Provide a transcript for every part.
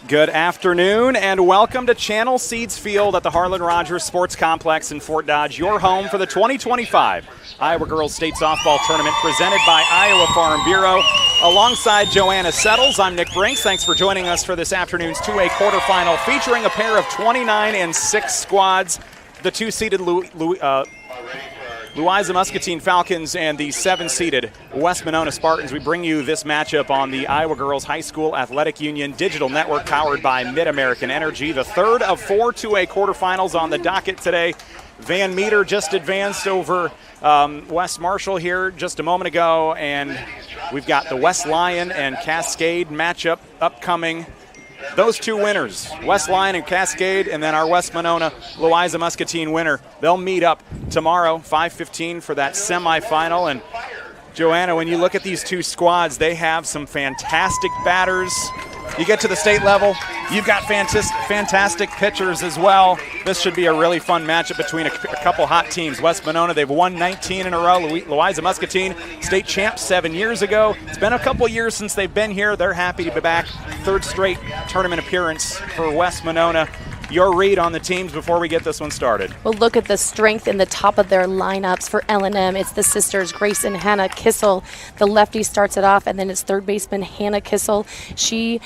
Good afternoon and welcome to Channel Seeds Field at the Harlan Rogers Sports Complex in Fort Dodge, your home for the 2025 Iowa Girls State Softball Tournament presented by Iowa Farm Bureau. Alongside Joanna Settles, I'm Nick Brinks. Thanks for joining us for this afternoon's 2A quarterfinal featuring a pair of 29 and 6 squads. The 2-seeded Louisa-Muscatine Falcons and the 7-seeded West Monona Spartans. We bring you this matchup on the Iowa Girls High School Athletic Union digital network powered by Mid-American Energy. The third of 4 2A quarterfinals on the docket today. Van Meter just advanced over West Marshall here just a moment ago, and we've got the West Lyon and Cascade matchup upcoming. Those two winners, West Lyon and Cascade, and then our West Monona Louisa-Muscatine winner, they'll meet up tomorrow, 5:15 for that semifinal. And Joanna, when you look at these two squads, they have some fantastic batters. You get to the state level, you've got fantastic pitchers as well. This should be a really fun matchup between a couple hot teams. West Monona, they've won 19 in a row. Louisa-Muscatine, state champs 7 years ago. It's been a couple years since they've been here. They're happy to be back. Third straight tournament appearance for West Monona. Your read on the teams before we get this one started. Well, look at the strength in the top of their lineups for L&M. It's the sisters, Grace and Hannah Kissel. The lefty starts it off, and then it's third baseman Hannah Kissel. She's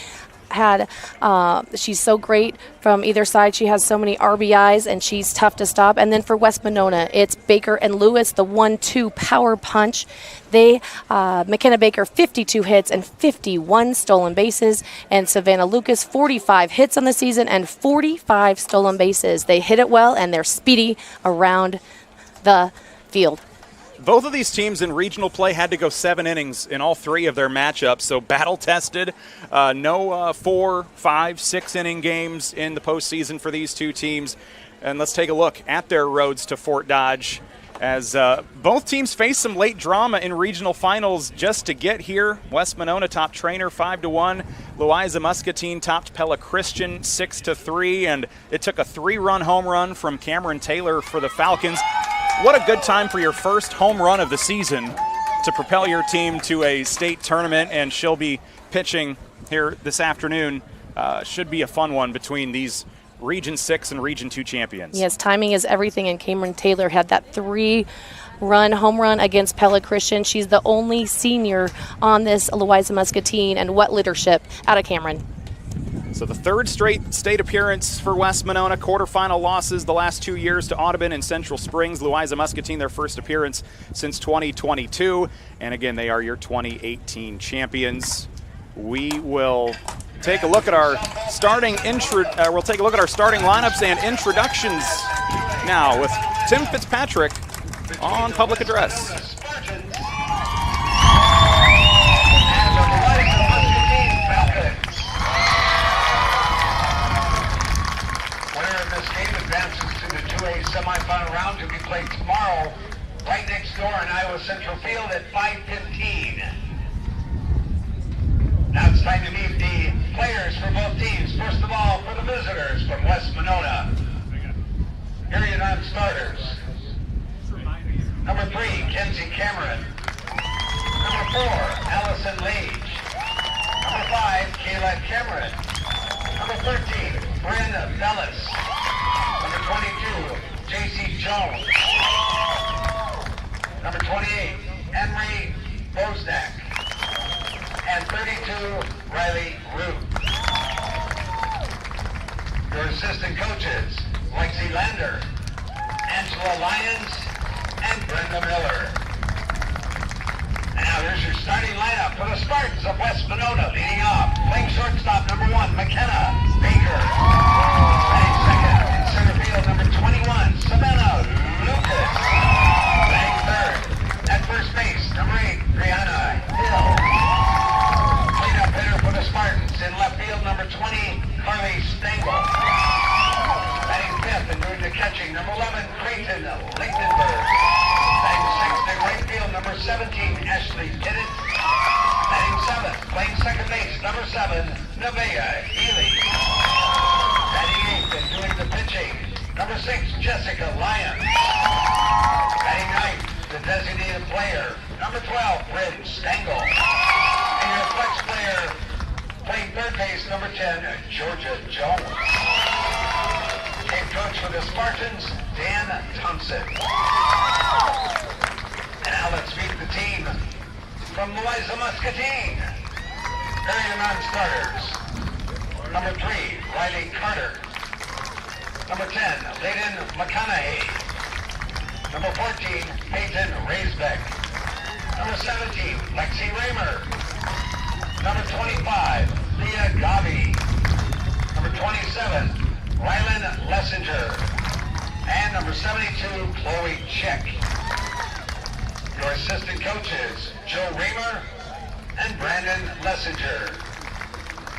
so great from either side. She has so many RBIs, and she's tough to stop. And then for West Monona, it's Baker and Lewis, the 1-2 power punch. McKenna Baker, 52 hits and 51 stolen bases. And Savannah Lucas, 45 hits on the season and 45 stolen bases. They hit it well, and they're speedy around the field. Both of these teams in regional play had to go 7 innings in all 3 of their matchups, so battle-tested. No 4, 5, 6-inning games in the postseason for these two teams. And let's take a look at their roads to Fort Dodge as both teams face some late drama in regional finals just to get here. West Monona topped Trainer 5-1. Louisa-Muscatine topped Pella Christian 6-3, and it took a 3-run home run from Cameron Taylor for the Falcons. What a good time for your first home run of the season to propel your team to a state tournament, and she'll be pitching here this afternoon. Should be a fun one between these Region 6 and Region 2 champions. Yes, timing is everything, and Cameron Taylor had that 3-run home run against Pella Christian. She's the only senior on this Louisa-Muscatine, and what leadership out of Cameron. So the third straight state appearance for West Monona, quarterfinal losses the last 2 years to Audubon and Central Springs. Louisa-Muscatine, their first appearance since 2022. And again, they are your 2018 champions. We will take a look at our starting lineups and introductions now with Tim Fitzpatrick on public address. Semifinal round to be played tomorrow right next door in Iowa Central Field at 5:15. Now it's time to meet the players for both teams. First of all, for the visitors from West Monona. Here are your non-starters. Number 3, Kenzie Cameron. Number 4, Allison Lage. Number 5, Kayla Cameron. Number 13, Brenda Bellis. Number 22, J.C. Jones. Number 28, Henry Bozdak. And 32, Riley Root. Your assistant coaches, Lexi Lander, Angela Lyons, and Brenda Miller. And now here's your starting lineup for the Spartans of West Monona. Leading off, playing shortstop, number 1, McKenna Baker. Playing second, in center field, number 21, Savannah Lucas. Playing third, at first base, number 8, Brianna Hill. Cleanup hitter for the Spartans in left field, number 20, Carly Stengel. Batting fifth and doing the catching, number 11, Creighton Lichtenberg. Batting sixth in right field, number 17, Ashley Pittett. Batting seventh, playing second base, number 7, Nevaeh Healy. Batting eighth and doing the pitching, number 6, Jessica Lyons. Batting ninth, the designated player, number 12, Bryn Stengel. And your flex player playing third base, number 10, Georgia Jones. Head coach for the Spartans, Dan Thompson. And now let's meet the team from Louisa-Muscatine. Area non-starters. Number 3, Riley Carter. Number 10, Layden McConaughey. Number 14, Peyton Raisbeck. Number 17, Lexi Raymer. Number 25, Leah Gabi. Number 27, Rylan Lessinger. And number 72, Chloe Check. Your assistant coaches, Joe Raymer and Brandon Lessinger.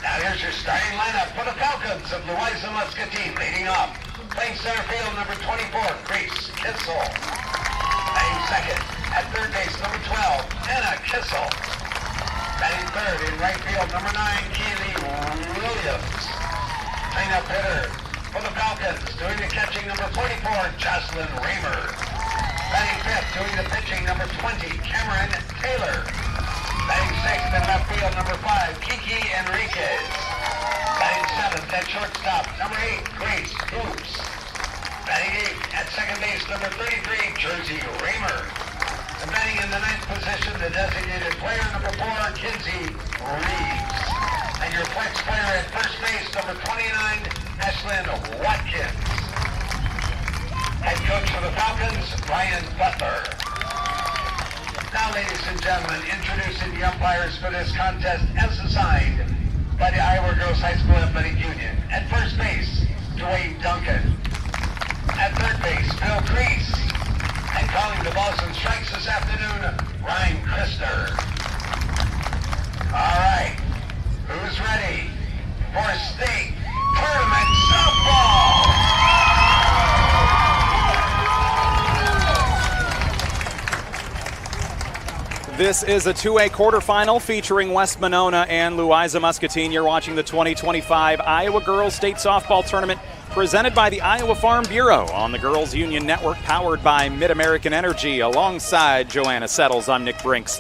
Now here's your starting lineup for the Falcons of Louisa-Muscatine. Leading off, playing center field, number 24, Grace Kissel. Batting second, at third base, number 12, Anna Kissel. Batting third in right field, number 9, Keely Williams. Cleanup hitter for the Falcons, doing the catching, number 44, Jocelyn Raymer. Batting fifth, doing the pitching, number 20, Cameron Taylor. Batting sixth in left field, number 5, Kiki Enriquez. Batting seventh at shortstop, number 8, Grace Hoops. Batting eighth at second base, number 33, Jersey Raymer. And batting in the ninth position, the designated player, number 4, Kinsey Reeves. And your flex player at first base, number 29, Ashlyn Watkins. Head coach for the Falcons, Ryan Butler. Now, ladies and gentlemen, introducing the umpires for this contest as assigned by the Iowa Girls High School Athletic Union. At first base, Dwayne Duncan. At third base, Bill Crease. And calling the balls and strikes this afternoon, Ryan Krister. All right, who's ready for state tournament softball? This is a 2A quarterfinal featuring West Monona and Louisa-Muscatine. You're watching the 2025 Iowa Girls State Softball Tournament presented by the Iowa Farm Bureau on the Girls Union Network, powered by Mid-American Energy. Alongside Joanna Settles, I'm Nick Brinks.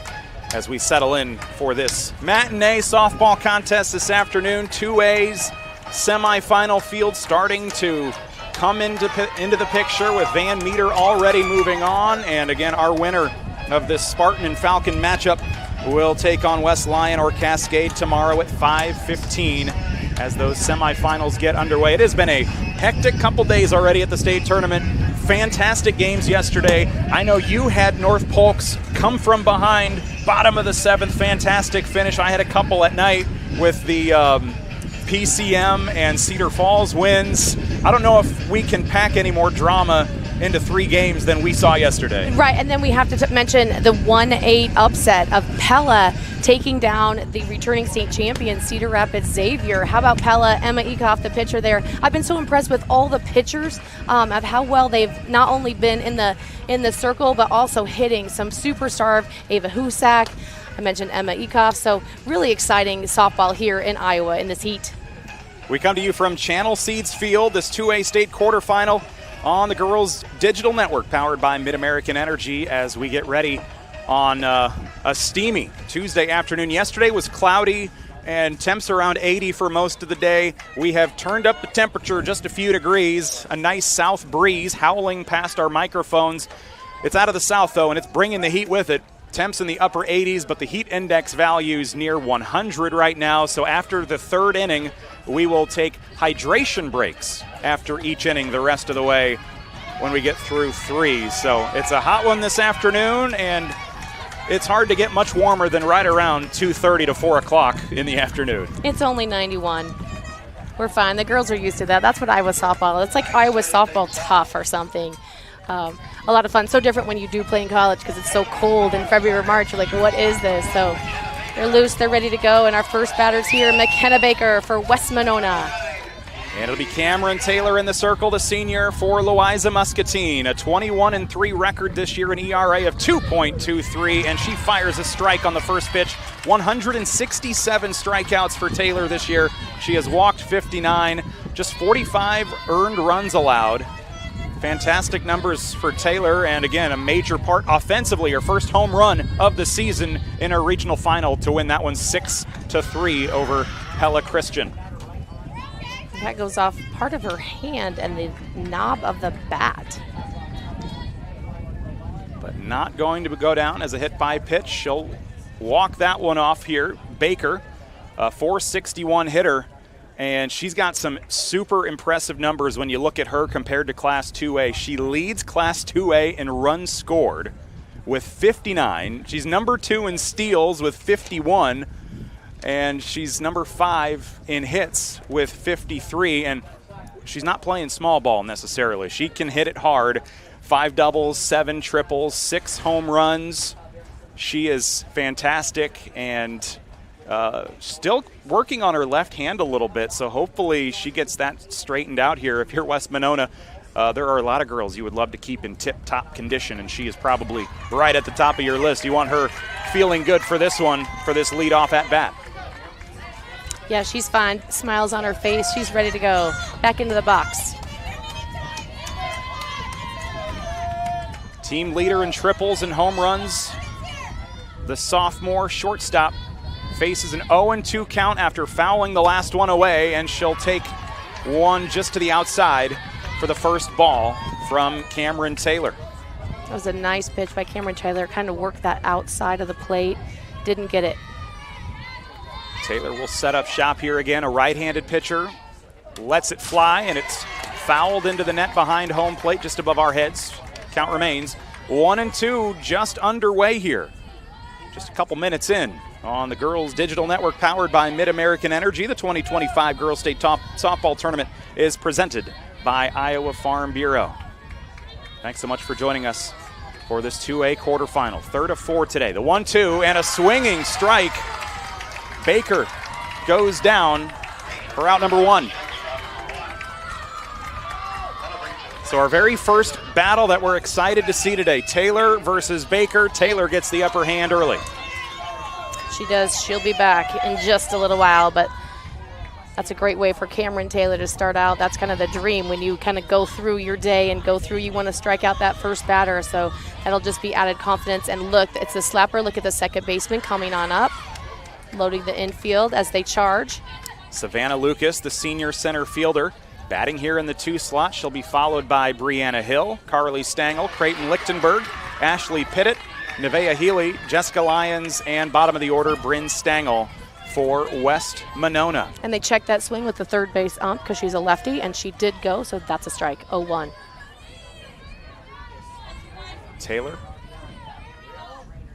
As we settle in for this matinee softball contest this afternoon, 2A's semifinal field starting to come into the picture with Van Meter already moving on. And again, our winner of this Spartan and Falcon matchup will take on West Lyon or Cascade tomorrow at 5:15 as those semifinals get underway. It has been a hectic couple days already at the state tournament. Fantastic games yesterday. I know you had North Polk's come from behind, bottom of the seventh, fantastic finish. I had a couple at night with the PCM and Cedar Falls wins. I don't know if we can pack any more drama into 3 games than we saw yesterday. Right, and then we have to mention the 1-8 upset of Pella taking down the returning state champion Cedar Rapids Xavier. How about Pella? Emma Ekoff, the pitcher there. I've been so impressed with all the pitchers of how well they've not only been in the circle, but also hitting some superstar Ava Husak. I mentioned Emma Ekoff, so really exciting softball here in Iowa in this heat. We come to you from Channel Seeds Field, this 2A state quarterfinal on the Girls Digital Network, powered by Mid-American Energy, as we get ready on a steamy Tuesday afternoon. Yesterday was cloudy and temps around 80 for most of the day. We have turned up the temperature just a few degrees, a nice south breeze howling past our microphones. It's out of the south, though, and it's bringing the heat with it. Temps in the upper 80s, but the heat index value's near 100 right now. So after the third inning, we will take hydration breaks after each inning the rest of the way when we get through 3. So it's a hot one this afternoon, and it's hard to get much warmer than right around 2:30 to 4 o'clock in the afternoon. It's only 91. We're fine. The girls are used to that. That's what Iowa softball. It's like Iowa softball tough or something. A lot of fun. So different when you do play in college because it's so cold in February or March. You're like, what is this? So they're loose. They're ready to go. And our first batter's here, McKenna Baker for West Monona. And it'll be Cameron Taylor in the circle, the senior for Louisa-Muscatine. A 21-3 record this year, an ERA of 2.23, and she fires a strike on the first pitch. 167 strikeouts for Taylor this year. She has walked 59, just 45 earned runs allowed. Fantastic numbers for Taylor, and again, a major part offensively. Her first home run of the season in her regional final to win that one 6-3 over Pella Christian. That goes off part of her hand and the knob of the bat. But not going to go down as a hit by pitch. She'll walk that one off here. Baker, a 461 hitter, and she's got some super impressive numbers when you look at her compared to Class 2A. She leads Class 2A in runs scored with 59. She's number 2 in steals with 51, and she's number 5 in hits with 53, and she's not playing small ball necessarily. She can hit it hard. 5 doubles, 7 triples, 6 home runs. She is fantastic and still working on her left hand a little bit, so hopefully she gets that straightened out here. If you're West Monona, there are a lot of girls you would love to keep in tip-top condition, and she is probably right at the top of your list. You want her feeling good for this one, for this leadoff at bat. Yeah, she's fine. Smiles on her face. She's ready to go back into the box. Team leader in triples and home runs. The sophomore shortstop faces an 0-2 count after fouling the last one away, and she'll take one just to the outside for the first ball from Cameron Taylor. That was a nice pitch by Cameron Taylor. Kind of worked that outside of the plate. Didn't get it. Taylor will set up shop here again. A right-handed pitcher lets it fly, and it's fouled into the net behind home plate just above our heads. Count remains 1-2, just underway here. Just a couple minutes in on the Girls Digital Network powered by Mid-American Energy. The 2025 Girls State Softball Tournament is presented by Iowa Farm Bureau. Thanks so much for joining us for this 2A quarterfinal. 3rd of 4 today. The 1-2 and a swinging strike. Baker goes down for out number 1. So our very first battle that we're excited to see today, Taylor versus Baker. Taylor gets the upper hand early. She does. She'll be back in just a little while, but that's a great way for Cameron Taylor to start out. That's kind of the dream when you kind of go through your day and go through, you want to strike out that first batter. So that'll just be added confidence. And look, it's the slapper. Look at the second baseman coming on up, loading the infield as they charge. Savannah Lucas, the senior center fielder, batting here in the 2 slot. She'll be followed by Brianna Hill, Carly Stangl, Creighton Lichtenberg, Ashley Pittett, Nevaeh Healy, Jessica Lyons, and bottom of the order, Bryn Stangl for West Monona. And they checked that swing with the third base ump because she's a lefty, and she did go, so that's a strike, 0-1. Taylor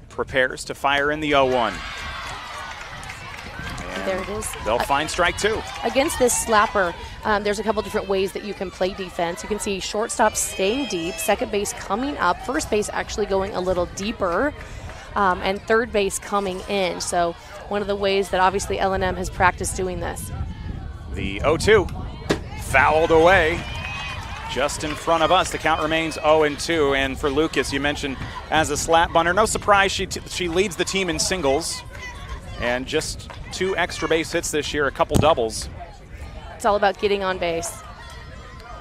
prepares to fire in the 0-1. There it is. They'll find strike 2. Against this slapper, there's a couple different ways that you can play defense. You can see shortstop staying deep, second base coming up, first base actually going a little deeper, and third base coming in. So one of the ways that obviously L&M has practiced doing this. The 0-2 fouled away just in front of us. The count remains 0-2. And for Lucas, you mentioned as a slap bunter, no surprise she leads the team in singles. And just 2 extra base hits this year, a couple doubles. It's all about getting on base.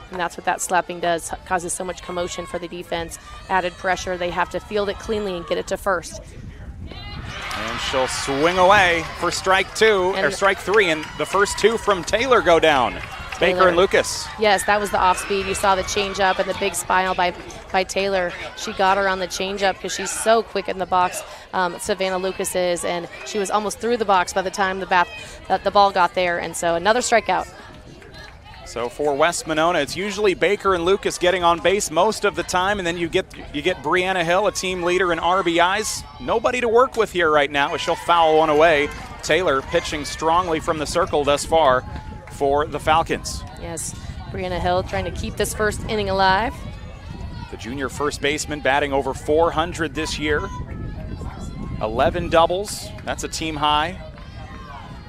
And that's what that slapping does, causes so much commotion for the defense. Added pressure, they have to field it cleanly and get it to first. And she'll swing away for strike 2, or strike 3, and the first 2 from Taylor go down. Baker and Lucas. Yes, that was the off speed. You saw the changeup and the big smile by Taylor. She got her on the changeup because she's so quick in the box. Savannah Lucas is, and she was almost through the box by the time the ball got there. And so another strikeout. So for West Monona, it's usually Baker and Lucas getting on base most of the time, and then you get Brianna Hill, a team leader in RBIs. Nobody to work with here right now as she'll foul one away. Taylor pitching strongly from the circle thus far for the Falcons. Yes, Brianna Hill trying to keep this first inning alive. The junior first baseman batting over 400 this year. 11 doubles, that's a team high.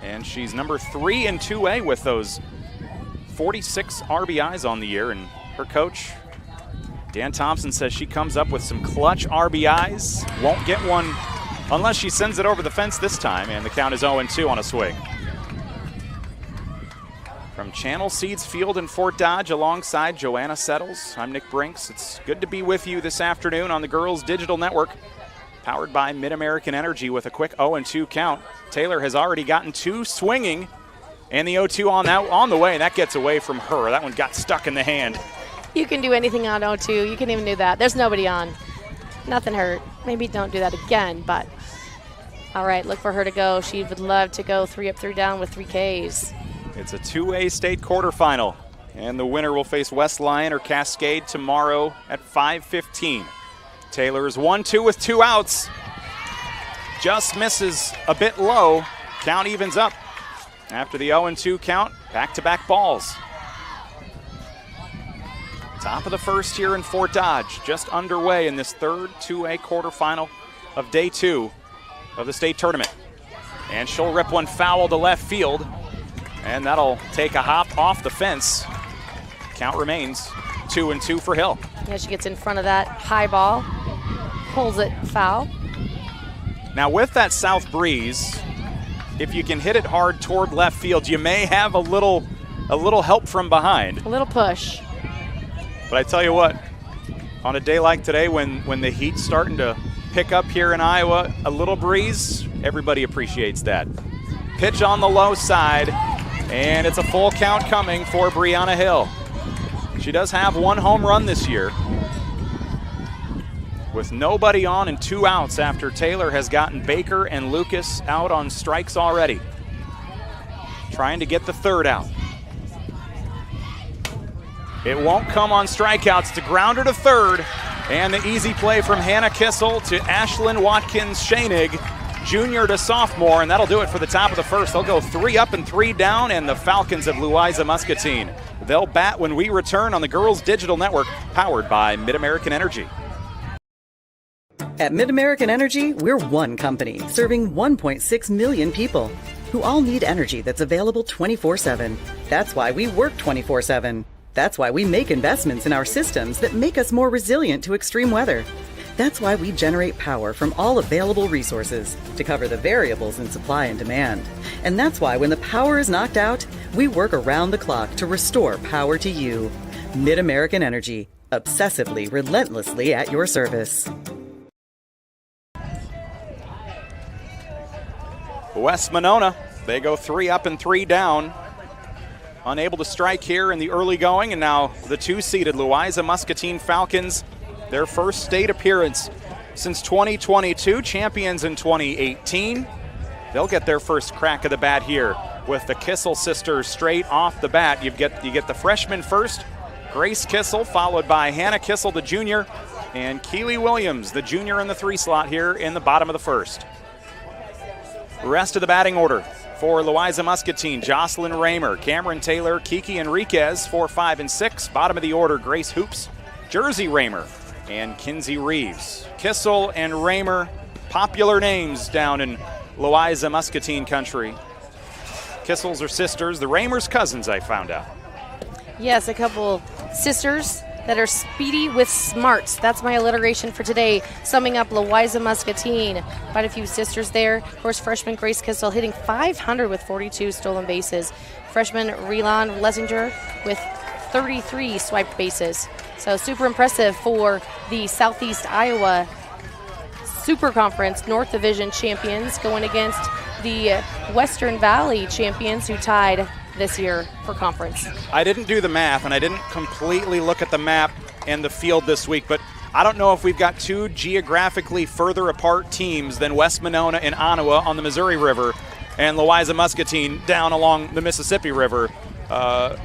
And she's number 3 in 2A with those 46 RBIs on the year. And her coach, Dan Thompson, says she comes up with some clutch RBIs. Won't get one unless she sends it over the fence this time. And the count is 0-2 on a swing. From Channel Seeds Field in Fort Dodge alongside Joanna Settles, I'm Nick Brinks. It's good to be with you this afternoon on the Girls Digital Network, powered by Mid-American Energy with a quick 0-2 count. Taylor has already gotten 2 swinging And the 0-2 on the way, and that gets away from her. That one got stuck in the hand. You can do anything on 0-2. You can even do that. There's nobody on. Nothing hurt. Maybe don't do that again, but all right, look for her to go. She would love to go 3 up, 3 down with 3 Ks. It's a 2A state quarterfinal, and the winner will face West Lyon or Cascade tomorrow at 5:15. Taylor's 1-2 with 2 outs. Just misses a bit low. Count evens up. After the 0-2 count, back-to-back balls. Top of the first here in Fort Dodge, just underway in this third 2A quarterfinal of day 2 of the state tournament. And she'll rip one foul to left field, and that'll take a hop off the fence. Count remains 2-2 for Hill. Yeah, she gets in front of that high ball, pulls it foul. Now with that south breeze, if you can hit it hard toward left field, you may have a little help from behind. A little push. But I tell you what, on a day like today when the heat's starting to pick up here in Iowa, a little breeze, everybody appreciates that. Pitch on the low side, and it's a full count coming for Brianna Hill. She does have 1 home run this year, with nobody on and 2 outs after Taylor has gotten Baker and Lucas out on strikes already. Trying to get the 3rd out. It won't come on strikeouts. It's a grounder to 3rd, and the easy play from Hannah Kissel to Ashlyn Watkins-Schoenig, junior to sophomore, and that'll do it for the top of the first. They'll go 3 up and 3 down, and the Falcons of Louisa-Muscatine. They'll bat when we return on the Girls Digital Network, powered by Mid-American Energy. At Mid-American Energy, we're one company serving 1.6 million people who all need energy that's available 24/7. That's why we work 24/7. That's why we make investments in our systems that make us more resilient to extreme weather. That's why we generate power from all available resources to cover the variables in supply and demand. And that's why when the power is knocked out, we work around the clock to restore power to you. Mid-American Energy, obsessively, relentlessly at your service. West Monona, they go 3 up and 3 down. Unable to strike here in the early going, and now the 2-seeded Louisa-Muscatine Falcons, their first state appearance since 2022, champions in 2018. They'll get their first crack of the bat here with the Kissel sisters straight off the bat. You get the freshman first, Grace Kissel, followed by Hannah Kissel, the junior, and Keely Williams, the junior in the 3 slot here in the bottom of the first. Rest of the batting order for Louisa-Muscatine: Jocelyn Raymer, Cameron Taylor, Kiki Enriquez, 4, 5, and 6. Bottom of the order: Grace Hoops, Jersey Raymer, and Kinsey Reeves. Kissel and Raymer, popular names down in Louisa-Muscatine country. Kissels are sisters, the Raymers cousins, I found out. Yes, a couple sisters that are speedy with smarts. That's my alliteration for today, summing up Louisa-Muscatine. Quite a few sisters there. Of course, freshman Grace Kissel hitting .500 with 42 stolen bases. Freshman Relan Lessinger with 33 swiped bases. So super impressive for the Southeast Iowa Super Conference North Division champions going against the Western Valley champions who tied this year for conference. I didn't do the math, and I didn't completely look at the map and the field this week, but I don't know if we've got 2 geographically further apart teams than West Monona and Ottawa on the Missouri River and Louisa-Muscatine down along the Mississippi River.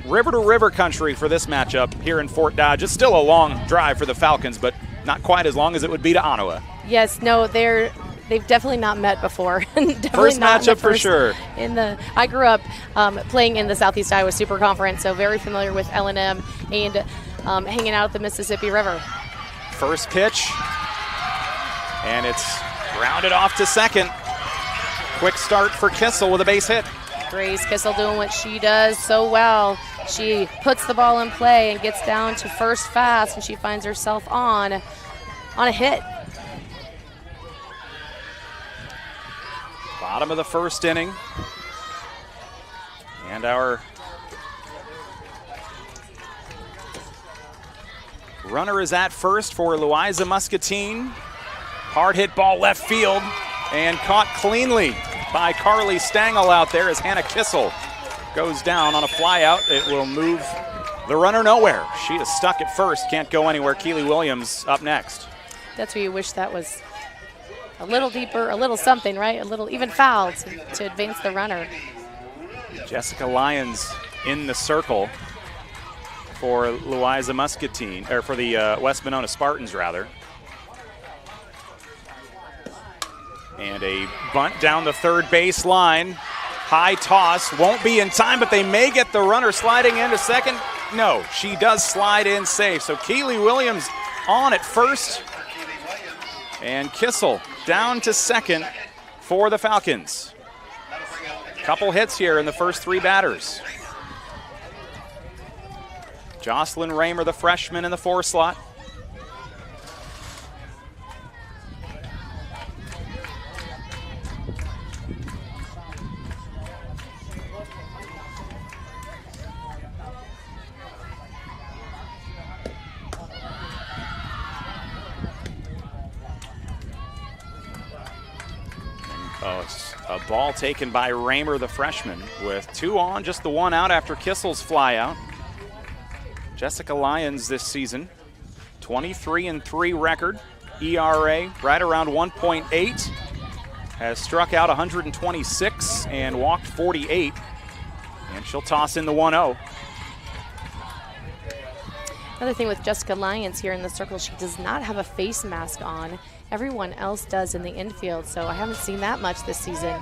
River-to-river country for this matchup here in Fort Dodge. It's still a long drive for the Falcons, but not quite as long as it would be to Ottawa. Yes, no, they've definitely not met before. First matchup for sure. I grew up playing in the Southeast Iowa Super Conference, so very familiar with L&M and hanging out at the Mississippi River. First pitch, and it's grounded off to second. Quick start for Kissel with a base hit. Grace Kissel doing what she does so well. She puts the ball in play and gets down to first fast, and she finds herself on a hit. Bottom of the first inning. And our runner is at first for Louisa-Muscatine. Hard hit ball left field and caught cleanly by Carly Stangl out there as Hannah Kissel goes down on a flyout. It will move the runner nowhere. She is stuck at first, can't go anywhere. Keely Williams up next. That's where you wish that was a little deeper, a little something, right? A little even foul to advance the runner. Jessica Lyons in the circle for Louisa-Muscatine, or for the West Monona Spartans, rather. And a bunt down the third base line. High toss, won't be in time, but they may get the runner sliding into second. No, she does slide in safe. So Keely Williams on at first. And Kissel down to second for the Falcons. Couple hits here in the first three batters. Jocelyn Raymer, the freshman, in the 4 slot. A ball taken by Raymer, the freshman, with 2 on, just the 1 out after Kissel's fly out. Jessica Lyons this season, 23-3 record, ERA right around 1.8, has struck out 126 and walked 48, and she'll toss in the 1-0. Another thing with Jessica Lyons here in the circle, she does not have a face mask on. Everyone else does in the infield, so I haven't seen that much this season.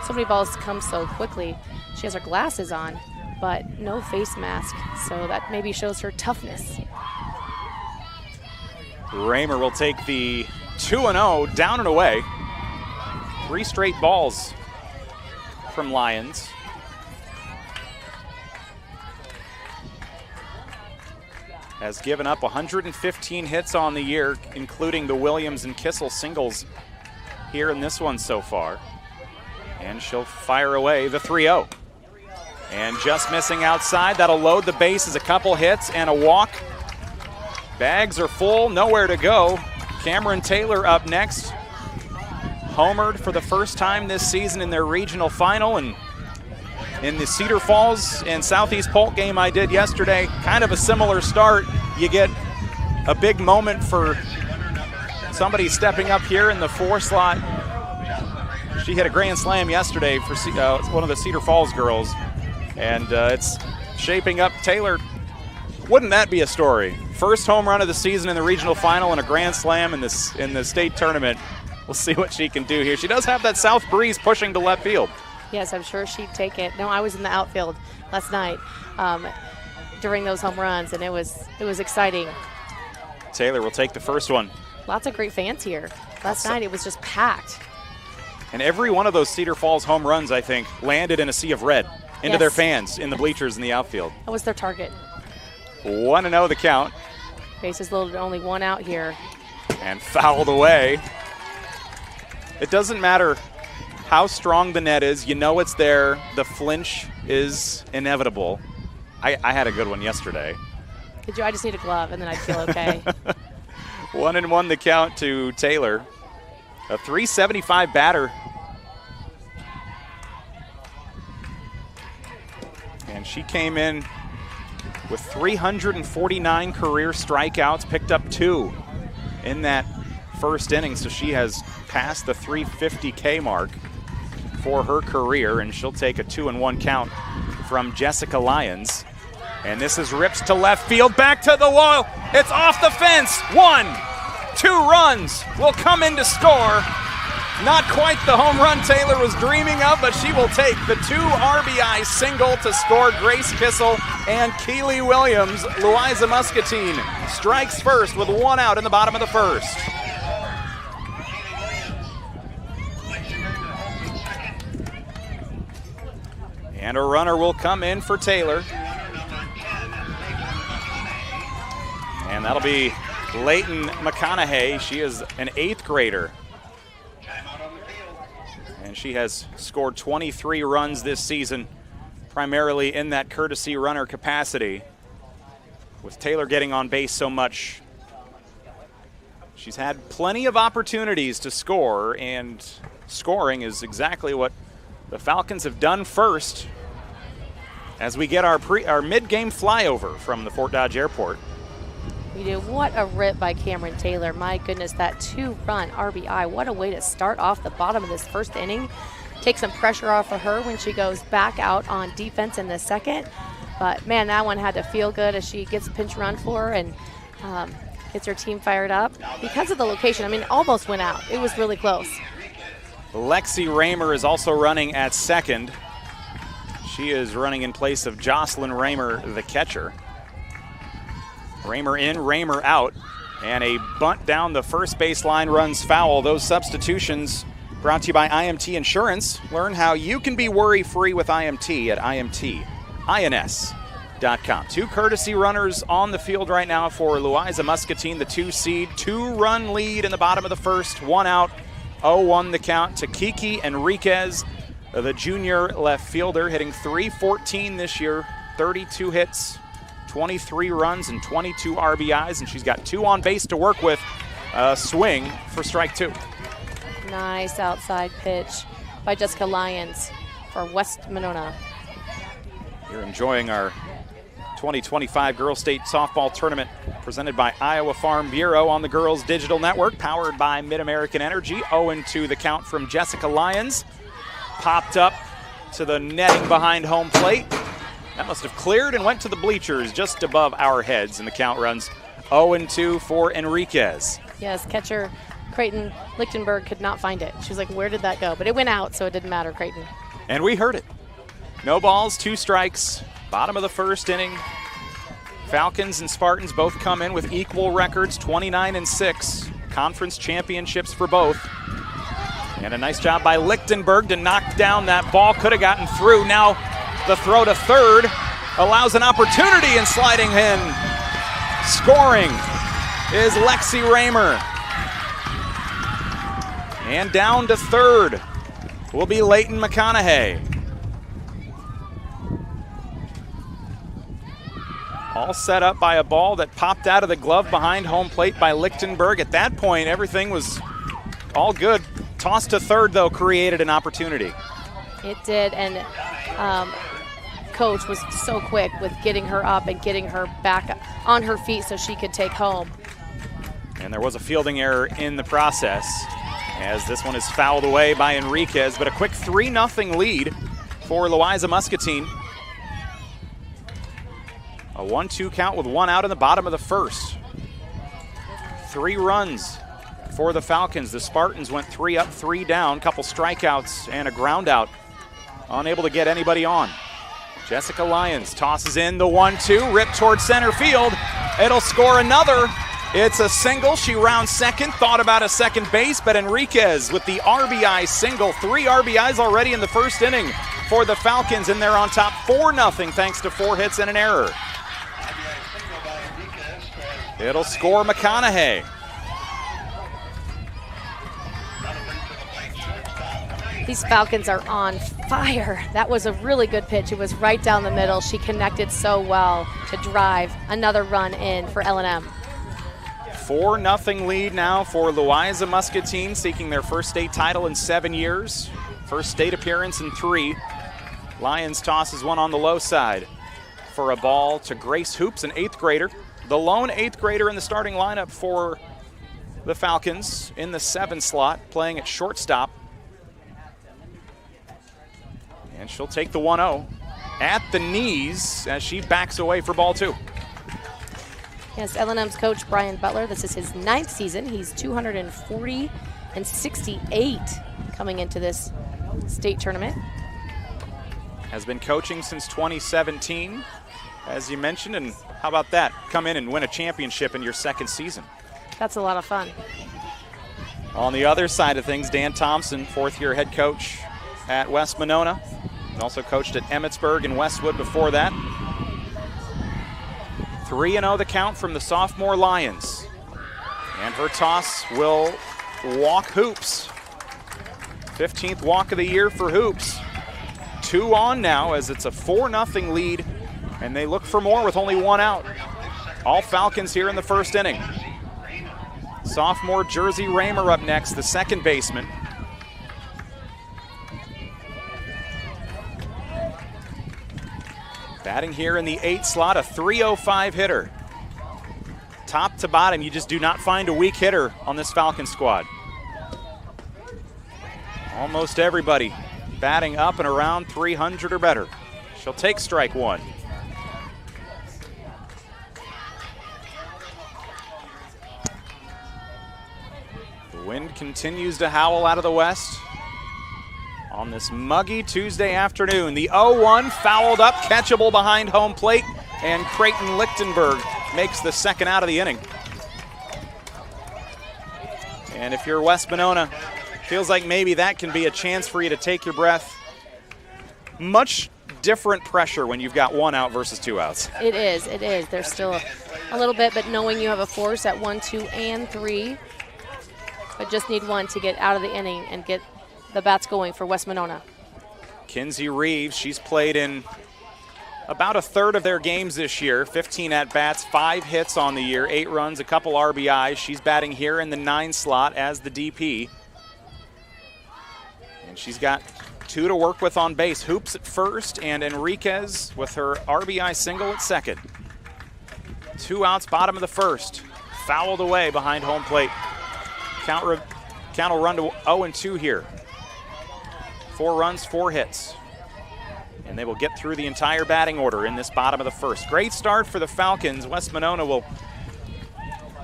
So many balls come so quickly. She has her glasses on, but no face mask, so that maybe shows her toughness. Raymer will take the 2-0 down and away. 3 straight balls from Lyons. Has given up 115 hits on the year, including the Williams and Kissel singles here in this one so far. And she'll fire away the 3-0. And just missing outside. That'll load the bases. A couple hits and a walk. Bags are full, nowhere to go. Cameron Taylor up next. Homered for the first time this season in their regional final, and in the Cedar Falls and Southeast Polk game I did yesterday, kind of a similar start. You get a big moment for somebody stepping up here in the 4 slot. She hit a grand slam yesterday for one of the Cedar Falls girls, and it's shaping up. Taylor, wouldn't that be a story? First home run of the season in the regional final and a grand slam in the state tournament. We'll see what she can do here. She does have that south breeze pushing to left field. Yes, I'm sure she'd take it. No, I was in the outfield last night during those home runs, and it was exciting. Taylor will take the first one. Lots of great fans here. Last night it was just packed. And every one of those Cedar Falls home runs, I think, landed in a sea of red into their fans in the bleachers in the outfield. That was their target. 1-0 the count. Bases loaded, only 1 out here. And fouled away. It doesn't matter how strong the net is. You know it's there. The flinch is inevitable. I had a good one yesterday. Did you? I just need a glove, and then I'd feel okay. 1-1 the count to Taylor. A .375 batter. And she came in with 349 career strikeouts, picked up 2 in that first inning, so she has passed the 350K mark for her career, and she'll take a 2-1 count from Jessica Lyons. And this is ripped to left field, back to the wall. It's off the fence. 1, 2 runs will come in to score. Not quite the home run Taylor was dreaming of, but she will take the 2 RBI single to score Grace Kissel and Keely Williams. Louisa-Muscatine strikes first with 1 out in the bottom of the first. And a runner will come in for Taylor. And that'll be Leighton McConaughey. She is an 8th grader. And she has scored 23 runs this season, primarily in that courtesy runner capacity. With Taylor getting on base so much, she's had plenty of opportunities to score, and scoring is exactly what the Falcons have done first as we get our mid-game flyover from the Fort Dodge Airport. We do. What a rip by Cameron Taylor. My goodness, that 2-run RBI. What a way to start off the bottom of this first inning. Take some pressure off of her when she goes back out on defense in the second. But, man, that one had to feel good as she gets a pinch run for her and gets her team fired up. Because of the location, I mean, almost went out. It was really close. Lexi Raymer is also running at second. She is running in place of Jocelyn Raymer, the catcher. Raymer in, Raymer out, and a bunt down the first baseline runs foul. Those substitutions brought to you by IMT Insurance. Learn how you can be worry-free with IMT at IMTINS.com. 2 courtesy runners on the field right now for Louisa-Muscatine, the 2 seed. 2-run lead in the bottom of the first, 1 out, 0-1 the count to Kiki Enriquez, the junior left fielder, hitting .314 this year, 32 hits, 23 runs, and 22 RBIs, and she's got 2 on base to work with. Swing for strike 2. Nice outside pitch by Jessica Lyons for West Monona. You're enjoying our 2025 Girls State Softball Tournament presented by Iowa Farm Bureau on the Girls Digital Network, powered by Mid-American Energy. 0-2 the count from Jessica Lyons. Popped up to the netting behind home plate. That must have cleared and went to the bleachers just above our heads, and the count runs 0-2 for Enriquez. Yes, catcher Creighton Lichtenberg could not find it. She was like, where did that go? But it went out, so it didn't matter, Creighton. And we heard it. No balls, 2 strikes, bottom of the first inning. Falcons and Spartans both come in with equal records, 29-6. Conference championships for both. And a nice job by Lichtenberg to knock down that ball. Could have gotten through. Now the throw to third allows an opportunity, and sliding in, scoring, is Lexi Raymer. And down to third will be Leighton McConaughey. All set up by a ball that popped out of the glove behind home plate by Lichtenberg. At that point, everything was all good. Toss to third, though, created an opportunity. It did, and Coach was so quick with getting her up and getting her back on her feet so she could take home. And there was a fielding error in the process, as this one is fouled away by Enriquez, but a quick 3-0 lead for Louisa-Muscatine. A 1-2 count with 1 out in the bottom of the first. 3 runs for the Falcons. The Spartans went 3 up, 3 down, couple strikeouts and a ground out. Unable to get anybody on. Jessica Lyons tosses in the 1-2, ripped toward center field. It'll score another. It's a single. She rounds second, thought about a second base, but Enriquez with the RBI single. 3 RBIs already in the first inning for the Falcons, and they're on top 4-0 thanks to 4 hits and an error. It'll score McConaughey. These Falcons are on fire. That was a really good pitch. It was right down the middle. She connected so well to drive another run in for L&M. 4-0 lead now for Louisa-Muscatine, seeking their first state title in 7 years. First state appearance in 3. Lyons tosses one on the low side for a ball to Grace Hoops, an 8th grader. The lone 8th grader in the starting lineup for the Falcons in the 7 slot, playing at shortstop. And she'll take the 1-0 at the knees as she backs away for ball 2. Yes, L&M's coach Brian Butler, this is his 9th season. He's 240 and 68 coming into this state tournament. Has been coaching since 2017, as you mentioned, and how about that? Come in and win a championship in your 2nd season. That's a lot of fun. On the other side of things, Dan Thompson, 4th-year head coach at West Monona. He also coached at Emmitsburg and Westwood before that. 3-0 the count from the sophomore Lions. And her toss will walk Hoops. 15th walk of the year for Hoops. 2 on now as it's a 4-0 lead, and they look for more with only 1 out. All Falcons here in the first inning. Sophomore Jersey Raymer up next, the 2nd baseman. Batting here in the 8 slot, a .305 hitter. Top to bottom, you just do not find a weak hitter on this Falcon squad. Almost everybody batting up and around 300 or better. She'll take strike one. The wind continues to howl out of the west on this muggy Tuesday afternoon. The 0-1 fouled up, catchable behind home plate, and Creighton Lichtenberg makes the second out of the inning. And if you're West Monona, feels like maybe that can be a chance for you to take your breath. Much different pressure when you've got 1 out versus 2 outs. It is, it is. There's still a little bit, but knowing you have a force at 1, 2, and 3, but just need 1 to get out of the inning and get the bats going for West Monona. Kinsey Reeves, she's played in about a third of their games this year. 15 at-bats, 5 hits on the year, 8 runs, a couple RBIs. She's batting here in the 9 slot as the DP. And she's got 2 to work with on base. Hoops at first, and Enriquez with her RBI single at second. 2 outs, bottom of the first. Fouled away behind home plate. Count will run to 0-2 here. 4 runs, 4 hits. And they will get through the entire batting order in this bottom of the first. Great start for the Falcons. West Monona will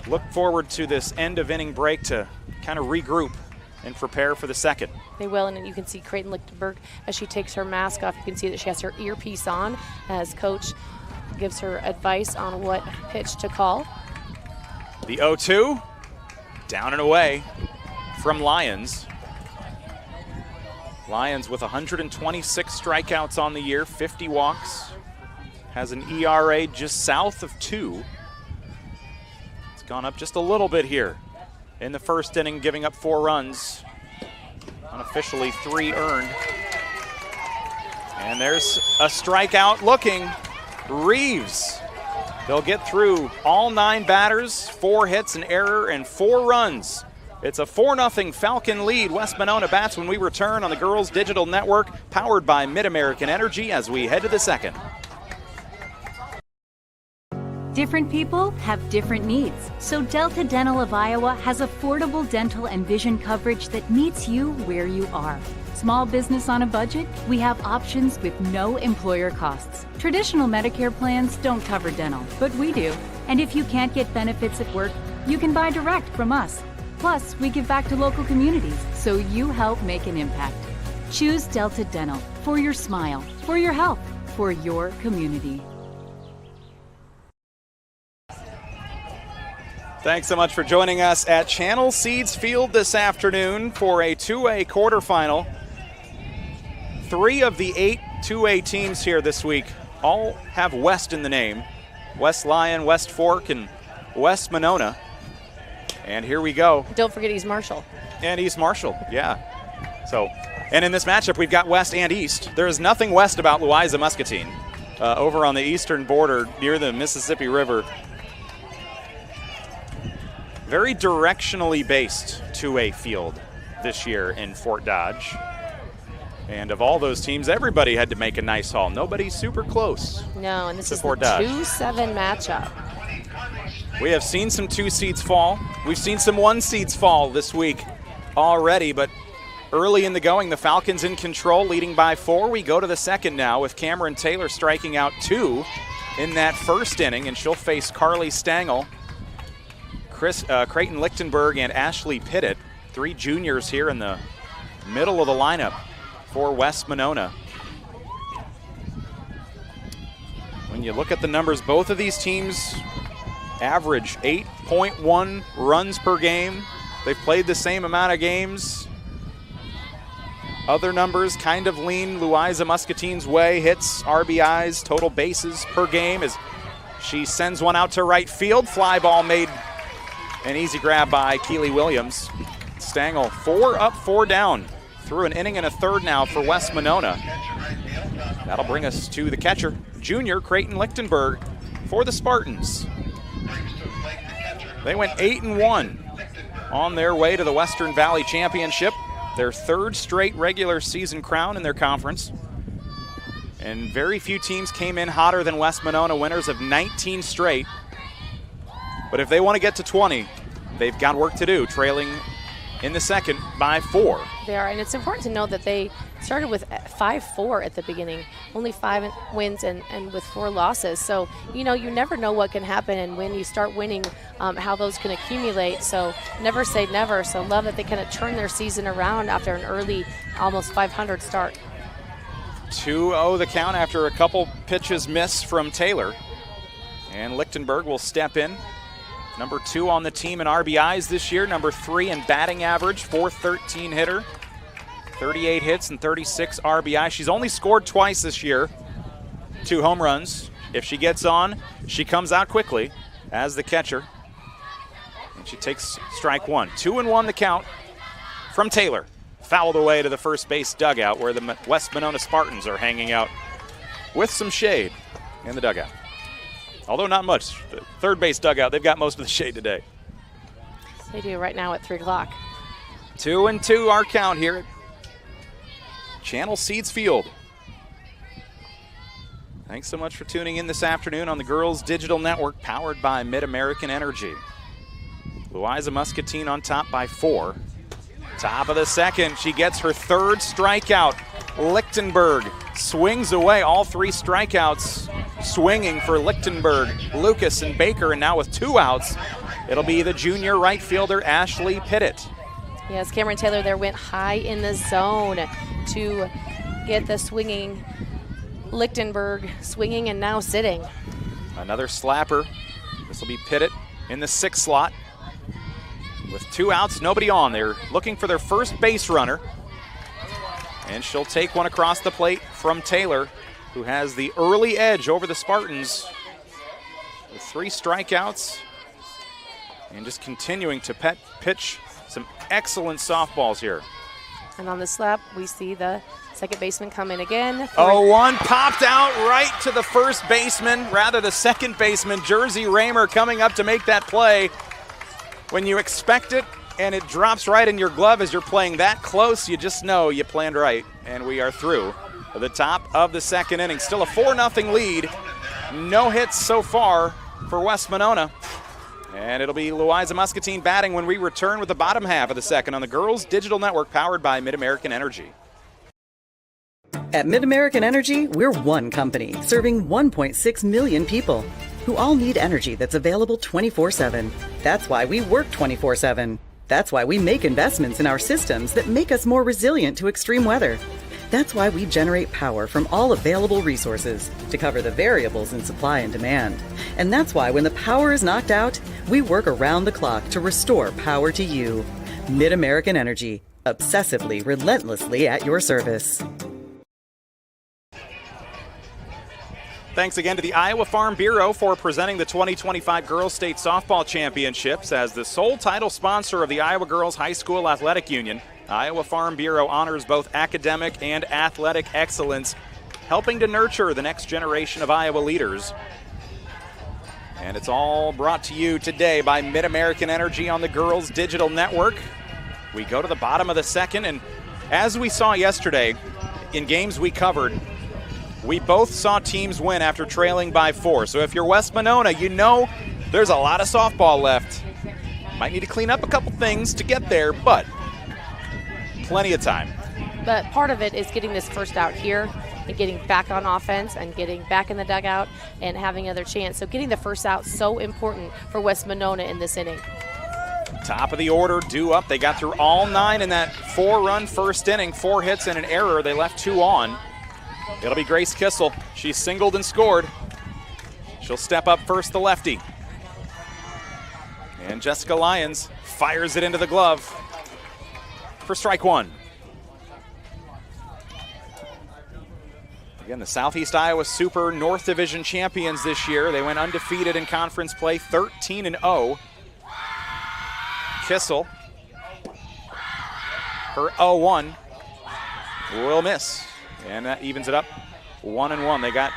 look forward to this end of inning break to kind of regroup and prepare for the second. They will, and you can see Creighton Lichtenberg as she takes her mask off. You can see that she has her earpiece on as coach gives her advice on what pitch to call. The 0-2, down and away from Lions. Lions with 126 strikeouts on the year, 50 walks, has an ERA just south of 2. It's gone up just a little bit here in the first inning, giving up 4 runs, unofficially 3 earned. And there's a strikeout looking. Reeves. They'll get through all 9 batters, 4 hits, an error, and 4 runs. It's a 4-0 Falcon lead. West Monona bats when we return on the Girls Digital Network, powered by Mid-American Energy as we head to the second. Different people have different needs, so Delta Dental of Iowa has affordable dental and vision coverage that meets you where you are. Small business on a budget? We have options with no employer costs. Traditional Medicare plans don't cover dental, but we do. And if you can't get benefits at work, you can buy direct from us. Plus, we give back to local communities, so you help make an impact. Choose Delta Dental for your smile, for your health, for your community. Thanks so much for joining us at Channel Seeds Field this afternoon for a 2A quarterfinal. 3 of the 8 2A teams here this week all have West in the name. West Lyon, West Fork, and West Monona. And here we go. Don't forget East Marshall. And East Marshall, yeah. So, and in this matchup, we've got West and East. There is nothing West about Louisa-Muscatine. Over on the eastern border near the Mississippi River. Very directionally based 2A field this year in Fort Dodge. And of all those teams, everybody had to make a nice haul. Nobody's super close. No, and this is the Fort Dodge. 2-7 matchup. We have seen some 2 seeds fall. We've seen some 1 seeds fall this week already, but early in the going, the Falcons in control, leading by 4. We go to the second now with Cameron Taylor striking out 2 in that first inning, and she'll face Carly Stangl, Creighton Lichtenberg, and Ashley Pittett, 3 juniors here in the middle of the lineup for West Monona. When you look at the numbers, both of these teams average 8.1 runs per game. They've played the same amount of games. Other numbers kind of lean Louisa-Muscatine's way. Hits, RBIs, total bases per game as she sends one out to right field. Fly ball made an easy grab by Keely Williams. Stangl 4 up, 4 down. Through an inning and a third now for West Monona. That'll bring us to the catcher, junior Creighton Lichtenberg for the Spartans. They went 8-1 on their way to the Western Valley Championship, their 3rd straight regular season crown in their conference. And very few teams came in hotter than West Monona, winners of 19 straight. But if they want to get to 20, they've got work to do, trailing in the second by 4. They are, and it's important to know that they started with 5-4 at the beginning, only 5 wins and with 4 losses. So, you never know what can happen, and when you start winning, how those can accumulate. So never say never. So love that they kind of turn their season around after an early, almost 500 start. 2-0 the count after a couple pitches missed from Taylor. And Lichtenberg will step in. Number 2 on the team in RBIs this year, number 3 in batting average, .413 hitter, 38 hits and 36 RBI. She's only scored twice this year, 2 home runs. If she gets on, she comes out quickly as the catcher. And she takes strike 1. 2-1 the count from Taylor. Fouled away to the first base dugout where the West Monona Spartans are hanging out with some shade in the dugout. Although not much. The third base dugout, they've got most of the shade today. They do right now at 3 o'clock. 2-2 our count here at Channel Seeds Field. Thanks so much for tuning in this afternoon on the Girls Digital Network, powered by Mid-American Energy. Louisa-Muscatine on top by 4. Top of the second, she gets her 3rd strikeout. Lichtenberg swings away all 3 strikeouts. Swinging for Lichtenberg, Lucas, and Baker, and now with 2 outs, it'll be the junior right fielder, Ashley Pittett. Yes, Cameron Taylor there went high in the zone to get the swinging Lichtenberg swinging and now sitting. Another slapper. This will be Pittett in the 6th slot. With 2 outs, nobody on. They're looking for their first base runner. And she'll take one across the plate from Taylor, who has the early edge over the Spartans with 3 strikeouts and just continuing to pitch some excellent softballs here. And on the slap, we see the second baseman come in again. 0-1 popped out right to the first baseman, rather the second baseman, Jersey Raymer, coming up to make that play. When you expect it and it drops right in your glove as you're playing that close, you just know you planned right, and we are through the top of the second inning. Still a 4-0 lead. No hits so far for West Monona. And it'll be Louisa-Muscatine batting when we return with the bottom half of the second on the Girls Digital Network, powered by Mid-American Energy. At Mid-American Energy, we're one company serving 1.6 million people who all need energy that's available 24/7. That's why we work 24/7. That's why we make investments in our systems that make us more resilient to extreme weather. That's why we generate power from all available resources to cover the variables in supply and demand. And that's why when the power is knocked out, we work around the clock to restore power to you. Mid-American Energy, obsessively, relentlessly at your service. Thanks again to the Iowa Farm Bureau for presenting the 2025 Girls State Softball Championships. As the sole title sponsor of the Iowa Girls High School Athletic Union, Iowa Farm Bureau honors both academic and athletic excellence, helping to nurture the next generation of Iowa leaders. And it's all brought to you today by Mid-American Energy on the Girls Digital Network. We go to the bottom of the second, and as we saw yesterday in games we covered, we both saw teams win after trailing by 4. So if you're West Monona, you know there's a lot of softball left. Might need to clean up a couple things to get there, but plenty of time. But part of it is getting this first out here and getting back on offense and getting back in the dugout and having another chance. So getting the first out, so important for West Monona in this inning. Top of the order, due up. They got through all 9 in that 4-run first inning, 4 hits and an error. They left 2 on. It'll be Grace Kissel. She singled and scored. She'll step up first, the lefty. And Jessica Lyons fires it into the glove for strike 1. Again, the Southeast Iowa Super North Division champions this year. They went undefeated in conference play, 13-0. Kissel, her 0-1 will miss. And that evens it up 1-1. They got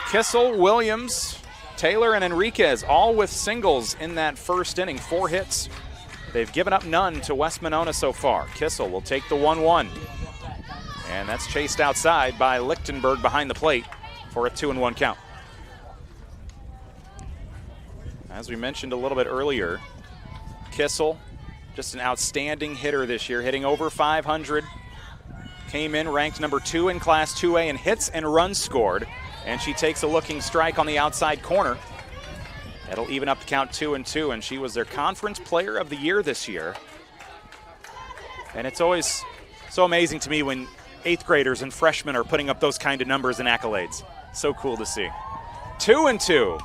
Kissel, Williams, Taylor, and Enriquez all with singles in that first inning. 4 hits. They've given up none to West Monona so far. Kissel will take the 1-1. And that's chased outside by Lichtenberg behind the plate for a 2-1 count. As we mentioned a little bit earlier, Kissel, just an outstanding hitter this year, hitting over 500. Came in ranked number 2 in Class 2A in hits and runs scored. And she takes a looking strike on the outside corner. That'll even up the count 2-2, and she was their Conference Player of the Year this year. And it's always so amazing to me when 8th graders and freshmen are putting up those kind of numbers and accolades. So cool to see. 2-2.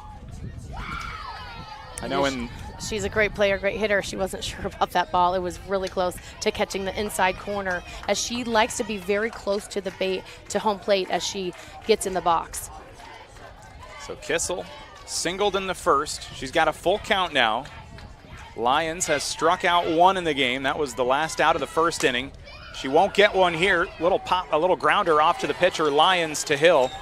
I know she's a great player, great hitter. She wasn't sure about that ball. It was really close to catching the inside corner, as she likes to be very close to the to home plate as she gets in the box. So Kissel singled in the first. She's got a full count now. Lyons has struck out 1 in the game. That was the last out of the first inning. She won't get one here. Little pop, a little grounder off to the pitcher. Lyons to Hill.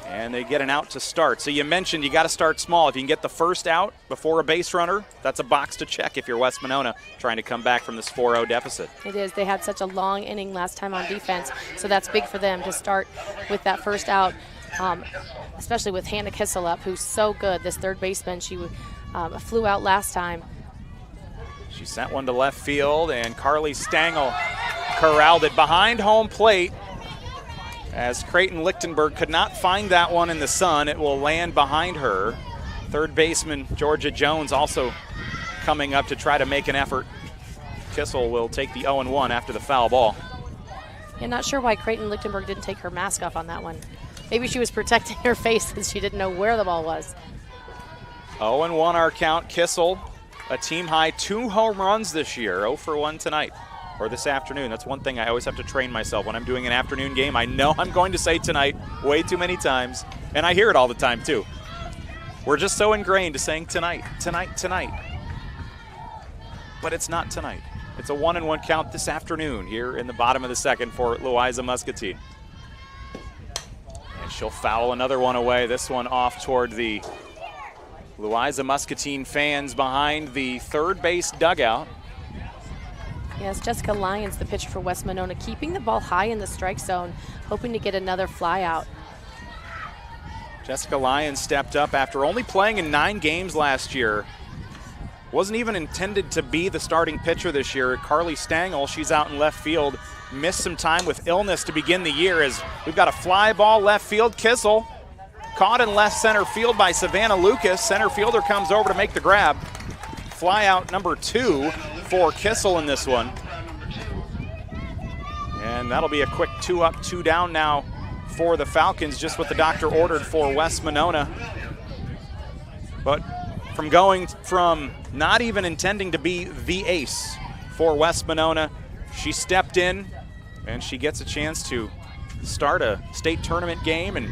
And they get an out to start. So you mentioned you got to start small. If you can get the first out before a base runner, that's a box to check if you're West Monona trying to come back from this 4-0 deficit. It is. They had such a long inning last time on defense, so that's big for them to start with that first out, especially with Hannah Kissel up, who's so good. This third baseman, she flew out last time. She sent one to left field, and Carly Stangl corralled it behind home plate. As Creighton Lichtenberg could not find that one in the sun, it will land behind her. Third baseman Georgia Jones also coming up to try to make an effort. Kissel will take the 0-1 after the foul ball. Yeah, not sure why Creighton Lichtenberg didn't take her mask off on that one. Maybe she was protecting her face since she didn't know where the ball was. 0-1 our count. Kissel, a team high 2 home runs this year, 0 for 1 tonight. Or this afternoon. That's one thing I always have to train myself when I'm doing an afternoon game. I know I'm going to say tonight way too many times, and I hear it all the time too. We're just so ingrained to saying tonight, tonight, tonight. But it's not tonight. It's a 1-1 count this afternoon here in the bottom of the second for Louisa-Muscatine. And she'll foul another one away. This one off toward the Louisa-Muscatine fans behind the third base dugout. Yes, Jessica Lyons, the pitcher for West Monona, keeping the ball high in the strike zone, hoping to get another fly out. Jessica Lyons stepped up after only playing in 9 games last year. Wasn't even intended to be the starting pitcher this year. Carly Stangl, she's out in left field, missed some time with illness to begin the year, as we've got a fly ball left field. Kissel caught in left center field by Savannah Lucas. Center fielder comes over to make the grab. Fly out number 2 for Kissel in this one. And that'll be a quick 2 up, 2 down now for the Falcons, just what the doctor ordered for West Monona. But from not even intending to be the ace for West Monona, she stepped in and she gets a chance to start a state tournament game, and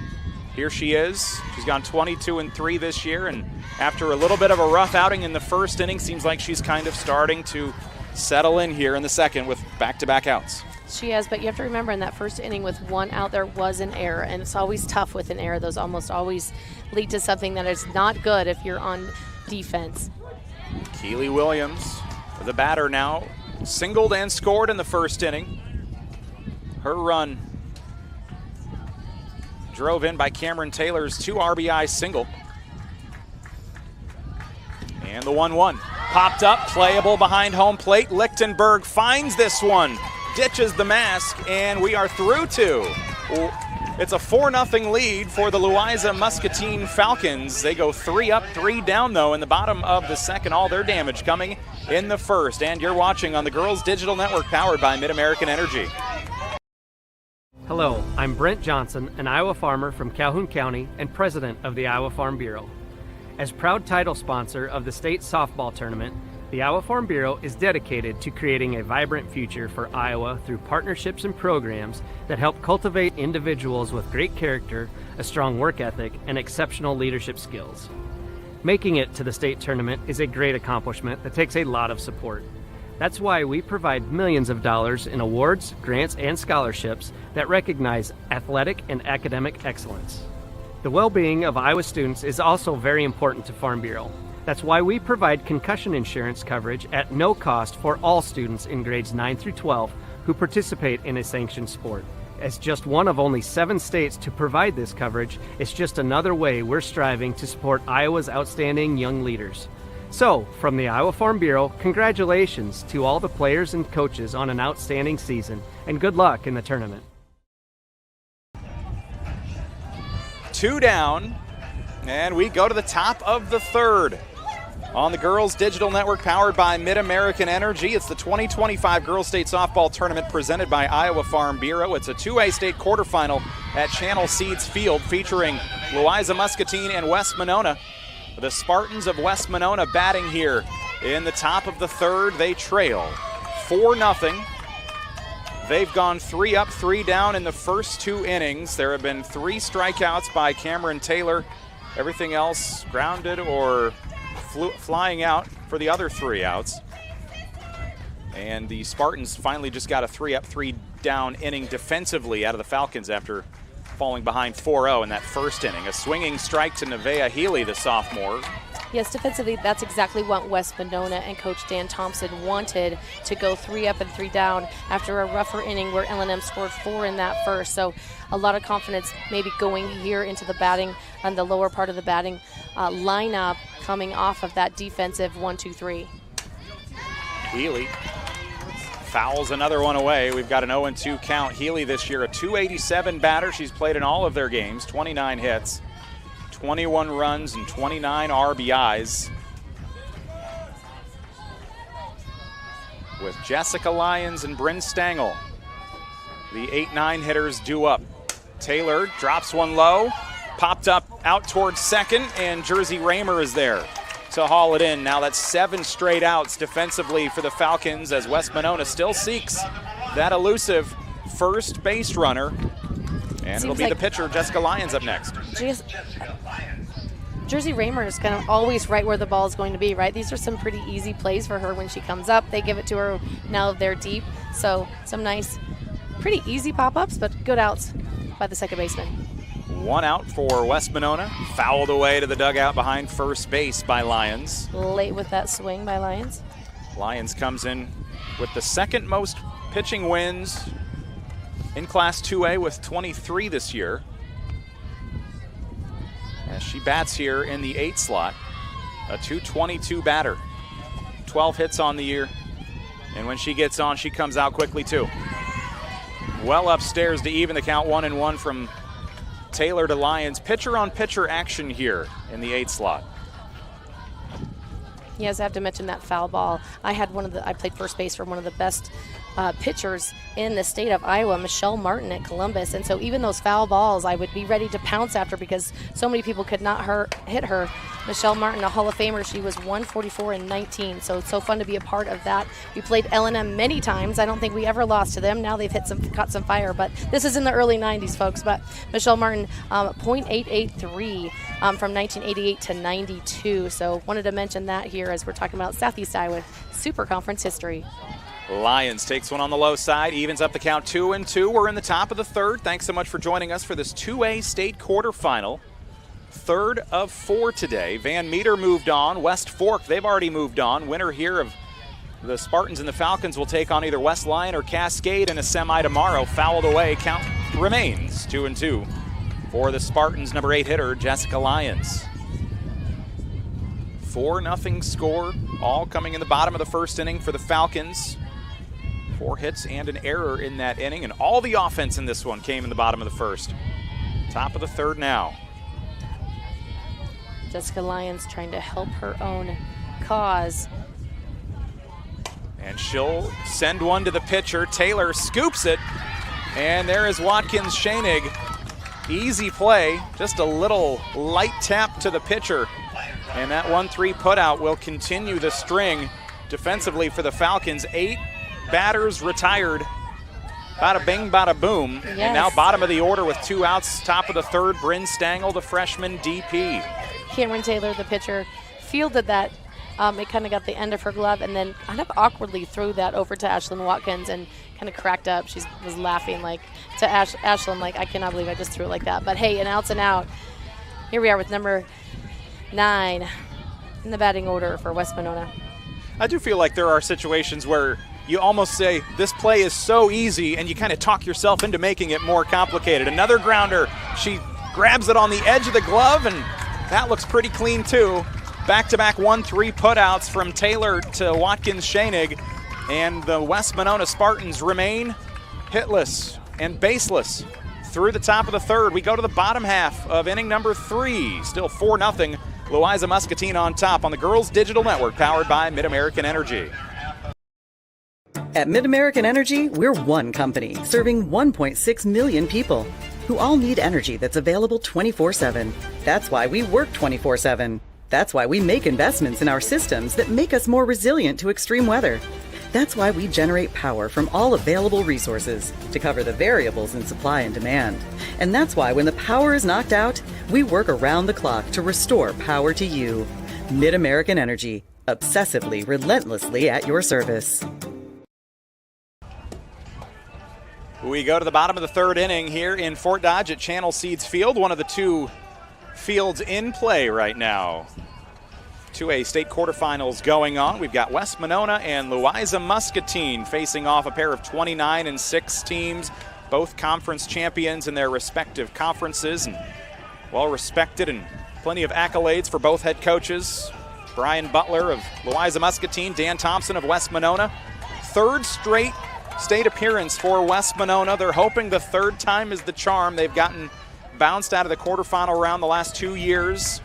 here she is. She's gone 22-3 this year, and after a little bit of a rough outing in the first inning, seems like she's kind of starting to settle in here in the second with back-to-back outs. She has, but you have to remember in that first inning with 1 out, there was an error, and it's always tough with an error. Those almost always lead to something that is not good if you're on defense. Keely Williams, the batter now, singled and scored in the first inning. Her run drove in by Cameron Taylor's 2 RBI single. And the 1-1 popped up, playable behind home plate. Lichtenberg finds this one, ditches the mask, and we are through 2. It's a 4-0 lead for the Louisa-Muscatine Falcons. They go 3 up, 3 down, though, in the bottom of the second. All their damage coming in the first. And you're watching on the Girls Digital Network, powered by Mid-American Energy. Hello, I'm Brent Johnson, an Iowa farmer from Calhoun County and president of the Iowa Farm Bureau. As proud title sponsor of the state softball tournament, the Iowa Farm Bureau is dedicated to creating a vibrant future for Iowa through partnerships and programs that help cultivate individuals with great character, a strong work ethic, and exceptional leadership skills. Making it to the state tournament is a great accomplishment that takes a lot of support. That's why we provide millions of dollars in awards, grants, and scholarships that recognize athletic and academic excellence. The well-being of Iowa students is also very important to Farm Bureau. That's why we provide concussion insurance coverage at no cost for all students in grades 9 through 12 who participate in a sanctioned sport. As just one of only 7 states to provide this coverage, it's just another way we're striving to support Iowa's outstanding young leaders. So, from the Iowa Farm Bureau, congratulations to all the players and coaches on an outstanding season, and good luck in the tournament. 2 down, and we go to the top of the third. On the Girls Digital Network powered by Mid-American Energy, it's the 2025 Girls State Softball Tournament presented by Iowa Farm Bureau. It's a 2A state quarterfinal at Channel Seeds Field featuring Louisa-Muscatine and West Monona. The Spartans of West Monona batting here in the top of the third. They trail 4-0. They've gone 3 up, 3 down in the first 2 innings. There have been 3 strikeouts by Cameron Taylor. Everything else grounded or flying out for the other 3 outs. And the Spartans finally just got a 3 up, 3 down inning defensively out of the Falcons after falling behind 4-0 in that first inning. A swinging strike to Nevaeh Healy, the sophomore. Yes, defensively, that's exactly what West Monona and Coach Dan Thompson wanted, to go 3 up and 3 down after a rougher inning where L&M scored 4 in that first. So a lot of confidence maybe going here into the batting on the lower part of the batting lineup coming off of that defensive 1-2-3. Healy fouls another one away. We've got an 0-2 count. Healy this year a .287 batter. She's played in all of their games, 29 hits, 21 runs, and 29 RBIs. With Jessica Lyons and Bryn Stangl, the 8-9 hitters due up. Taylor drops one low, popped up out towards second, and Jersey Raymer is there to haul it in. Now that's 7 straight outs defensively for the Falcons as West Monona still seeks that elusive first base runner. And it'll be the pitcher, Jessica Lyons, up next. Jersey Raymer is kind of always right where the ball is going to be, right? These are some pretty easy plays for her when she comes up. They give it to her, now they're deep. So some nice, pretty easy pop-ups, but good outs by the second baseman. 1 out for West Monona. Fouled away to the dugout behind first base by Lyons. Late with that swing by Lyons. Lyons comes in with the second most pitching wins in Class 2A with 23 this year. As she bats here in the 8 slot, a .222 batter. 12 hits on the year. And when she gets on, she comes out quickly too. Well upstairs to even the count, 1-1 from Taylor to Lyons. Pitcher-on-pitcher action here in the 8 slot. Yes, I have to mention that foul ball. I played first base for one of the best pitchers in the state of Iowa, Michelle Martin at Columbus. And so even those foul balls, I would be ready to pounce after because so many people could not hit her. Michelle Martin, a Hall of Famer, she was 144-19. So it's so fun to be a part of that. We played L&M many times. I don't think we ever lost to them. Now they've caught some fire, but this is in the early 90s, folks. But Michelle Martin, .883 from 1988 to 92. So wanted to mention that here as we're talking about Southeast Iowa Super Conference history. Lyons takes one on the low side, evens up the count 2-2. We're in the top of the third. Thanks so much for joining us for this 2A state quarterfinal. Third of 4 today. Van Meter moved on. West Fork, they've already moved on. Winner here of the Spartans and the Falcons will take on either West Lyon or Cascade in a semi tomorrow. Fouled away, count remains 2-2 for the Spartans' number 8 hitter, Jessica Lyons. 4-0 score, all coming in the bottom of the first inning for the Falcons. 4 hits and an error in that inning, and all the offense in this one came in the bottom of the first. Top of the third now. Jessica Lyons trying to help her own cause. And she'll send one to the pitcher. Taylor scoops it, and there is Watkins Schoenig. Easy play, just a little light tap to the pitcher. And that 1-3 putout will continue the string defensively for the Falcons. 8 batters retired. Bada bing, bada boom. Yes. And now bottom of the order with 2 outs. Top of the third, Bryn Stangl, the freshman DP. Cameron Taylor, the pitcher, fielded that. It kind of got the end of her glove and then kind of awkwardly threw that over to Ashlyn Watkins and kind of cracked up. She was laughing like to Ashlyn, like, I cannot believe I just threw it like that. But hey, an out's an out. Here we are with number 9 in the batting order for West Monona. I do feel like there are situations where you almost say, this play is so easy, and you kind of talk yourself into making it more complicated. Another grounder. She grabs it on the edge of the glove, and that looks pretty clean too. Back-to-back 1-3 putouts from Taylor to Watkins-Schoenig, and the West Monona Spartans remain hitless and baseless through the top of the third. We go to the bottom half of inning number 3. Still 4-0. Louisa-Muscatine on top on the Girls Digital Network, powered by Mid-American Energy. At Mid-American Energy, we're one company serving 1.6 million people who all need energy that's available 24/7. That's why we work 24/7. That's why we make investments in our systems that make us more resilient to extreme weather. That's why we generate power from all available resources to cover the variables in supply and demand. And that's why when the power is knocked out, we work around the clock to restore power to you. Mid-American Energy, obsessively, relentlessly at your service. We go to the bottom of the third inning here in Fort Dodge at Channel Seeds Field, one of the two fields in play right now. 2A state quarterfinals going on. We've got West Monona and Louisa-Muscatine facing off, a pair of 29-6 teams, both conference champions in their respective conferences, and well respected, and plenty of accolades for both head coaches. Brian Butler of Louisa-Muscatine, Dan Thompson of West Monona. Third straight state appearance for West Monona. They're hoping the third time is the charm. They've gotten bounced out of the quarterfinal round the last 2 years.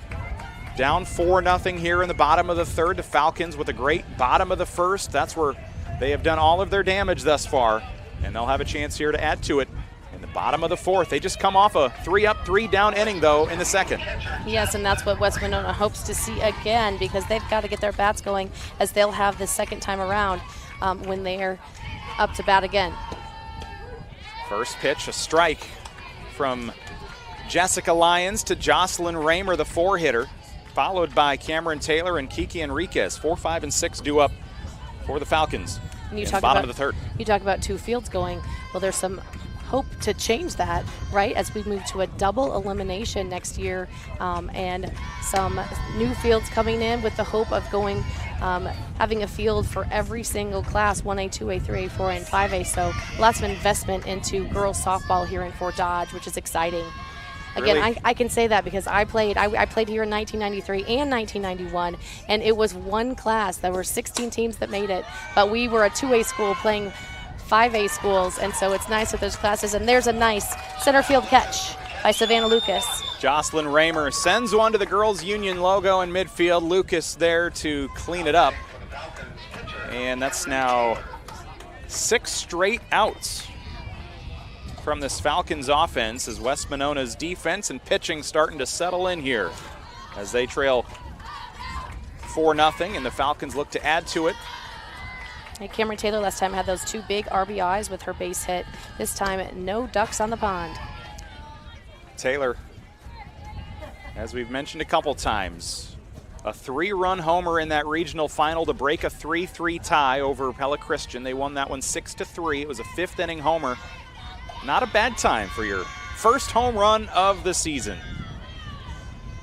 Down 4-0 here in the bottom of the third to Falcons with a great bottom of the first. That's where they have done all of their damage thus far, and they'll have a chance here to add to it in the bottom of the fourth. They just come off a 3-up, 3-down inning, though, in the second. Yes, and that's what West Monona hopes to see again, because they've got to get their bats going, as they'll have the second time around when they're up to bat again. First pitch, a strike from Jessica Lyons to Jocelyn Raymer, the 4-hitter, followed by Cameron Taylor and Kiki Enriquez. 4, 5, and 6 due up for the Falcons And you in talk the bottom about, of the third. You talk about two fields going. Well, there's some hope to change that, right, as we move to a double elimination next year, and some new fields coming in with the hope of going, having a field for every single class, 1A, 2A, 3A, 4A, and 5A. So lots of investment into girls softball here in Fort Dodge, which is exciting. Again, Really? I can say that because I played here in 1993 and 1991, and it was one class. There were 16 teams that made it, but we were a 2A school playing 5A schools, and so it's nice with those classes. And there's a nice center field catch by Savannah Lucas. Jocelyn Raymer sends one to the Girls Union logo in midfield. Lucas there to clean it up. And that's now 6 straight outs from this Falcons offense, as West Monona's defense and pitching starting to settle in here as they trail 4-0, and the Falcons look to add to it. And Cameron Taylor last time had those 2 big RBIs with her base hit. This time, no ducks on the pond. Taylor, as we've mentioned a couple times, a 3-run homer in that regional final to break a 3-3 tie over Pella Christian. They won that one 6-3. It was a 5th inning homer. Not a bad time for your first home run of the season.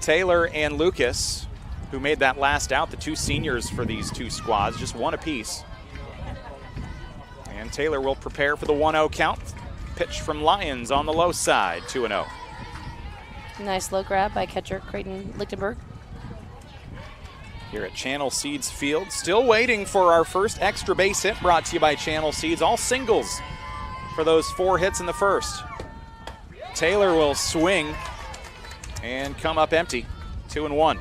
Taylor and Lucas, who made that last out, the 2 seniors for these 2 squads, just 1 apiece. And Taylor will prepare for the 1-0 count. Pitch from Lyons on the low side, 2-0. Nice low grab by catcher Creighton Lichtenberg. Here at Channel Seeds Field, still waiting for our first extra base hit, brought to you by Channel Seeds. All singles for those 4 hits in the first. Taylor will swing and come up empty, 2-1.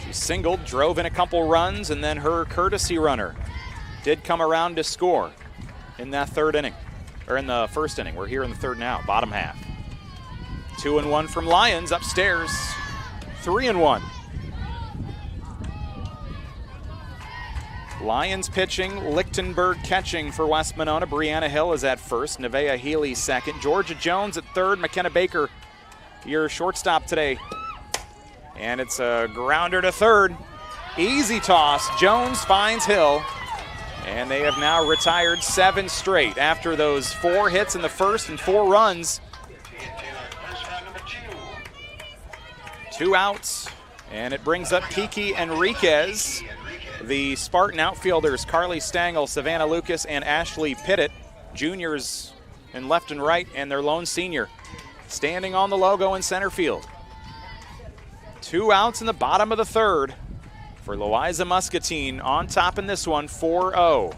She singled, drove in a couple runs, and then her courtesy runner did come around to score in that third inning, or in the first inning. We're here in the third now, bottom half. 2-1 from Lyons upstairs, 3-1. Lyons pitching, Lichtenberg catching for West Monona. Brianna Hill is at first, Nevaeh Healy second, Georgia Jones at third, McKenna Baker, your shortstop today. And it's a grounder to third. Easy toss, Jones finds Hill, and they have now retired 7 straight after those 4 hits in the first and 4 runs. 2 outs, and it brings up Kiki Enriquez. the Spartan outfielders Carly Stangl, Savannah Lucas, and Ashley Pittett, juniors in left and right, and their lone senior standing on the logo in center field. 2 outs in the bottom of the third for Louisa-Muscatine, on top in this one, 4-0.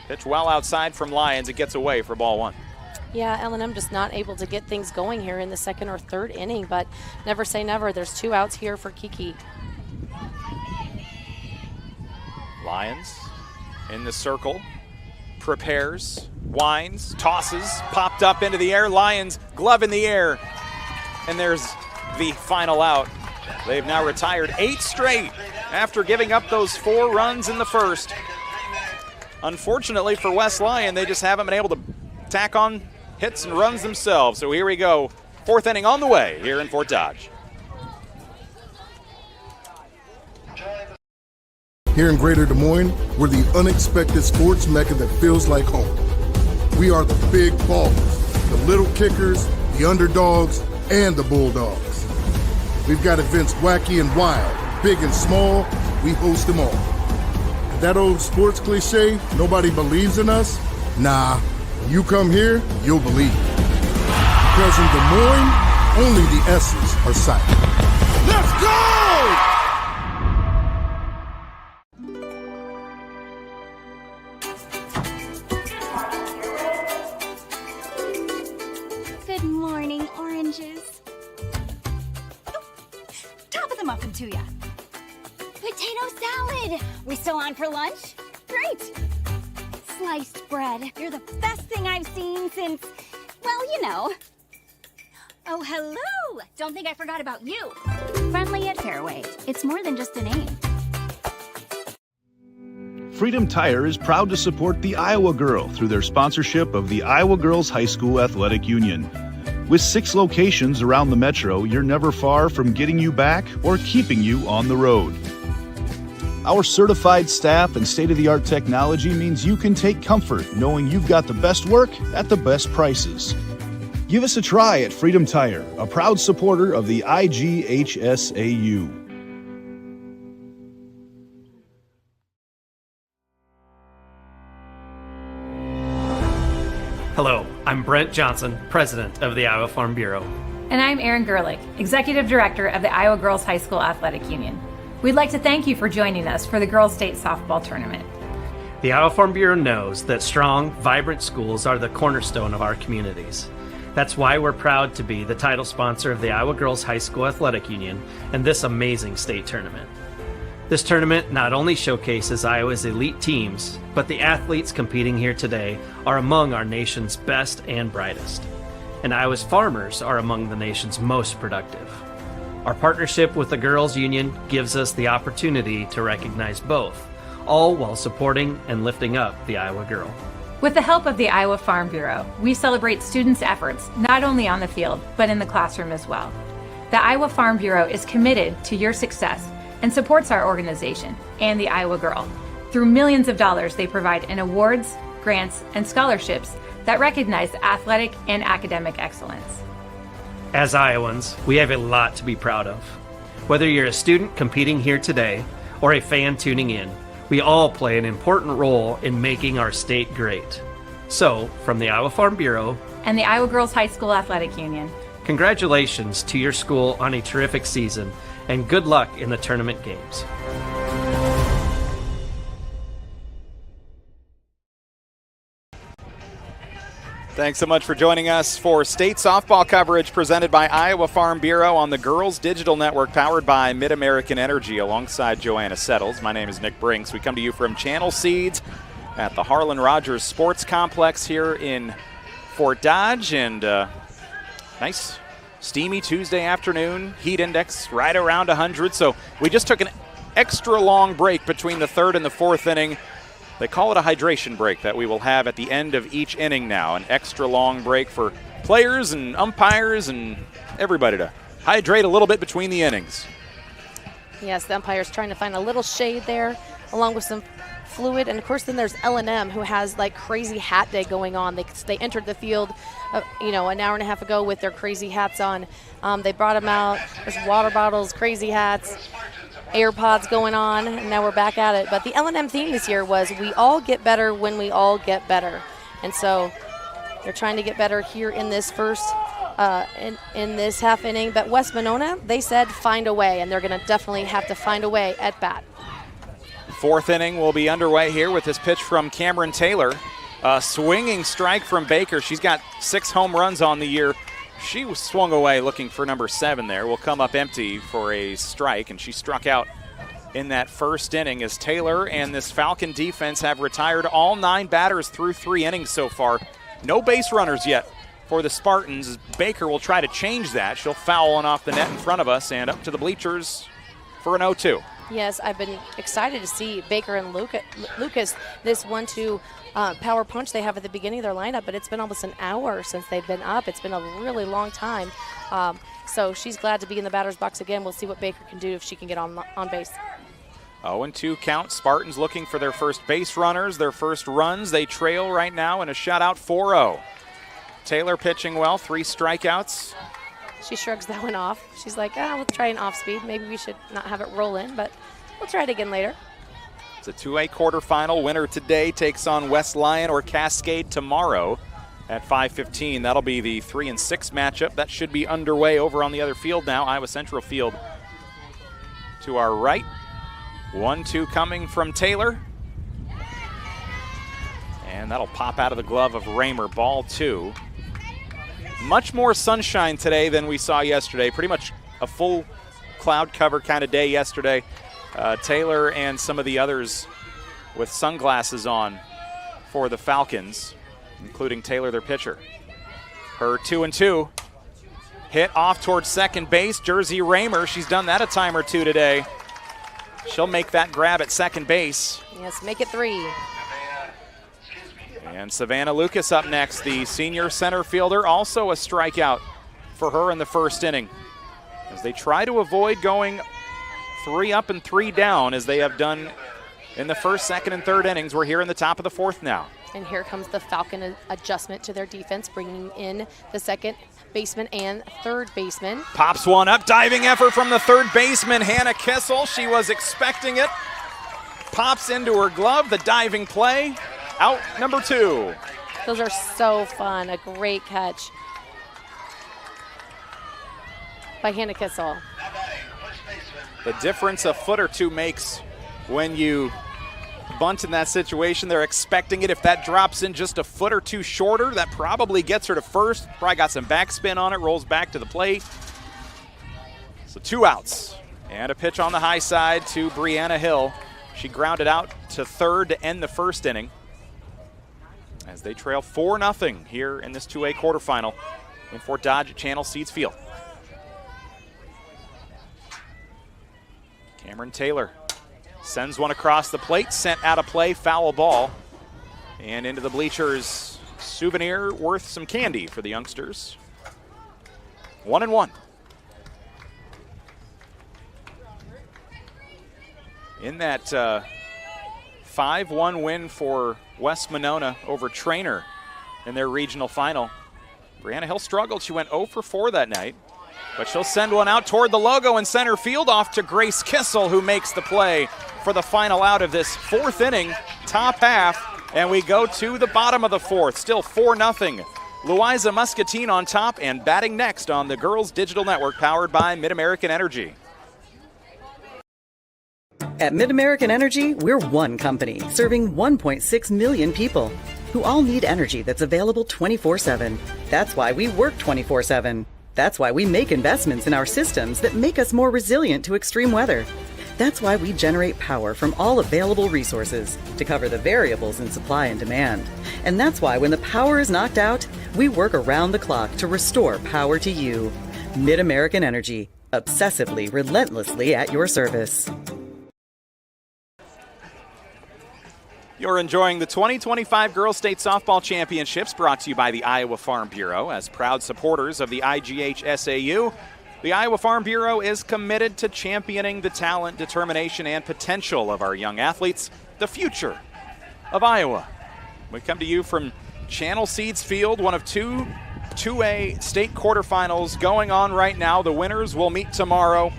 Pitch well outside from Lyons. It gets away for ball 1. Yeah, L&M just not able to get things going here in the second or third inning, but never say never. There's 2 outs here for Kiki. Lyons in the circle, prepares, winds, tosses, popped up into the air. Lyons, glove in the air, and there's the final out. They've now retired 8 straight after giving up those 4 runs in the first. Unfortunately for West Lyon, they just haven't been able to tack on hits and runs themselves. So here we go, 4th inning on the way here in Fort Dodge. Here in Greater Des Moines, we're the unexpected sports mecca that feels like home. We are the big ballers, the little kickers, the underdogs, and the bulldogs. We've got events wacky and wild, big and small, we host them all. That old sports cliche, nobody believes in us? Nah, when you come here, you'll believe. Because in Des Moines, only the S's are silent. Let's go! Good morning, oranges. Oh, top of the muffin to ya. Potato salad. We still on for lunch? Great. Sliced bread. You're the best thing I've seen since, well, you know. Oh, hello. Don't think I forgot about you. Friendly at Fairway. It's more than just a name. Freedom Tire is proud to support the Iowa Girl through their sponsorship of the Iowa Girls High School Athletic Union. With 6 locations around the metro, you're never far from getting you back or keeping you on the road. Our certified staff and state-of-the-art technology means you can take comfort knowing you've got the best work at the best prices. Give us a try at Freedom Tire, a proud supporter of the IGHSAU. Hello, I'm Brent Johnson, President of the Iowa Farm Bureau. And I'm Erin Gerlich, Executive Director of the Iowa Girls High School Athletic Union. We'd like to thank you for joining us for the Girls State Softball Tournament. The Iowa Farm Bureau knows that strong, vibrant schools are the cornerstone of our communities. That's why we're proud to be the title sponsor of the Iowa Girls High School Athletic Union and this amazing state tournament. This tournament not only showcases Iowa's elite teams, but the athletes competing here today are among our nation's best and brightest. And Iowa's farmers are among the nation's most productive. Our partnership with the Girls Union gives us the opportunity to recognize both, all while supporting and lifting up the Iowa girl. With the help of the Iowa Farm Bureau, we celebrate students' efforts not only on the field, but in the classroom as well. The Iowa Farm Bureau is committed to your success and supports our organization and the Iowa Girl. Through millions of dollars they provide in awards, grants, and scholarships that recognize athletic and academic excellence. As Iowans, we have a lot to be proud of. Whether you're a student competing here today or a fan tuning in, we all play an important role in making our state great. So, from the Iowa Farm Bureau and the Iowa Girls High School Athletic Union, congratulations to your school on a terrific season, and good luck in the tournament games. Thanks so much for joining us for state softball coverage presented by Iowa Farm Bureau on the Girls Digital Network, powered by Mid-American Energy, alongside Joanna Settles. My name is Nick Brinks. We come to you from Channel Seeds at the Harlan Rogers Sports Complex here in Fort Dodge, and nice steamy Tuesday afternoon. Heat index right around 100, so we just took an extra long break between the third and the fourth inning. They call it a hydration break that we will have at the end of each inning now, an extra long break for players and umpires and everybody to hydrate a little bit between the innings. Yes, the umpire's trying to find a little shade there along with some fluid. And, of course, then there's L&M, who has, like, crazy hat day going on. They entered the field, an hour and a half ago with their crazy hats on. They brought them out. There's water bottles, crazy hats. AirPods going on, and now we're back at it. But the L&M theme this year was we all get better when we all get better. And so they're trying to get better here in this first, in this half inning. But West Monona, they said find a way, and they're going to definitely have to find a way at bat. Fourth inning will be underway here with this pitch from Cameron Taylor. A swinging strike from Baker. She's got 6 home runs on the year. She was swung away looking for number 7 there. Will come up empty for a strike, and she struck out in that first inning as Taylor and this Falcon defense have retired all 9 batters through 3 innings so far. No base runners yet for the Spartans. Baker will try to change that. She'll foul one off the net in front of us and up to the bleachers for an 0-2. Yes, I've been excited to see Baker and Lucas, this 1-2 power punch they have at the beginning of their lineup, but it's been almost an hour since they've been up. It's been a really long time. So she's glad to be in the batter's box again. We'll see what Baker can do if she can get on base. 0-2 count. Spartans looking for their first base runners, their first runs. They trail right now in a shutout 4-0. Taylor pitching well, 3 strikeouts. She shrugs that one off. She's like, we'll try an off speed. Maybe we should not have it roll in, but we'll try it again later. It's a 2A quarterfinal. Winner today takes on West Lyon or Cascade tomorrow at 5:15. That'll be the 3 and 6 matchup. That should be underway over on the other field now, Iowa Central Field to our right. 1-2 coming from Taylor. And that'll pop out of the glove of Raymer. Ball 2. Much more sunshine today than we saw yesterday. Pretty much a full cloud cover kind of day yesterday. Taylor and some of the others with sunglasses on for the Falcons, including Taylor, their pitcher. Her 2-2 hit off towards second base. Jersey Raymer, she's done that a time or two today. She'll make that grab at second base. Yes, make it 3. And Savannah Lucas up next, the senior center fielder. Also a strikeout for her in the first inning, as they try to avoid going 3 up and 3 down as they have done in the first, second, and third innings. We're here in the top of the 4th now. And here comes the Falcon adjustment to their defense, bringing in the second baseman and third baseman. Pops one up, diving effort from the third baseman, Hannah Kissel. She was expecting it. Pops into her glove, the diving play. Out number 2. Those are so fun. A great catch by Hannah Kissel. The difference a foot or 2 makes when you bunt in that situation. They're expecting it. If that drops in just a foot or 2 shorter, that probably gets her to first. Probably got some backspin on it, rolls back to the plate. So 2 outs. And a pitch on the high side to Brianna Hill. She grounded out to third to end the first inning, as they trail 4-0 here in this 2A quarterfinal in Fort Dodge at Channel Seeds Field. Cameron Taylor sends one across the plate, sent out of play, foul ball, and into the bleachers. Souvenir worth some candy for the youngsters. 1-1. In that 5-1 win for West Monona over Trainer in their regional final, Brianna Hill struggled. She went 0 for 4 that night, but she'll send one out toward the logo in center field off to Grace Kissel, who makes the play for the final out of this 4th inning, top half, and we go to the bottom of the 4th. Still 4-0. Louisa-Muscatine on top and batting next on the Girls Digital Network, powered by Mid-American Energy. At Mid-American Energy, we're one company serving 1.6 million people who all need energy that's available 24/7. That's why we work 24/7. That's why we make investments in our systems that make us more resilient to extreme weather. That's why we generate power from all available resources to cover the variables in supply and demand. And that's why when the power is knocked out, we work around the clock to restore power to you. Mid-American Energy, obsessively, relentlessly at your service. You're enjoying the 2025 Girls State Softball Championships, brought to you by the Iowa Farm Bureau. As proud supporters of the IGHSAU, the Iowa Farm Bureau is committed to championing the talent, determination, and potential of our young athletes, the future of Iowa. We come to you from Channel Seeds Field, one of 2A state quarterfinals going on right now. The winners will meet tomorrow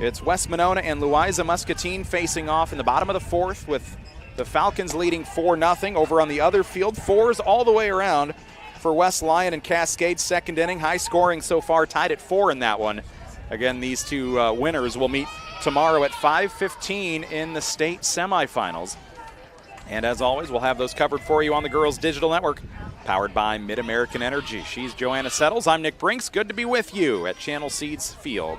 It's West Monona and Louisa-Muscatine facing off in the bottom of the fourth, with the Falcons leading 4-0. Over on the other field, 4s all the way around for West Lyon and Cascade. Second inning, high scoring so far, tied at 4 in that one. Again, these two winners will meet tomorrow at 5:15 in the state semifinals. And as always, we'll have those covered for you on the Girls Digital Network, powered by Mid-American Energy. She's Joanna Settles. I'm Nick Brinks. Good to be with you at Channel Seeds Field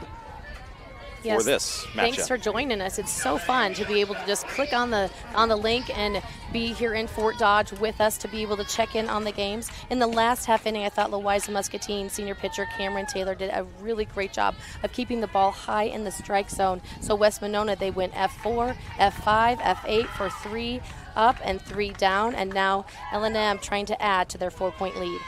for this matchup. Thanks for joining us. It's so fun to be able to just click on the link and be here in Fort Dodge with us to be able to check in on the games. In the last half inning, I thought Louisa-Muscatine senior pitcher Cameron Taylor did a really great job of keeping the ball high in the strike zone. So West Monona, they went F4, F5, F8 for 3 up and 3 down, and now L&M trying to add to their 4-point lead.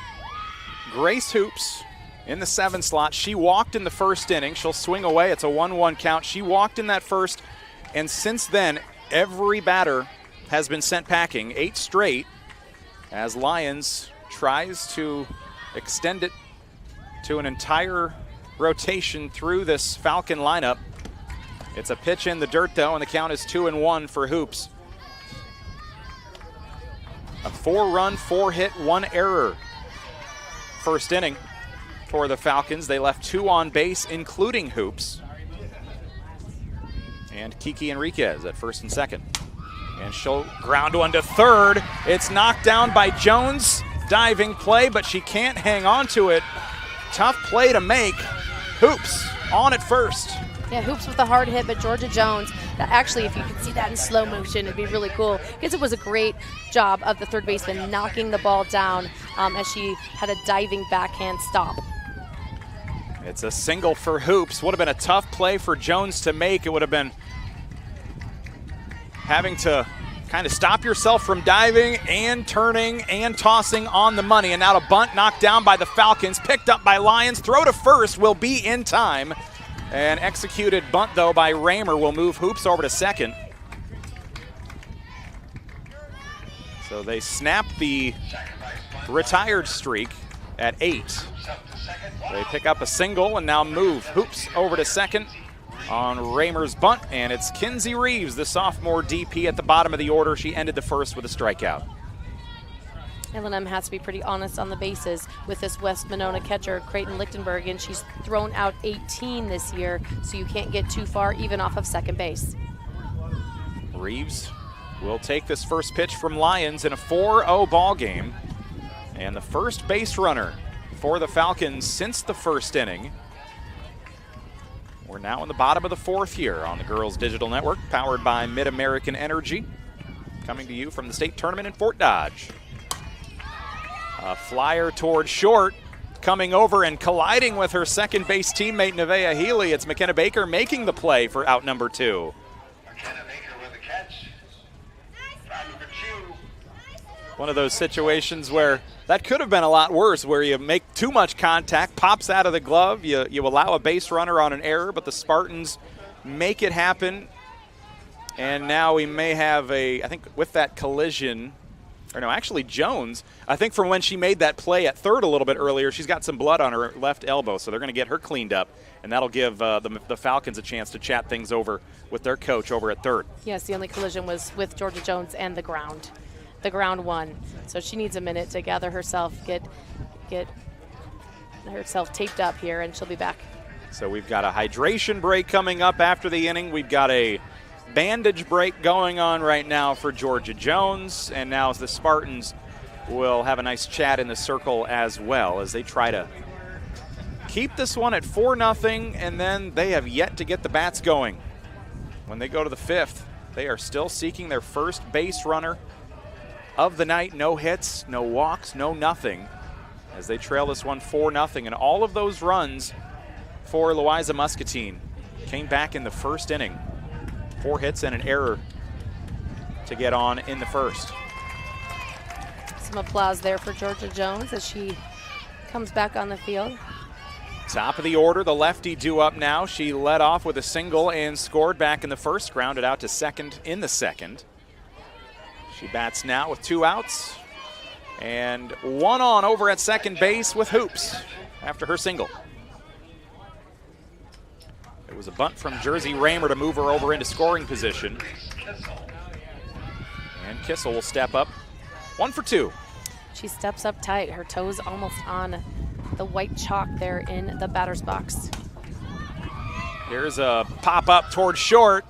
Grace Hoops in the 7 slot. She walked in the first inning. She'll swing away. It's a 1-1 count. She walked in that first, and since then, every batter has been sent packing, 8 straight, as Lions tries to extend it to an entire rotation through this Falcon lineup. It's a pitch in the dirt, though, and the count is 2-1 for Hoops. A 4-run, 4-hit, 1 error first inning for the Falcons. They left 2 on base, including Hoops. And Kiki Enriquez at first and second. And she'll ground one to third. It's knocked down by Jones. Diving play, but she can't hang on to it. Tough play to make. Hoops on at first. Yeah, Hoops with a hard hit, but Georgia Jones, actually, if you could see that in slow motion, it'd be really cool, because it was a great job of the third baseman knocking the ball down as she had a diving backhand stop. It's a single for Hoops. Would have been a tough play for Jones to make. It would have been having to kind of stop yourself from diving and turning and tossing on the money. And now a bunt knocked down by the Falcons, picked up by Lions. Throw to first will be in time. An executed bunt, though, by Raymer will move Hoops over to second. So they snap the retired streak at 8. They pick up a single and now move Hoops over to second on Raymer's bunt, and it's Kinsey Reeves, the sophomore DP, at the bottom of the order. She ended the first with a strikeout. L&M has to be pretty honest on the bases with this West Monona catcher, Creighton Lichtenberg, and she's thrown out 18 this year, so you can't get too far even off of second base. Reeves will take this first pitch from Lions in a 4-0 ball game, and the first base runner for the Falcons since the first inning. We're now in the bottom of the fourth here on the Girls Digital Network, powered by Mid-American Energy, coming to you from the state tournament in Fort Dodge. A flyer toward short, coming over and colliding with her second base teammate Nevaeh Healy. It's McKenna Baker making the play for out number 2. McKenna Baker with a catch. Foul number 2. One of those situations where that could have been a lot worse, where you make too much contact, pops out of the glove, you allow a base runner on an error, but the Spartans make it happen. And now we may have I think with that collision, or no, actually Jones, I think from when she made that play at third a little bit earlier, she's got some blood on her left elbow, so they're going to get her cleaned up, and that'll give the Falcons a chance to chat things over with their coach over at third. Yes, the only collision was with Georgia Jones and the ground. The ground won, so she needs a minute to gather herself, get herself taped up here, and she'll be back. So we've got a hydration break coming up after the inning. We've got a bandage break going on right now for Georgia Jones, and now the Spartans will have a nice chat in the circle as well as they try to keep this one at 4-0, and then they have yet to get the bats going. When they go to the 5th, they are still seeking their first base runner of the night. No hits, no walks, no nothing, as they trail this one 4-0, and all of those runs for Louisa-Muscatine came back in the first inning. 4 hits and an error to get on in the first. Some applause there for Georgia Jones as she comes back on the field. Top of the order, the lefty due up now. She led off with a single and scored back in the first, grounded out to second in the second. She bats now with 2 outs and 1 on over at second base with Hoops after her single. It was a bunt from Jersey Raymer to move her over into scoring position. And Kissel will step up. 1 for 2. She steps up tight. Her toes almost on the white chalk there in the batter's box. Here's a pop-up towards short.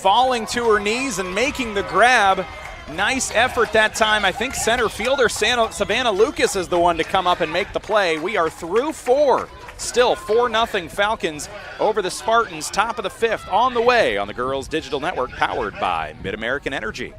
Falling to her knees and making the grab. Nice effort that time. I think center fielder Savannah Lucas is the one to come up and make the play. We are through 4. Still 4-0 Falcons over the Spartans. Top of the 5th on the way on the Girls Digital Network, powered by Mid-American Energy.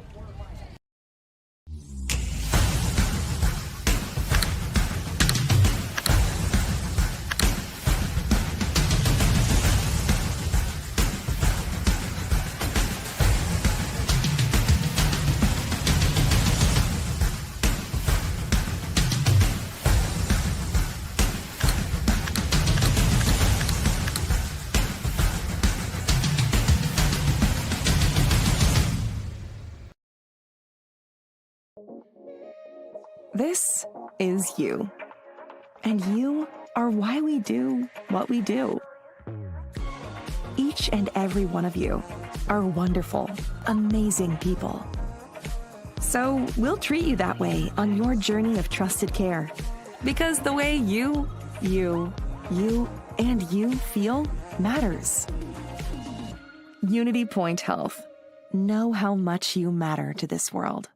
This is you. And you are why we do what we do. Each and every one of you are wonderful, amazing people. So we'll treat you that way on your journey of trusted care. Because the way you, and you feel matters. Unity Point Health. Know how much you matter to this world.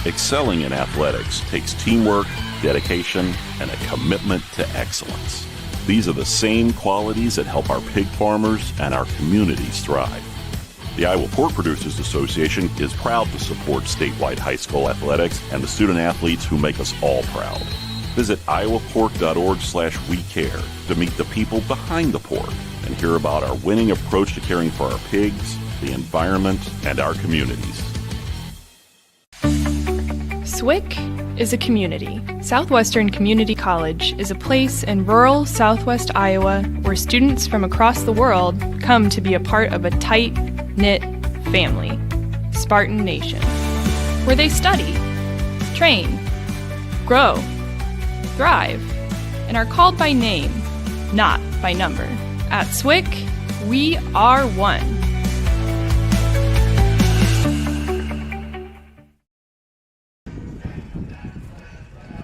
Excelling in athletics takes teamwork, dedication, and a commitment to excellence. These are the same qualities that help our pig farmers and our communities thrive. The Iowa Pork Producers Association is proud to support statewide high school athletics and the student athletes who make us all proud. Visit iowapork.org/WeCare to meet the people behind the pork and hear about our winning approach to caring for our pigs, the environment, and our communities. SWIC is a community. Southwestern Community College is a place in rural southwest Iowa where students from across the world come to be a part of a tight-knit family, Spartan Nation, where they study, train, grow, thrive, and are called by name, not by number. At SWIC, we are one.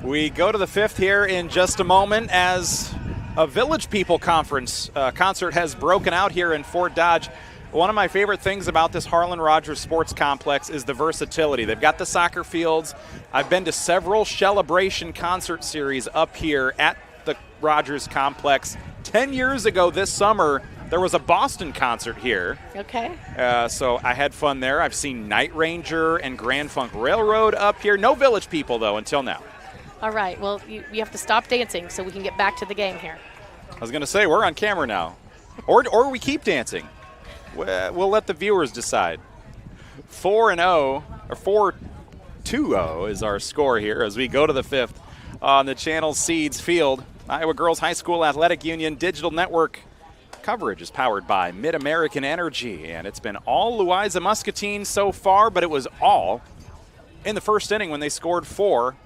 We go to the 5th here in just a moment as a Village People Conference concert has broken out here in Fort Dodge. One of my favorite things about this Harlan Rogers Sports Complex is the versatility. They've got the soccer fields. I've been to several Celebration concert series up here at the Rogers Complex. 10 years ago this summer, there was a Boston concert here. Okay. So I had fun there. I've seen Night Ranger and Grand Funk Railroad up here. No Village People, though, until now. All right, well, you have to stop dancing so we can get back to the game here. I was going to say, we're on camera now. Or we keep dancing. We'll let the viewers decide. 4-0, or 4-2-0 is our score here as we go to the 5th on the Channel Seeds field. Iowa Girls High School Athletic Union Digital Network coverage is powered by Mid-American Energy, and it's been all Louisa-Muscatine so far, but it was all in the first inning when they scored 4.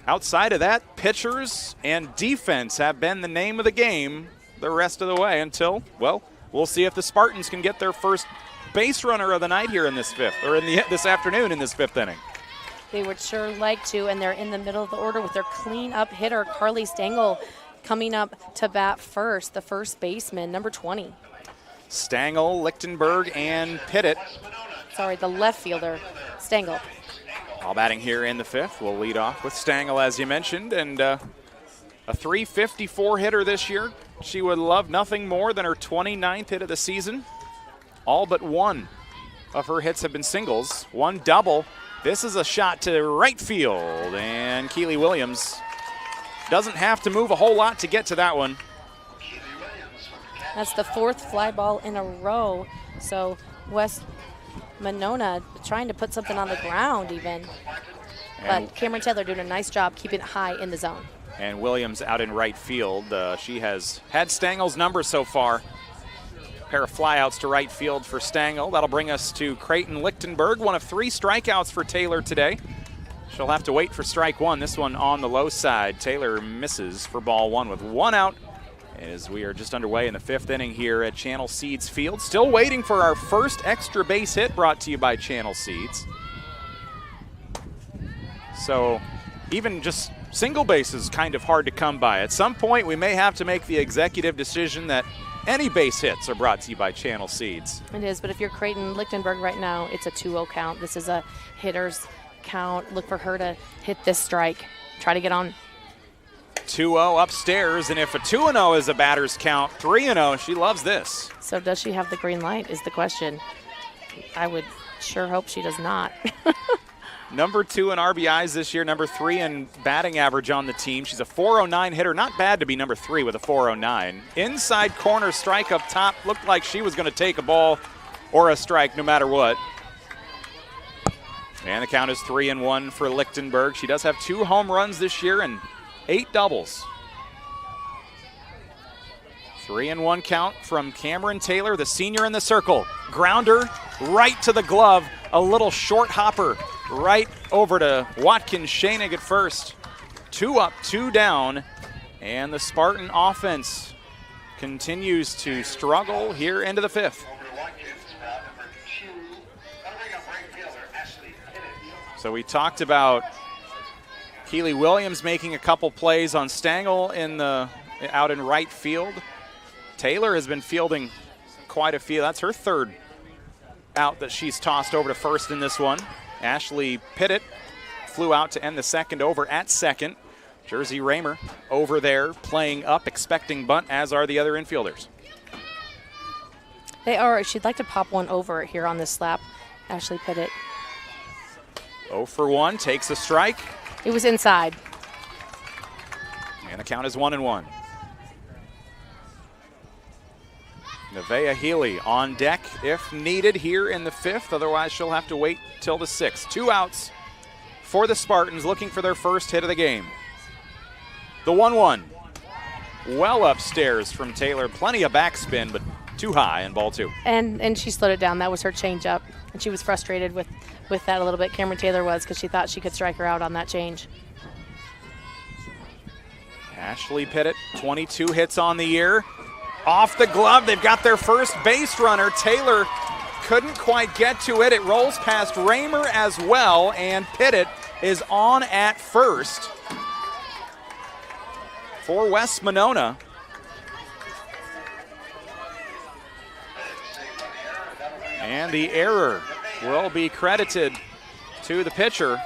Outside of that, pitchers and defense have been the name of the game the rest of the way until, well, we'll see if the Spartans can get their first base runner of the night here in this 5th, or this afternoon in this 5th inning. They would sure like to, and they're in the middle of the order with their clean-up hitter, Carly Stengel, coming up to bat first, the first baseman, number 20. Stengel, Lichtenberg, and Pittett. Sorry, the left fielder, Stengel. All batting here in the 5th. We'll lead off with Stengel, as you mentioned, and a .354 hitter this year. She would love nothing more than her 29th hit of the season. All but one of her hits have been singles, one double. This is a shot to right field, and Keely Williams doesn't have to move a whole lot to get to that one. That's the 4th fly ball in a row, so Monona trying to put something on the ground even. But Cameron Taylor doing a nice job keeping it high in the zone. And Williams out in right field. She has had Stangel's number so far. Pair of flyouts to right field for Stengel. That'll bring us to Creighton Lichtenberg, one of 3 strikeouts for Taylor today. she'll have to wait for strike one. This one on the low side. Taylor misses for ball one with one out as we are just underway in the fifth inning here at Channel Seeds Field. Still waiting for our first extra base hit, brought to you by Channel Seeds. So even just single base is kind of hard to come by. At some point, we may have to make the executive decision that any base hits are brought to you by Channel Seeds. It is, but if you're Creighton-Lichtenberg right now, it's a 2-0 count. This is a hitter's count. Look for her to hit this strike. Try to get on. 2-0 upstairs, and if a 2-0 is a batter's count, 3-0, she loves this. So does she have the green light is the question. I would sure hope she does not. Number 2 in RBIs this year, number 3 in batting average on the team. She's a 409 hitter. Not bad to be number 3 with a 409. Inside corner strike up top. Looked like she was going to take a ball or a strike no matter what. And the count is 3-1 for Lichtenberg. She does have 2 home runs this year and 8 doubles. 3-1 count from Cameron Taylor, the senior in the circle. Grounder right to the glove. A little short hopper right over to Watkins Schoenig at first. 2 up, 2 down, and the Spartan offense continues to struggle here into the fifth. So we talked about Keely Williams making a couple plays on Stangl out in right field. Taylor has been fielding quite a few. That's her third out that she's tossed over to first in this one. Ashley Pittett flew out to end the second over at second. Jersey Raymer over there playing up, expecting bunt, as are the other infielders. They are. She'd like to pop one over here on this slap, Ashley Pittett. 0 for 1, takes a strike. It was inside. And the count is 1-1. Nevaeh Healy on deck if needed here in the fifth. Otherwise, she'll have to wait till the sixth. 2 outs for the Spartans, looking for their first hit of the game. The 1-1. Well upstairs from Taylor. Plenty of backspin, but too high in ball 2. And she slowed it down. That was her changeup. And she was frustrated with that a little bit. Cameron Taylor was, because she thought she could strike her out on that change. Ashley Pittett, 22 hits on the year. Off the glove, they've got their first base runner. Taylor couldn't quite get to it. It rolls past Raymer as well, and Pittett is on at first for West Monona. And the error will be credited to the pitcher.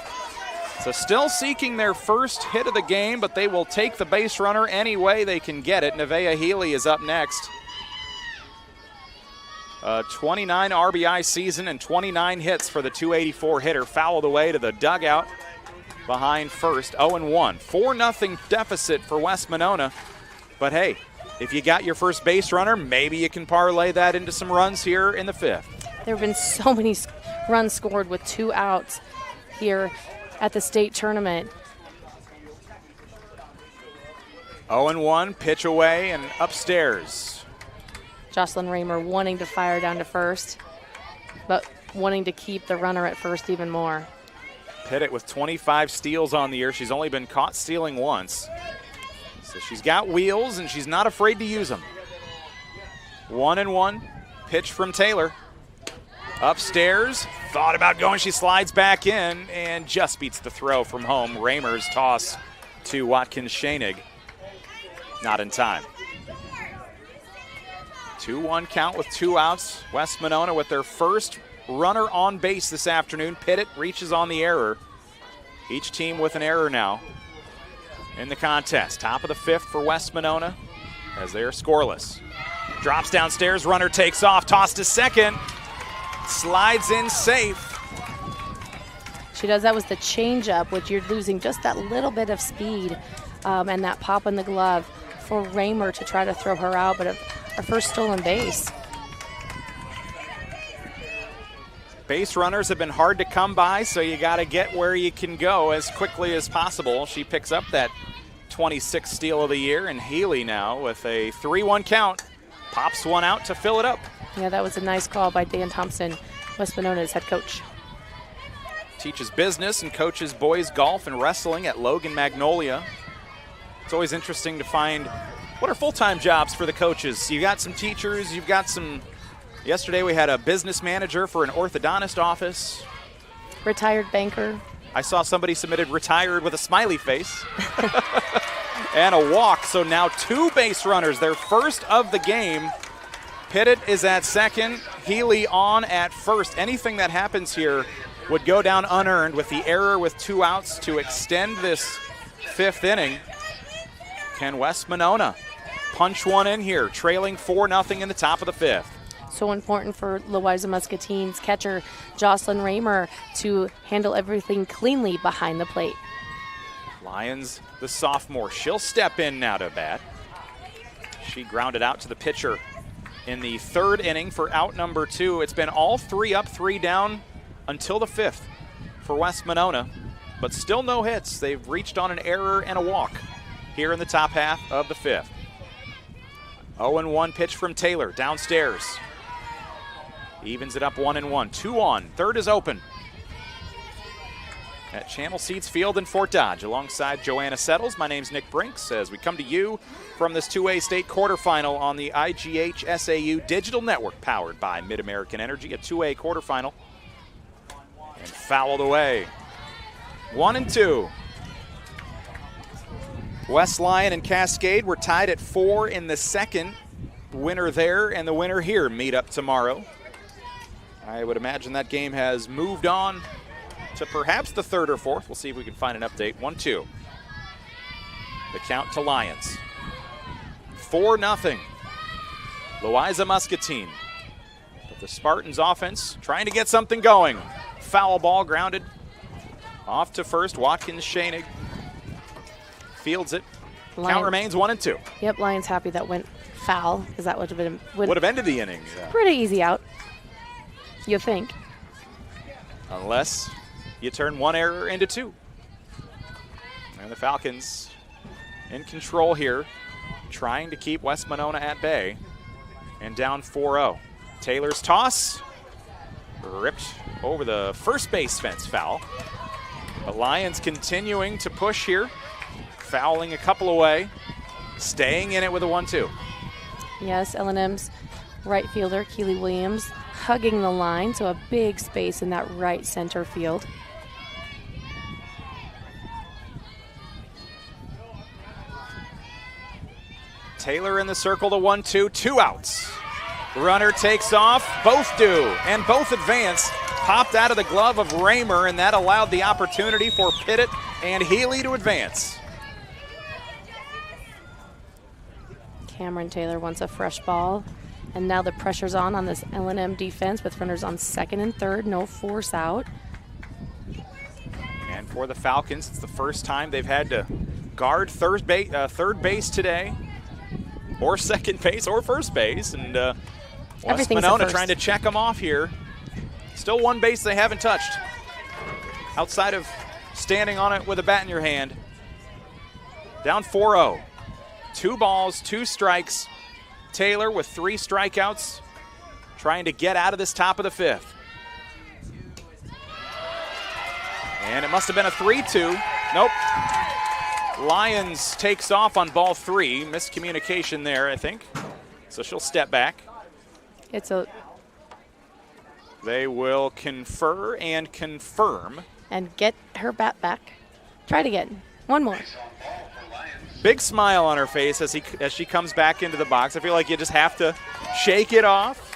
So still seeking their first hit of the game, but they will take the base runner any way they can get it. Nevaeh Healy is up next. A 29 RBI season and 29 hits for the 284 hitter. Fouled away to the dugout behind first. 0-1. 4-0 deficit for West Monona. But hey, if you got your first base runner, maybe you can parlay that into some runs here in the fifth. There have been so many runs scored with 2 outs here at the state tournament. 0-1, pitch away and upstairs. Jocelyn Raymer wanting to fire down to first, but wanting to keep the runner at first even more. Pittett with 25 steals on the year. She's only been caught stealing once. So she's got wheels and she's not afraid to use them. 1-1, pitch from Taylor. Upstairs, thought about going, she slides back in and just beats the throw from home. Raymer's toss to Watkins Schoenig. Not in time. 2-1 count with 2 outs. West Monona with their first runner on base this afternoon. Pittett reaches on the error. Each team with an error now in the contest. Top of the fifth for West Monona as they are scoreless. Drops downstairs, runner takes off, toss to second. Slides in safe. She does. That was the changeup, which you're losing just that little bit of speed and that pop in the glove for Raymer to try to throw her out, but her first stolen base. Base runners have been hard to come by, so you got to get where you can go as quickly as possible. She picks up that 26th steal of the year, and Healy now with a 3-1 count pops one out to fill it up. Yeah, that was a nice call by Dan Thompson, West Monona's head coach. teaches business and coaches boys golf and wrestling at Logan Magnolia. It's always interesting to find what are full-time jobs for the coaches. You got some teachers, you've got some, yesterday we had a business manager for an orthodontist office. Retired banker. I saw somebody submitted retired with a smiley face. And a walk, so now 2 base runners, their first of the game. Pittett is at second, Healy on at first. Anything that happens here would go down unearned with the error with 2 outs to extend this 5th inning. Can West Monona punch one in here, trailing 4-0 in the top of the 5th? So important for Louisa-Muscatine's catcher, Jocelyn Raymer, to handle everything cleanly behind the plate. Lyons, the sophomore, she'll step in now to bat. She grounded out to the pitcher in the 3rd inning for out number 2. It's been all 3 up, 3 down until the 5th for West Monona, but still no hits. They've reached on an error and a walk here in the top half of the 5th. 0-1 pitch from Taylor downstairs. Evens it up 1-1. 2 on. 3rd is open at Channel Seats Field in Fort Dodge. Alongside Joanna Settles, my name's Nick Brinks as we come to you from this 2A state quarterfinal on the IGHSAU Digital Network, powered by Mid-American Energy. A 2A quarterfinal. And fouled away. 1-2. West Lyon and Cascade were tied at 4 in the 2nd. Winner there and the winner here meet up tomorrow. I would imagine that game has moved on to perhaps the 3rd or 4th. We'll see if we can find an update. 1-2. The count to Lions. 4-0. Louisa-Muscatine. But the Spartans offense trying to get something going. Foul ball grounded off to first. Watkins Schoenig fields it. Count remains 1-2. Yep, Lions happy that went foul, because that would have ended the inning. Yeah. Pretty easy out, you think. Unless you turn 1 error into 2. And the Falcons in control here, trying to keep West Monona at bay, and down 4-0. Taylor's toss ripped over the first base fence, foul. The Lions continuing to push here, fouling a couple away, staying in it with a 1-2. Yes, L&M's right fielder, Keely Williams, hugging the line, so a big space in that right center field. Taylor in the circle to 1-2, 2 outs. Runner takes off, both do, and both advance. Popped out of the glove of Raymer, and that allowed the opportunity for Pittett and Healy to advance. Cameron Taylor wants a fresh ball, and now the pressure's on this L&M defense with runners on 2nd and 3rd, no force out. And for the Falcons, it's the first time they've had to guard third base today, or second base, or first base, and West Monona trying to check them off here. Still 1 base they haven't touched, outside of standing on it with a bat in your hand. Down 4-0. 2 balls, 2 strikes. Taylor with 3 strikeouts, trying to get out of this top of the 5th. And it must have been a 3-2. Nope. Lyons takes off on ball 3. Miscommunication there, I think. So she'll step back. They will confer and confirm. And get her bat back. Try it again. 1 more. Big smile on her face as she comes back into the box. I feel like you just have to shake it off,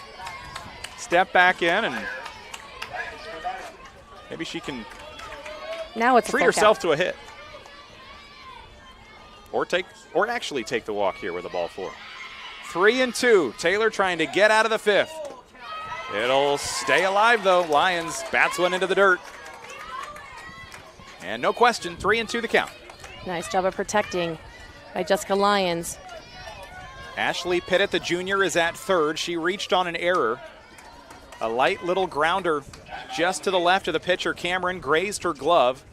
step back in, and maybe she can treat herself to a hit. Or actually take the walk here with the ball 4. 3-2. Taylor trying to get out of the 5th. It'll stay alive though. Lions bats one into the dirt. And no question, 3-2 the count. Nice job of protecting by Jessica Lyons. Ashley Pittett, the junior, is at 3rd. She reached on an error. A light little grounder just to the left of the pitcher. Cameron grazed her glove.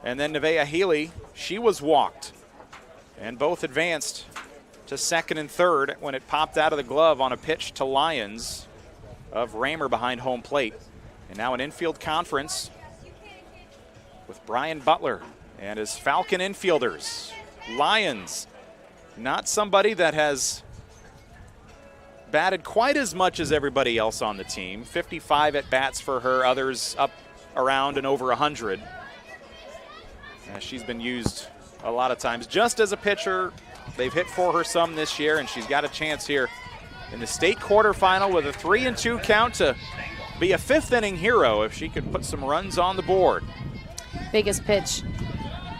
And then Nevaeh Healy, she was walked. And both advanced to 2nd and 3rd when it popped out of the glove on a pitch to Lyons of Raymer behind home plate. And now an infield conference with Brian Butler and his Falcon infielders. Lions, not somebody that has batted quite as much as everybody else on the team. 55 at bats for her, others up around and over 100. She's been used a lot of times just as a pitcher. They've hit for her some this year, and she's got a chance here in the state quarterfinal with a 3-2 count to be a fifth-inning hero if she could put some runs on the board. Biggest pitch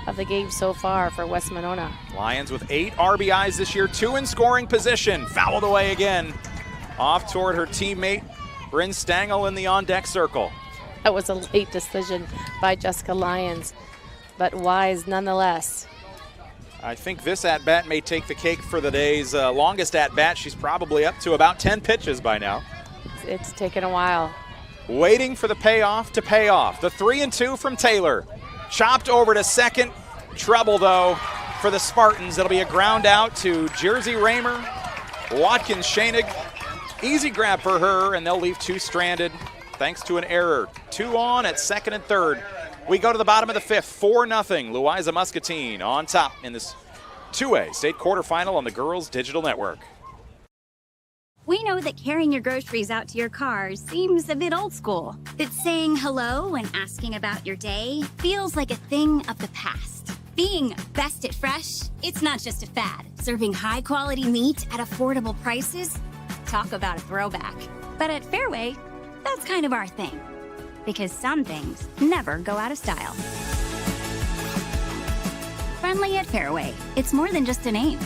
of the game so far for West Monona. Lions with 8 RBIs this year, 2 in scoring position. Fouled away again. Off toward her teammate, Bryn Stangl in the on-deck circle. That was a late decision by Jessica Lyons, but wise nonetheless. I think this at-bat may take the cake for the day's longest at-bat. She's probably up to about 10 pitches by now. It's taken a while. Waiting for the payoff to pay off. The 3-2 from Taylor. Chopped over to second. Trouble, though, for the Spartans. It'll be a ground out to Jersey Raymer. Watkins Schoenig. Easy grab for her, and they'll leave 2 stranded thanks to an error. 2 on at second and third. We go to the bottom of the 5th, 4-0. Louisa-Muscatine on top in this 2A state quarterfinal on the Girls Digital Network. We know that carrying your groceries out to your car seems a bit old school. That saying hello and asking about your day feels like a thing of the past. Being best at fresh, it's not just a fad. Serving high-quality meat at affordable prices, talk about a throwback. But at Fairway, that's kind of our thing. Because some things never go out of style. Friendly at Fairway, it's more than just a name.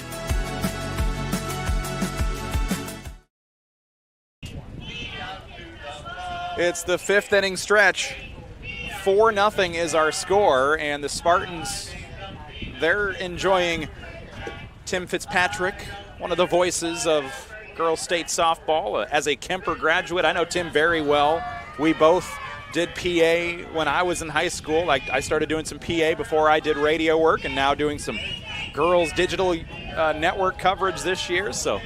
It's the 5th inning stretch. 4-0 is our score, and the Spartans, they're enjoying Tim Fitzpatrick, one of the voices of girls state softball. As a Kemper graduate, I know Tim very well. We both did PA when I was in high school. I started doing some PA before I did radio work, and now doing some girls digital network coverage this year. So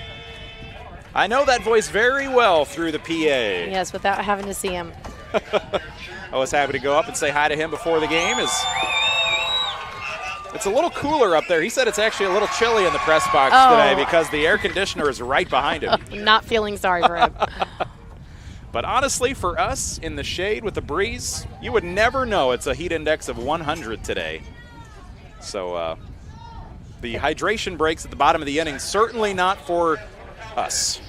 I know that voice very well through the PA. Yes, without having to see him. I was happy to go up and say hi to him before the game. It's a little cooler up there. He said it's actually a little chilly in the press box today because the air conditioner is right behind him. Not feeling sorry for him. But honestly, for us in the shade with the breeze, you would never know it's a heat index of 100 today. So the hydration breaks at the bottom of the inning, certainly not for us.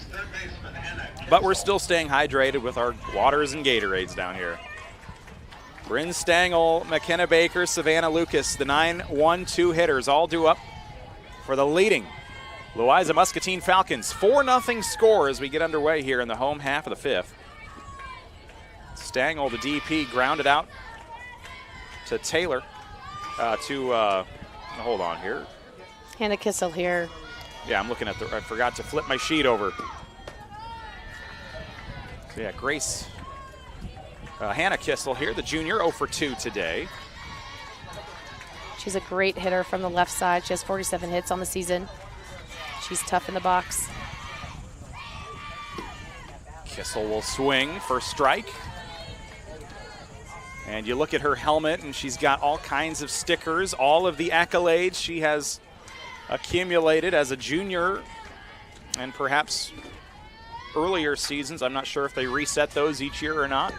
But we're still staying hydrated with our waters and Gatorades down here. Bryn Stangl, McKenna Baker, Savannah Lucas, the 9-1-2 hitters all due up for the leading Louisa-Muscatine Falcons. 4-0 score as we get underway here in the home half of the 5th. Stangl, the DP, grounded out to Taylor. Hold on here. Hannah Kissel here. Yeah, I'm looking at I forgot to flip my sheet over. So yeah, Grace. Hannah Kissel here, the junior, 0 for 2 today. She's a great hitter from the left side. She has 47 hits on the season. She's tough in the box. Kissel will swing for strike. And you look at her helmet, and she's got all kinds of stickers, all of the accolades she has accumulated as a junior and perhaps earlier seasons. I'm not sure if they reset those each year or not.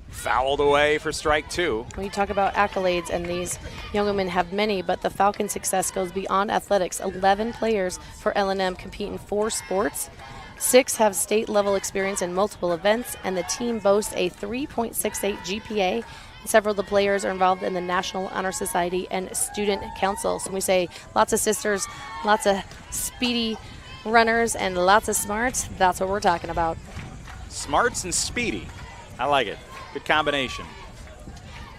Fouled away for strike 2. When you talk about accolades, and these young women have many, but the Falcon success goes beyond athletics. 11 players for L&M compete in 4 sports. 6 have state-level experience in multiple events, and the team boasts a 3.68 GPA. Several of the players are involved in the National Honor Society and Student Council. So when we say lots of sisters, lots of speedy runners, and lots of smarts, that's what we're talking about. Smarts and speedy. I like it. Good combination.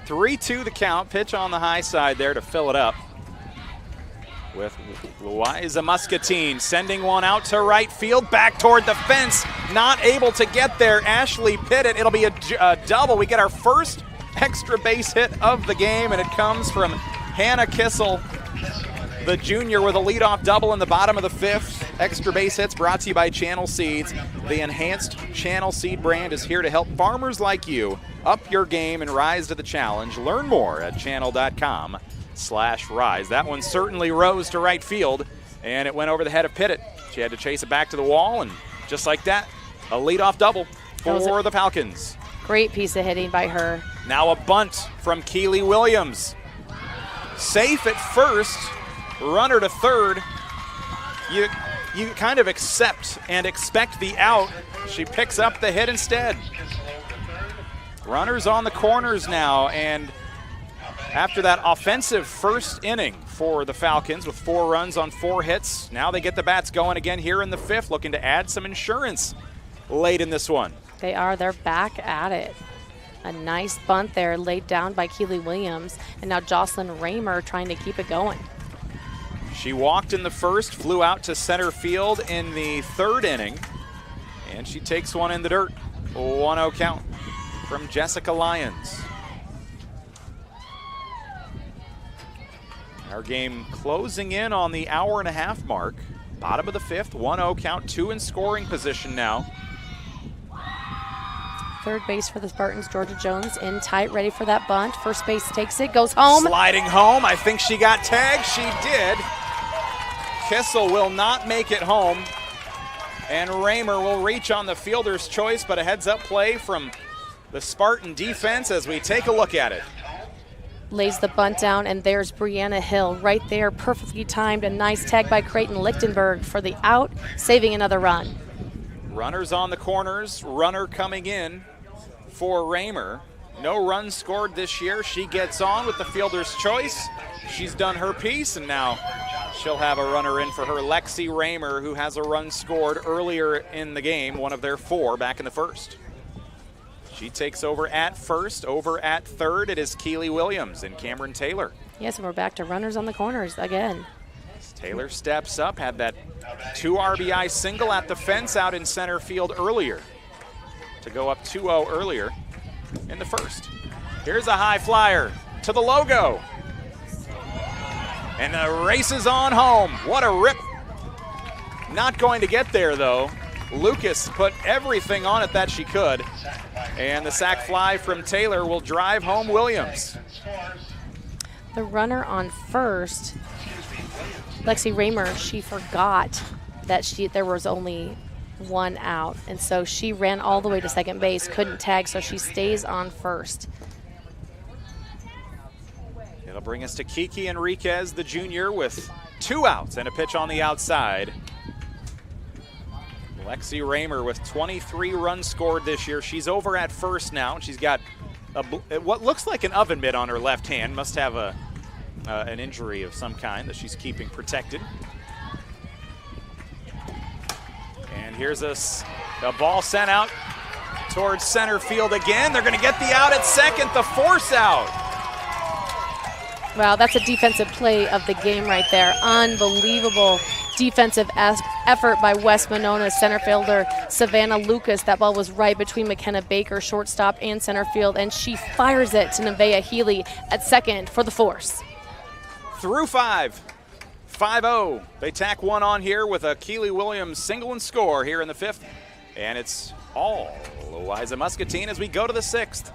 3-2 the count. Pitch on the high side there to fill it up. With Louisa-Muscatine sending one out to right field, back toward the fence. Not able to get there. Ashley Pittett. It'll be a double. We get our first extra base hit of the game, and it comes from Hannah Kissel, the junior, with a leadoff double in the bottom of the 5th. Extra base hits brought to you by Channel Seeds. The enhanced Channel Seed brand is here to help farmers like you Up your game and rise to the challenge. Learn more at channel.com/rise. That one certainly rose to right field, and it went over the head of Pittett. She had to chase it back to the wall, and just like that, a leadoff double for the Falcons. Great piece of hitting by her. Now a bunt from Keely Williams. Safe at first, runner to third. You kind of accept and expect the out. She picks up the hit instead. Runners on the corners now, and after that offensive first inning for the Falcons with 4 runs on 4 hits, now they get the bats going again here in the 5th, looking to add some insurance late in this one. They are. They're back at it. A nice bunt there laid down by Keely Williams, and now Jocelyn Raymer trying to keep it going. She walked in the first, flew out to center field in the 3rd inning, and she takes one in the dirt. 1-0 count from Jessica Lyons. Our game closing in on the hour-and-a-half mark. Bottom of the 5th, 1-0 count, 2 in scoring position now. Third base for the Spartans, Georgia Jones in tight, ready for that bunt. First base takes it, goes home. Sliding home, I think she got tagged, she did. Kissel will not make it home, and Raymer will reach on the fielder's choice, but a heads-up play from the Spartan defense as we take a look at it. Lays the bunt down, and there's Brianna Hill right there, perfectly timed. A nice tag by Creighton Lichtenberg for the out, saving another run. Runners on the corners, runner coming in for Raymer. No runs scored this year. She gets on with the fielder's choice. She's done her piece, and now she'll have a runner in for her. Lexi Raymer, who has a run scored earlier in the game, one of their 4 back in the 1st. She takes over at first. Over at third, it is Keely Williams and Cameron Taylor. Yes, and we're back to runners on the corners again. Taylor steps up, had that 2 RBI single at the fence out in center field earlier to go up 2-0 earlier in the 1st. Here's a high flyer to the logo. And the race is on home. What a rip. Not going to get there, though. Lucas put everything on it that she could. And the sac fly from Taylor will drive home Williams. The runner on first, Lexi Raymer, she forgot that there was only 1 out. And so she ran all the way to second base, couldn't tag, so she stays on first. It'll bring us to Kiki Enriquez, the junior, with 2 outs and a pitch on the outside. Lexi Raymer with 23 runs scored this year. She's over at first now. She's got what looks like an oven mitt on her left hand. Must have an injury of some kind that she's keeping protected. And here's a ball sent out towards center field again. They're going to get the out at second, the force out. Wow, that's a defensive play of the game right there. Unbelievable defensive effort by West Monona center fielder Savannah Lucas. That ball was right between McKenna Baker, shortstop, and center field, and she fires it to Nevaeh Healy at second for the force. Through 5. 5-0. They tack 1 on here with a Keely Williams single and score here in the 5th. And it's all Louisa-Muscatine as we go to the 6th.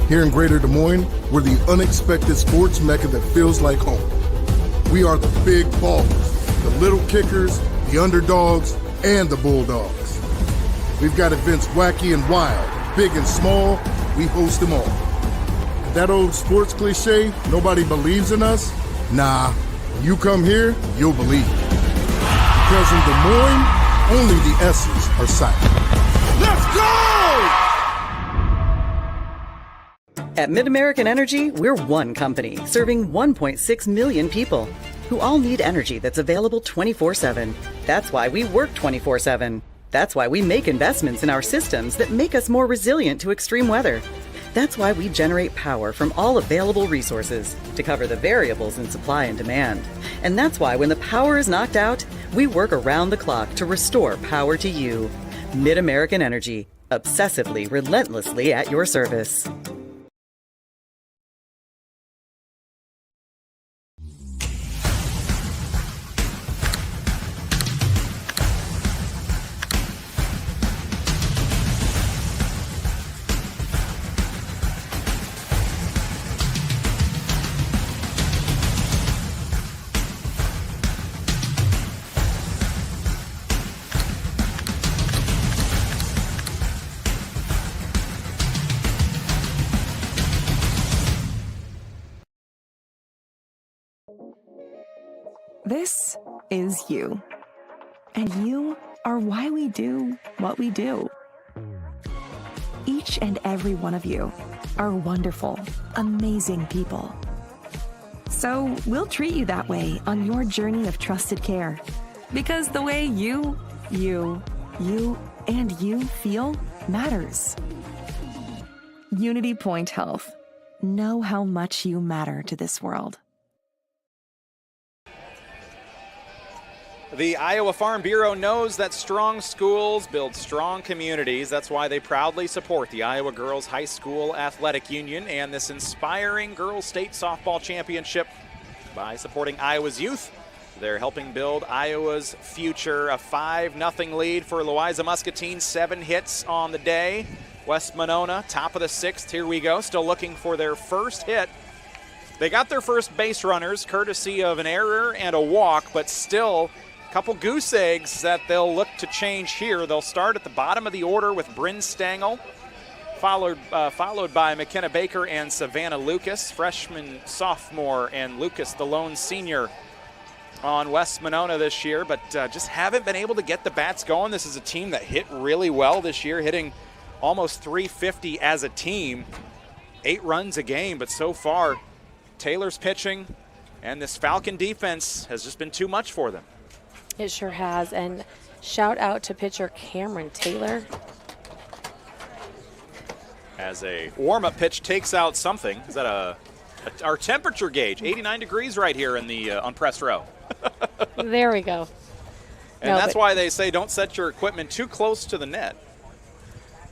Here in Greater Des Moines, we're the unexpected sports mecca that feels like home. We are the big ballers, the little kickers, the underdogs, and the bulldogs. We've got events wacky and wild, big and small, we host them all. That old sports cliche, nobody believes in us? Nah, when you come here, you'll believe. Because in Des Moines, only the S's are silent. Let's go! At MidAmerican Energy, we're one company serving 1.6 million people who all need energy that's available 24/7. That's why we work 24/7. That's why we make investments in our systems that make us more resilient to extreme weather. That's why we generate power from all available resources to cover the variables in supply and demand. And that's why when the power is knocked out, we work around the clock to restore power to you. MidAmerican Energy, obsessively, relentlessly at your service. This is you. And you are why we do what we do. Each and every one of you are wonderful, amazing people. So we'll treat you that way on your journey of trusted care. Because the way you, and you feel matters. Unity Point Health. Know how much you matter to this world. The Iowa Farm Bureau knows that strong schools build strong communities. That's why they proudly support the Iowa Girls High School Athletic Union and this inspiring girls state softball championship by supporting Iowa's youth. They're helping build Iowa's future. A 5-0 lead for Louisa-Muscatine, 7 hits on the day. West Monona, top of the 6th. Here we go, still looking for their first hit. They got their first base runners, courtesy of an error and a walk, but still a couple goose eggs that they'll look to change here. They'll start at the bottom of the order with Bryn Stangl, followed by McKenna Baker and Savannah Lucas, freshman, sophomore, and Lucas, the lone senior, on West Monona this year, but just haven't been able to get the bats going. This is a team that hit really well this year, hitting almost 350 as a team, 8 runs a game, but so far Taylor's pitching and this Falcon defense has just been too much for them. It sure has, and shout out to pitcher Cameron Taylor. As a warm-up pitch takes out something. Is that our temperature gauge? 89 degrees right here in the on press row. There we go. And that's why they say don't set your equipment too close to the net.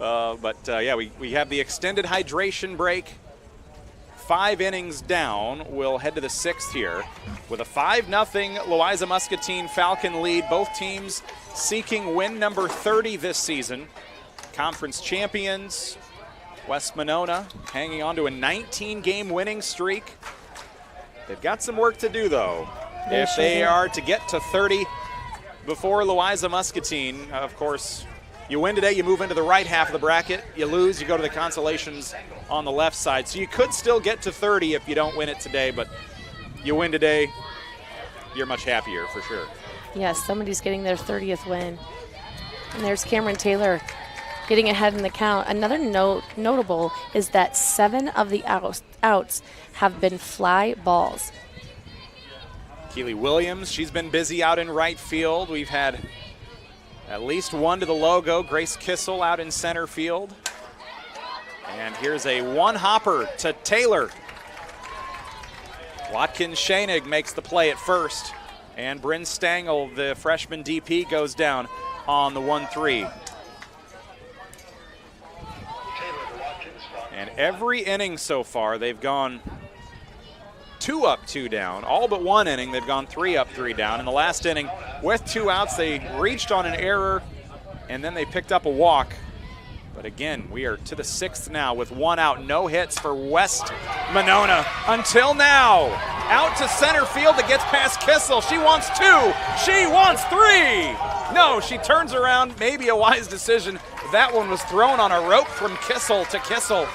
Yeah, we have the extended hydration break. 5 innings down. We'll head to the 6th here with a 5-0 Louisa-Muscatine Falcon lead. Both teams seeking win number 30 this season. Conference champions. West Monona hanging on to a 19-game winning streak. They've got some work to do, though. If they are to get to 30 before Louisa-Muscatine, of course, you win today, you move into the right half of the bracket. You lose, you go to the consolations on the left side. So you could still get to 30 if you don't win it today, but you win today, you're much happier for sure. Yes, somebody's getting their 30th win. And there's Cameron Taylor getting ahead in the count. Another notable is that 7 of the outs have been fly balls. Keely Williams, she's been busy out in right field. We've had at least one to the logo. Grace Kissel out in center field. And here's a one-hopper to Taylor. Watkins Schoenig makes the play at first. And Bryn Stangl, the freshman DP, goes down on the 1-3. And every inning so far, they've gone 2 up, 2 down. All but one inning, they've gone 3 up, 3 down. In the last inning, with 2 outs, they reached on an error, and then they picked up a walk. But again, we are to the 6th now with 1 out. No hits for West Monona until now. Out to center field. It gets past Kissel. She wants 2. She wants 3. No, she turns around. Maybe a wise decision. That one was thrown on a rope from Kissel to Kissel.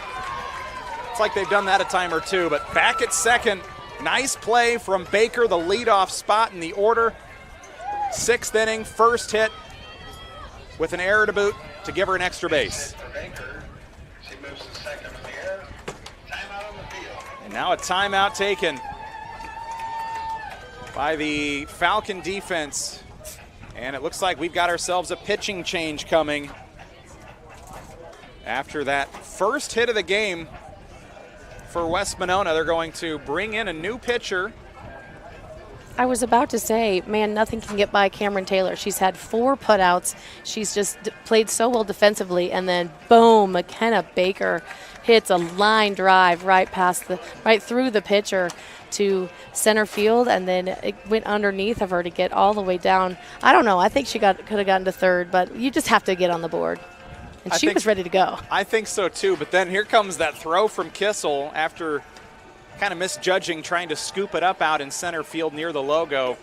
It's like they've done that a time or two, but back at second. Nice play from Baker, the leadoff spot in the order. 6th inning, first hit with an error to boot to give her an extra base. And now a timeout taken by the Falcon defense. And it looks like we've got ourselves a pitching change coming after that first hit of the game. For West Monona, they're going to bring in a new pitcher. I was about to say, man, nothing can get by Cameron Taylor. She's had 4 putouts. She's just played so well defensively, and then boom, McKenna Baker hits a line drive right through the pitcher to center field, and then it went underneath of her to get all the way down. I don't know. I think she could have gotten to 3rd, but you just have to get on the board. And she was ready to go. I think so, too. But then here comes that throw from Kissel after kind of misjudging, trying to scoop it up out in center field near the logo.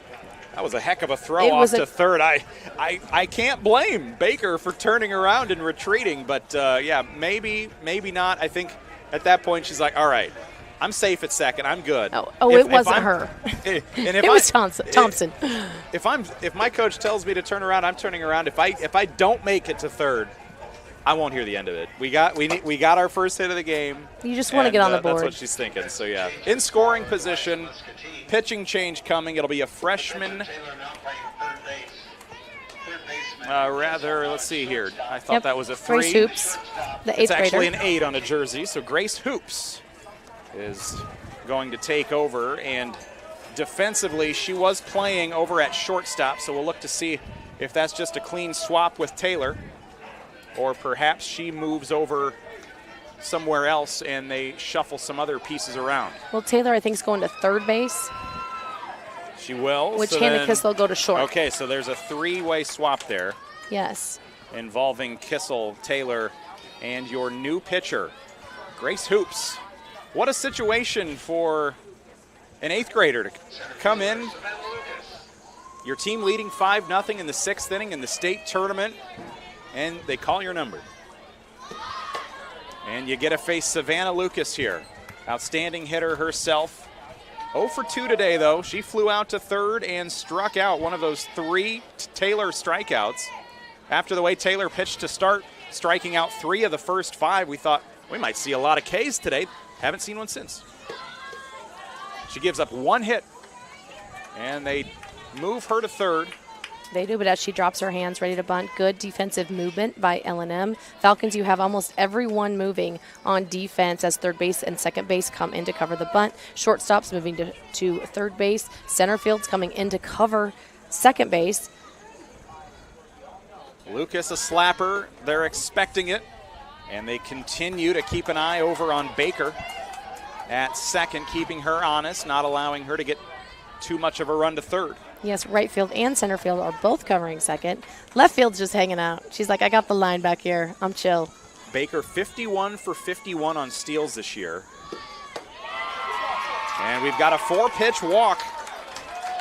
That was a heck of a throw off to 3rd. I can't blame Baker for turning around and retreating. But, yeah, maybe not. I think at that point she's like, all right, I'm safe at second. I'm good. It wasn't her. It was Thompson. If my coach tells me to turn around, I'm turning around. If I don't make it to third, I won't hear the end of it. We got our first hit of the game. You just want to get on the board. That's what she's thinking. So yeah, in scoring position, pitching change coming. It'll be a freshman. Let's see here. I thought that was a 3. Grace Hoops, the 8th grader. It's actually an 8 on a jersey. So Grace Hoops is going to take over, and defensively she was playing over at shortstop. So we'll look to see if that's just a clean swap with Taylor, or perhaps she moves over somewhere else and they shuffle some other pieces around. Well, Taylor, I think, is going to third base. She will. Which Hannah Kissel will go to short. Okay, so there's a 3-way swap there. Yes. Involving Kissel, Taylor, and your new pitcher, Grace Hoops. What a situation for an 8th grader to come in. Your team leading 5-0 in the 6th inning in the state tournament, and they call your number. And you get to face Savannah Lucas here. Outstanding hitter herself. 0 for 2 today, though. She flew out to third and struck out one of those 3 Taylor strikeouts. After the way Taylor pitched to start, striking out 3 of the first 5, we thought we might see a lot of Ks today. Haven't seen one since. She gives up 1 hit, and they move her to third. They do, but as she drops her hands, ready to bunt, good defensive movement by L&M. Falcons, you have almost everyone moving on defense as third base and second base come in to cover the bunt. Shortstop's moving to third base. Center field's coming in to cover second base. Lucas a slapper. They're expecting it, and they continue to keep an eye over on Baker at second, keeping her honest, not allowing her to get too much of a run to third. Yes, right field and center field are both covering second. Left field's just hanging out. She's like, I got the line back here. I'm chill. Baker 51 for 51 on steals this year. And we've got a 4-pitch walk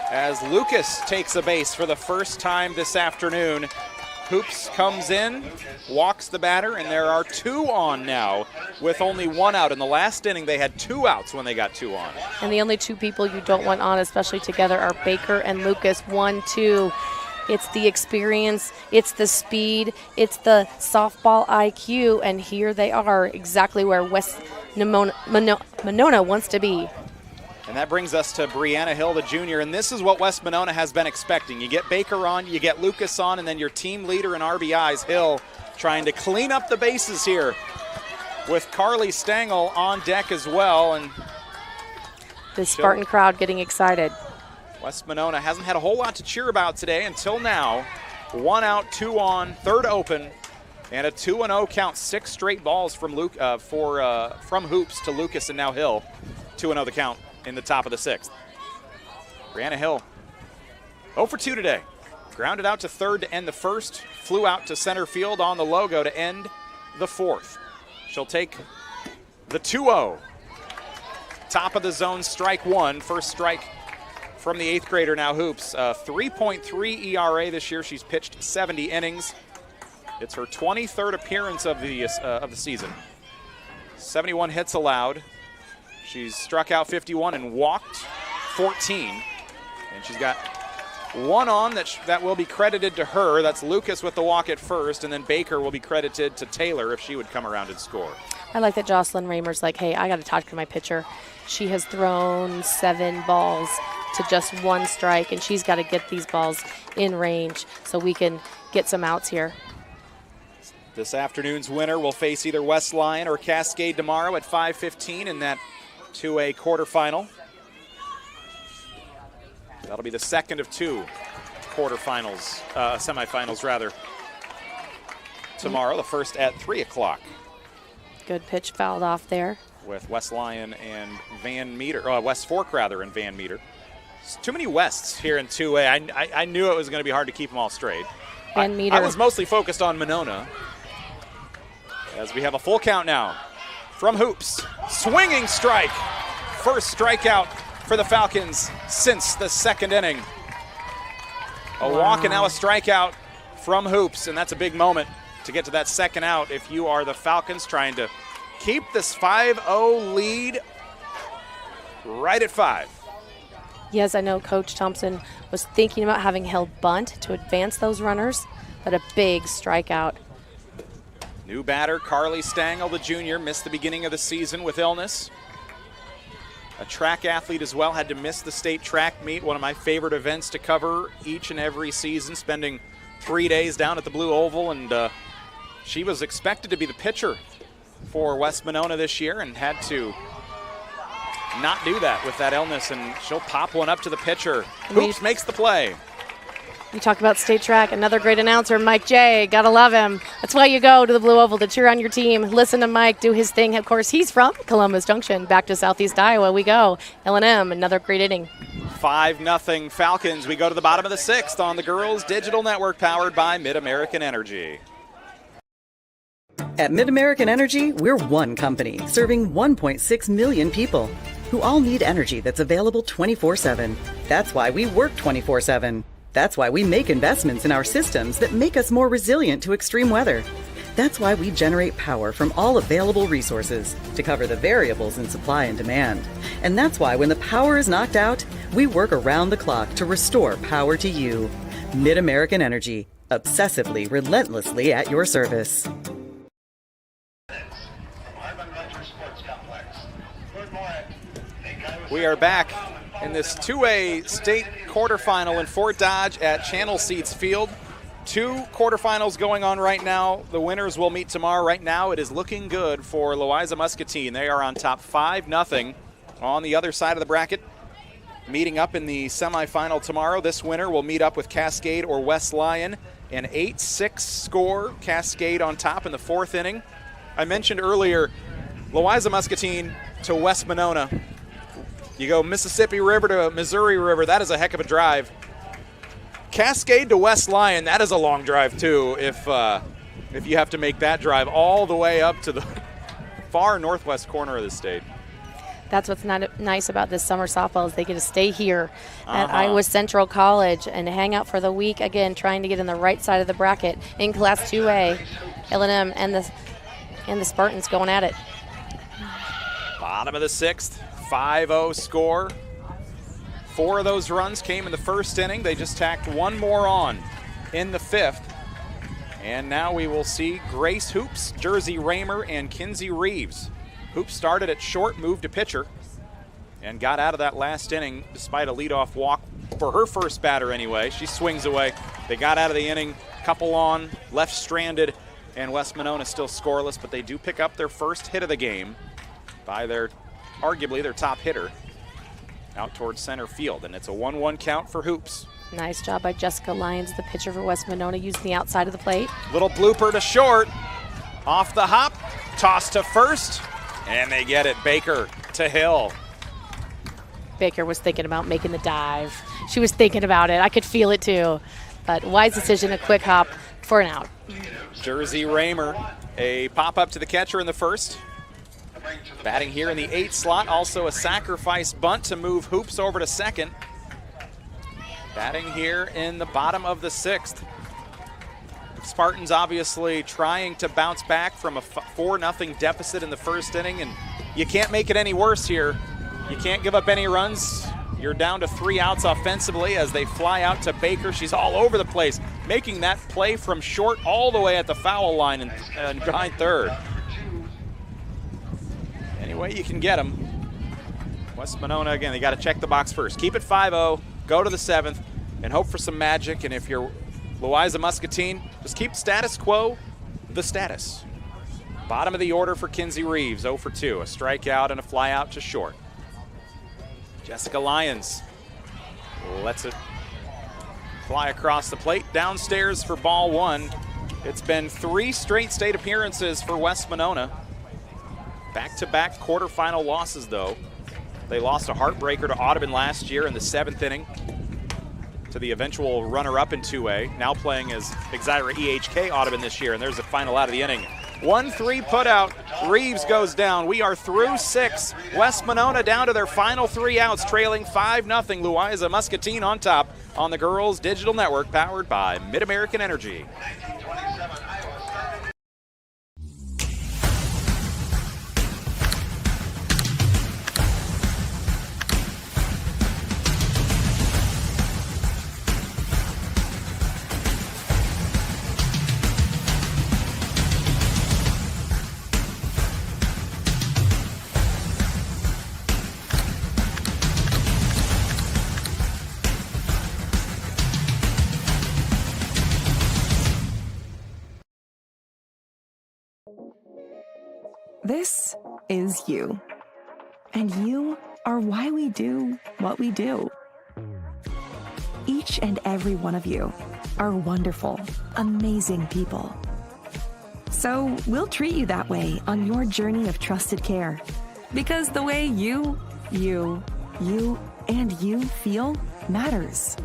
as Lucas takes a base for the first time this afternoon. Hoops comes in, walks the batter, and there are 2 on now with only 1 out. In the last inning, they had 2 outs when they got 2 on. And the only 2 people you don't want on, especially together, are Baker and Lucas. 1-2. It's the experience, it's the speed, it's the softball IQ, and here they are, exactly where West Monona wants to be. And that brings us to Brianna Hill, the junior, and this is what West Monona has been expecting. You get Baker on, you get Lucas on, and then your team leader in RBIs, Hill, trying to clean up the bases here with Carly Stangl on deck as well. And the Spartan crowd getting excited. West Monona hasn't had a whole lot to cheer about today until now. 1 out, 2 on, third open, and a 2-0 count. 6 straight balls from Hoops to Lucas and now Hill. 2-0 the count in the top of the 6th. Brianna Hill, 0 for 2 today. Grounded out to third to end the first, flew out to center field on the logo to end the 4th. She'll take the 2-0. Top of the zone, strike 1. First strike from the 8th grader now, Hoops. 3.3 ERA this year. She's pitched 70 innings. It's her 23rd appearance of the season. 71 hits allowed. She's struck out 51 and walked 14. And she's got 1 on that will be credited to her. That's Lucas with the walk at first, and then Baker will be credited to Taylor if she would come around and score. I like that Jocelyn Raymer's like, hey, I got to talk to my pitcher. She has thrown 7 balls to just 1 strike, and she's got to get these balls in range so we can get some outs here. This afternoon's winner will face either West Lyon or Cascade tomorrow at 5:15 in that 2A quarterfinal. That'll be the second of 2 quarterfinals, semifinals rather, tomorrow. The first at 3 o'clock. Good pitch fouled off there. With West Lyon and Van Meter, West Fork rather, and Van Meter. It's too many Wests here in 2A. I knew it was going to be hard to keep them all straight. Van Meter. I was mostly focused on Monona. As we have a full count now from Hoops. Swinging strike. First strikeout for the Falcons since the 2nd inning. A walk and now a strikeout from Hoops, and that's a big moment to get to that 2nd out if you are the Falcons trying to keep this 5-0 lead right at 5. Yes, I know Coach Thompson was thinking about having held bunt to advance those runners, but a big strikeout. New batter, Carly Stangl, the junior, missed the beginning of the season with illness. A track athlete as well, had to miss the state track meet, one of my favorite events to cover each and every season, spending 3 days down at the Blue Oval, and she was expected to be the pitcher for West Monona this year and had to not do that with that illness, and she'll pop one up to the pitcher. Hoops makes the play. You talk about state track, another great announcer, Mike J. Gotta love him. That's why you go to the Blue Oval, to cheer on your team. Listen to Mike do his thing. Of course, he's from Columbus Junction. Back to Southeast Iowa we go. L&M, another great inning. 5-0 Falcons. We go to the bottom of the 6th on the Girls Digital Network, powered by Mid-American Energy. At Mid-American Energy, we're one company serving 1.6 million people who all need energy that's available 24/7. That's why we work 24/7. That's why we make investments in our systems that make us more resilient to extreme weather. That's why we generate power from all available resources to cover the variables in supply and demand. And that's why when the power is knocked out, we work around the clock to restore power to you. Mid-American Energy, obsessively, relentlessly at your service. We are back in this 2A state quarterfinal in Fort Dodge at Channel Seats Field. 2 quarterfinals going on right now. The winners will meet tomorrow. Right now it is looking good for Louisa-Muscatine. They are on top 5-0 on the other side of the bracket. Meeting up in the semifinal tomorrow. This winner will meet up with Cascade or West Lyon. An 8-6 score, Cascade on top in the 4th inning. I mentioned earlier, Louisa-Muscatine to West Monona. You go Mississippi River to Missouri River, that is a heck of a drive. Cascade to West Lyon, that is a long drive too, if you have to make that drive all the way up to the far northwest corner of the state. That's what's nice about this summer softball is they get to stay here at Iowa Central College and hang out for the week, again, trying to get in the right side of the bracket in Class 2A. L&M and the Spartans going at it. Bottom of the 6th. 5-0 score. 4 of those runs came in the 1st inning. They just tacked 1 more on in the 5th. And now we will see Grace Hoops, Jersey Raymer, and Kinsey Reeves. Hoops started at short, moved to pitcher, and got out of that last inning despite a leadoff walk for her first batter anyway. She swings away. They got out of the inning, couple on, left stranded, and West Monona still scoreless, but they do pick up their first hit of the game by arguably their top hitter out towards center field, and it's a 1-1 count for Hoops. Nice job by Jessica Lyons, the pitcher for West Monona, using the outside of the plate. Little blooper to short, off the hop, toss to first, and they get it. Baker to Hill. Baker was thinking about making the dive. She was thinking about it. I could feel it too, but wise decision, a quick hop for an out. Jersey Raymer, a pop-up to the catcher in the 1st. Batting here in the 8th slot, also a sacrifice bunt to move Hoops over to 2nd. Batting here in the bottom of the 6th. Spartans obviously trying to bounce back from a 4-0 deficit in the 1st inning, and you can't make it any worse here. You can't give up any runs. You're down to 3 outs offensively as they fly out to Baker. She's all over the place, making that play from short all the way at the foul line and behind 3rd. Any way you can get them. West Monona, again, they got to check the box first. Keep it 5-0, go to the 7th, and hope for some magic. And if you're Louisa-Muscatine, just keep status quo the status. Bottom of the order for Kinsey Reeves, 0 for 2. A strikeout and a fly out to short. Jessica Lyons lets it fly across the plate. Downstairs for ball 1. It's been 3 straight state appearances for West Monona. Back-to-back quarterfinal losses, though. They lost a heartbreaker to Audubon last year in the 7th inning to the eventual runner-up in 2A, now playing as Exira EHK Audubon this year, and there's the final out of the inning. 1-3 put out. Reeves goes down. We are through 6. West Monona down to their final 3 outs, trailing 5-0. Louisa-Muscatine on top on the Girls Digital Network, powered by Mid-American Energy. This is you. And you are why we do what we do. Each and every one of you are wonderful, amazing people. So we'll treat you that way on your journey of trusted care. Because the way you, and you feel matters.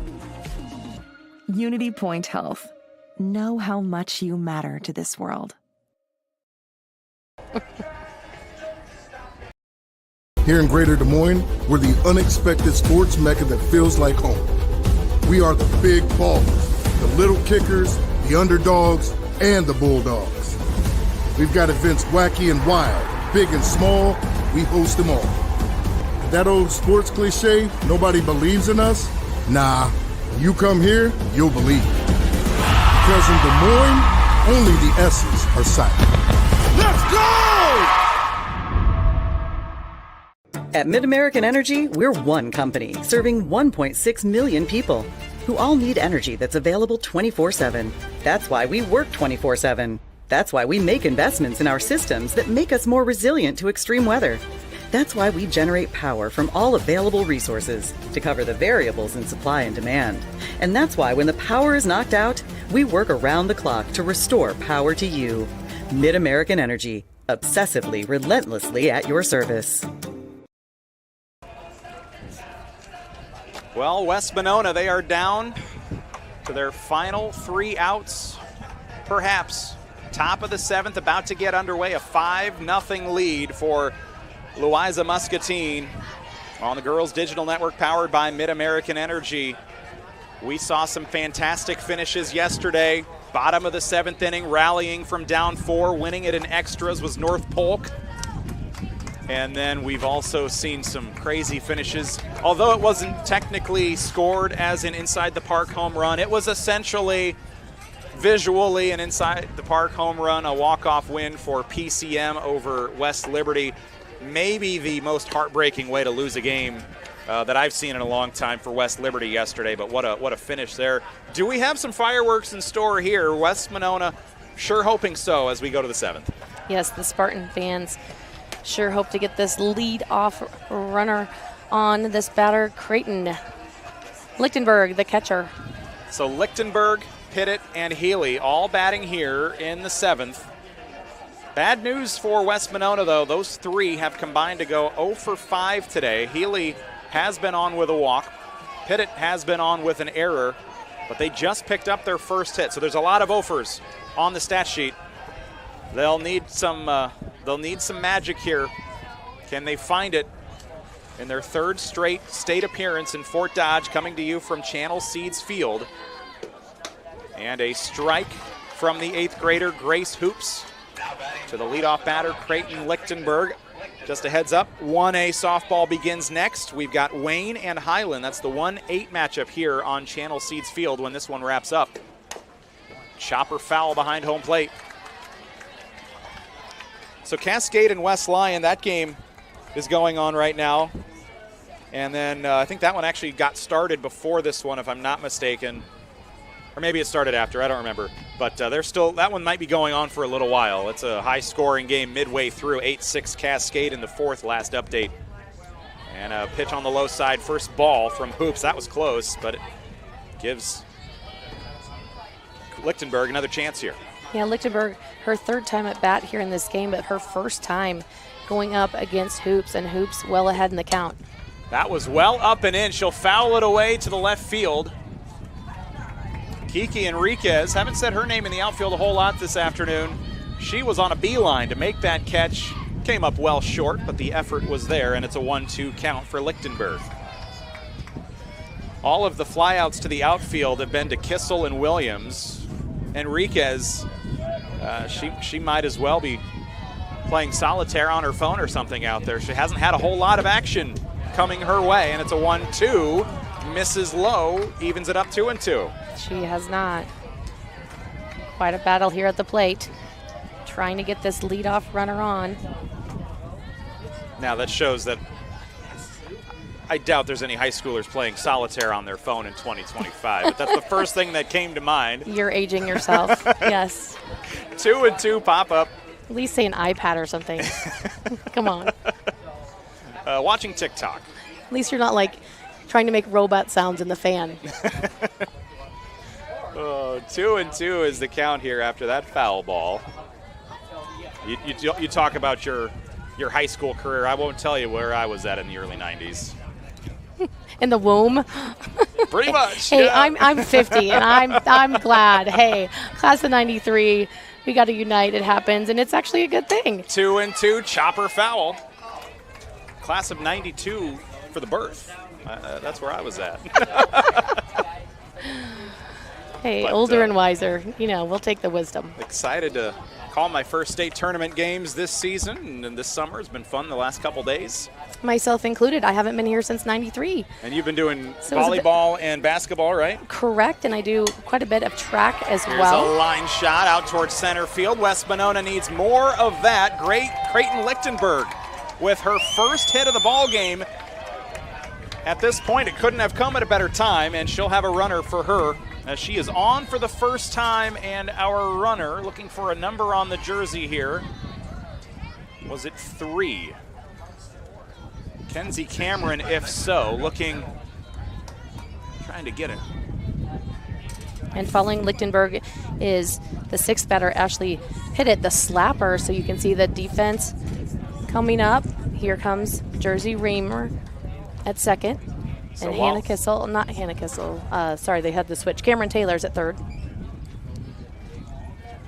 Unity Point Health. Know how much you matter to this world. Here in Greater Des Moines, we're the unexpected sports mecca that feels like home. We are the big ballers, the little kickers, the underdogs, and the bulldogs. We've got events wacky and wild, big and small, we host them all. That old sports cliche, nobody believes in us? Nah, when you come here, you'll believe. Because in Des Moines, only the S's are silent. Let's go! At Mid-American Energy, we're one company serving 1.6 million people who all need energy that's available 24/7. That's why we work 24/7. That's why we make investments in our systems that make us more resilient to extreme weather. That's why we generate power from all available resources to cover the variables in supply and demand. And that's why when the power is knocked out, we work around the clock to restore power to you. Mid-American Energy, obsessively, relentlessly at your service. Well, West Monona, they are down to their final 3 outs, perhaps. Top of the 7th, about to get underway, a 5-0 lead for Louisa-Muscatine on the Girls Digital Network powered by Mid-American Energy. We saw some fantastic finishes yesterday. Bottom of the 7th inning, rallying from down 4, winning it in extras was North Polk. And then we've also seen some crazy finishes. Although it wasn't technically scored as an inside the park home run, it was essentially visually an inside the park home run, a walk-off win for PCM over West Liberty. Maybe the most heartbreaking way to lose a game that I've seen in a long time for West Liberty yesterday, but what a finish there. Do we have some fireworks in store here? West Monona, sure hoping so as we go to the 7th. Yes, the Spartan fans sure hope to get this lead-off runner on this batter, Creighton. Lichtenberg, the catcher. So Lichtenberg, Pittett, and Healy all batting here in the 7th. Bad news for West Monona, though. Those 3 have combined to go 0 for 5 today. Healy has been on with a walk. Pittett has been on with an error, but they just picked up their first hit. So there's a lot of 0-fers on the stat sheet. They'll need some magic here. Can they find it in their 3rd straight state appearance in Fort Dodge, coming to you from Channel Seeds Field? And a strike from the 8th grader, Grace Hoops, to the leadoff batter, Creighton Lichtenberg. Just a heads up, 1A softball begins next. We've got Wayne and Highland. That's the 1-8 matchup here on Channel Seeds Field when this one wraps up. Chopper foul behind home plate. So Cascade and West Lyon, that game is going on right now. And then I think that one actually got started before this one, if I'm not mistaken. Or maybe it started after, I don't remember. But that one might be going on for a little while. It's a high-scoring game midway through, 8-6 Cascade in the 4th, last update. And a pitch on the low side, first ball from Hoops. That was close, but it gives Lichtenberg another chance here. Yeah, Lichtenberg, her 3rd time at bat here in this game, but her 1st time going up against Hoops, and Hoops well ahead in the count. That was well up and in. She'll foul it away to the left field. Kiki Enriquez, haven't said her name in the outfield a whole lot this afternoon. She was on a beeline to make that catch. Came up well short, but the effort was there, and it's a 1-2 count for Lichtenberg. All of the flyouts to the outfield have been to Kissel and Williams. Enriquez, she might as well be playing solitaire on her phone or something out there. She hasn't had a whole lot of action coming her way, and it's a 1-2. Misses low, evens it up 2-2. She has not. Quite a battle here at the plate, trying to get this leadoff runner on. Now that shows that I doubt there's any high schoolers playing solitaire on their phone in 2025, but that's the first thing that came to mind. You're aging yourself, yes. 2-2 pop up At least say an iPad or something. Come on. Watching TikTok. At least you're not like trying to make robot sounds in the fan. 2-2 is the count here after that foul ball. You talk about your high school career. I won't tell you where I was at in the early 90s. In the womb. Pretty much. Hey, yeah. I'm 50, and I'm glad. Hey, class of '93, we got to unite. It happens, and it's actually a good thing. 2-2, chopper foul. Class of '92 for the birth. That's where I was at. Hey, But, older and wiser. You know, we'll take the wisdom. Excited to call my first state tournament games this season, and this summer has been fun the last couple days. Myself included. I haven't been here since '93. And you've been doing So it was a bit- volleyball and basketball, right? Correct, and I do quite a bit of track as Here's well. a line shot out towards center field. West Monona needs more of that. Great Creighton Lichtenberg with her first hit of the ball game. At this point, it couldn't have come at a better time, and she'll have a runner for her as she is on for the first time, and our runner, looking for a number on the jersey here, was it 3? Kenzie Cameron, if so, trying to get it. And following Lichtenberg is the 6th batter, Ashley Pittett, the slapper. So you can see the defense coming up. Here comes Jersey Reamer at second. So And while- Hannah Kissel, not Hannah Kissel, sorry, they had the switch. Cameron Taylor's at third.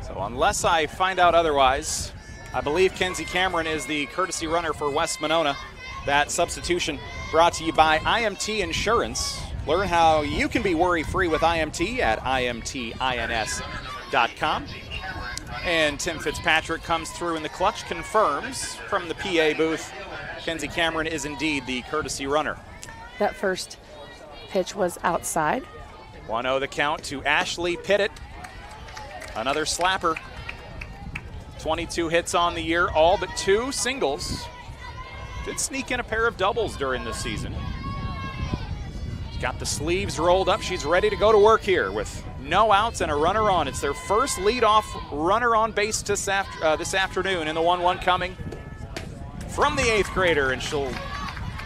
So unless I find out otherwise, I believe Kenzie Cameron is the courtesy runner for West Monona. That substitution brought to you by IMT Insurance. Learn how you can be worry-free with IMT at imtins.com. And Tim Fitzpatrick comes through in the clutch, confirms from the PA booth, Kenzie Cameron is indeed the courtesy runner. That first pitch was outside. 1-0 the count to Ashley Pittett. Another slapper. 22 hits on the year, all but 2 singles. Did sneak in a pair of doubles during this season. She's got the sleeves rolled up. She's ready to go to work here with no outs and a runner on. It's their first leadoff runner on base this afternoon, and the 1-1 coming from the 8th grader, and she'll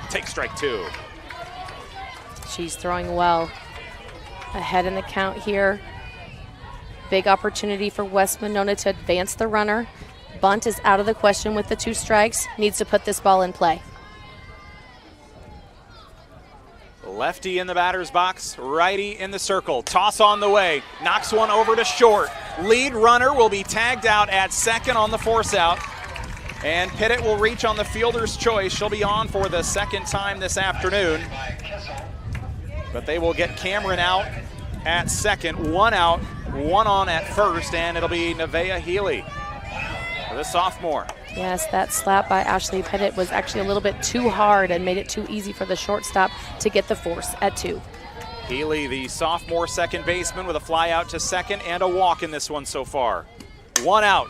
take strike 2. She's throwing well. Ahead in the count here. Big opportunity for West Monona to advance the runner. Bunt is out of the question with the 2 strikes. Needs to put this ball in play. Lefty in the batter's box, righty in the circle. Toss on the way, knocks one over to short. Lead runner will be tagged out at second on the force out. And Pittett will reach on the fielder's choice. She'll be on for the second time this afternoon. But they will get Cameron out at second, 1 out, 1 on at first, and it'll be Nevaeh Healy, the sophomore. Yes, that slap by Ashley Pittett was actually a little bit too hard and made it too easy for the shortstop to get the force at 2. Healy, the sophomore second baseman, with a fly out to second and a walk in this one so far. 1 out.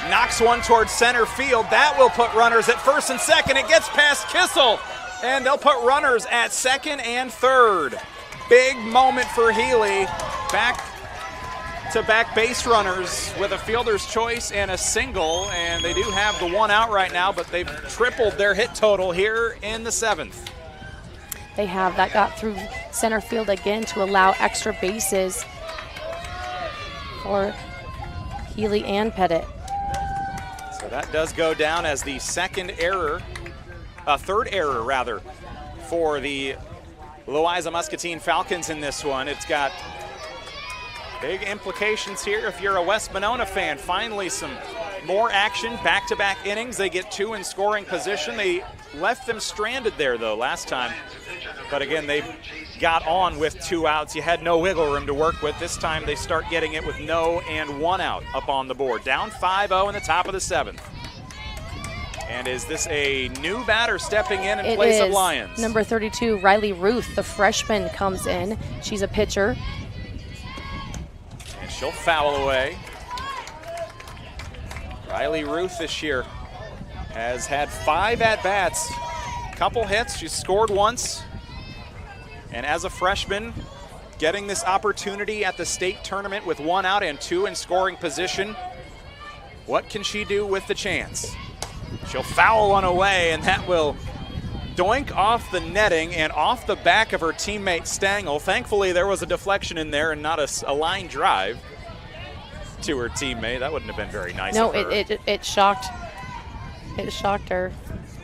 Knocks one towards center field. That will put runners at first and second. It gets past Kissel, and they'll put runners at second and third. Big moment for Healy. Back-to-back base runners with a fielder's choice and a single, and they do have the 1 out right now, but they've tripled their hit total here in the 7th. They have. That got through center field again to allow extra bases for Healy and Pittett. So that does go down as the third error for the Louisa-Muscatine Falcons in this one. It's got big implications here if you're a West Monona fan. Finally some more action, back-to-back innings. They get 2 in scoring position. They left them stranded there, though, last time. But again, they got on with 2 outs. You had no wiggle room to work with. This time they start getting it with no and 1 out up on the board. Down 5-0 in the top of the 7th. And is this a new batter stepping in place of Lyons? Number 32, Riley Ruth, the freshman, comes in. She's a pitcher. And she'll foul away. Riley Ruth this year has had 5 at-bats, couple hits. She's scored once. And as a freshman, getting this opportunity at the state tournament with 1 out and 2 in scoring position. What can she do with the chance? She'll foul one away, and that will doink off the netting and off the back of her teammate Stangl. Thankfully, there was a deflection in there and not a line drive to her teammate. That wouldn't have been very nice. No, of her. it shocked. It shocked her.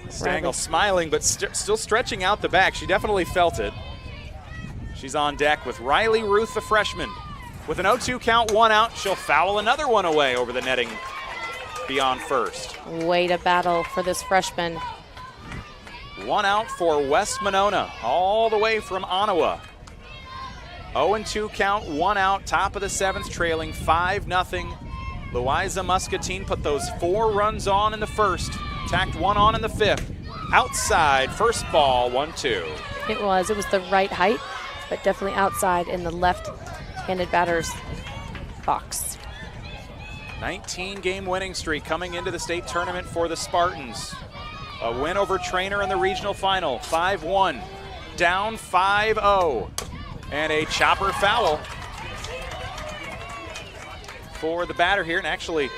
Stangl smiling, but still stretching out the back. She definitely felt it. She's on deck with Riley Ruth, the freshman. With an 0-2 count, 1 out, she'll foul another one away over the netting beyond first. Way to battle for this freshman. 1 out for West Monona, all the way from Ottawa. 0-2 count, 1 out, top of the 7th, trailing 5-0. Louisa-Muscatine put those 4 runs on in the first, tacked 1 on in the 5th. Outside, first ball, 1-2. It was the right height, but definitely outside in the left-handed batter's box. 19-game winning streak coming into the state tournament for the Spartans. A win over Trainer in the regional final, 5-1, down 5-0, and a chopper foul for the batter here. And actually,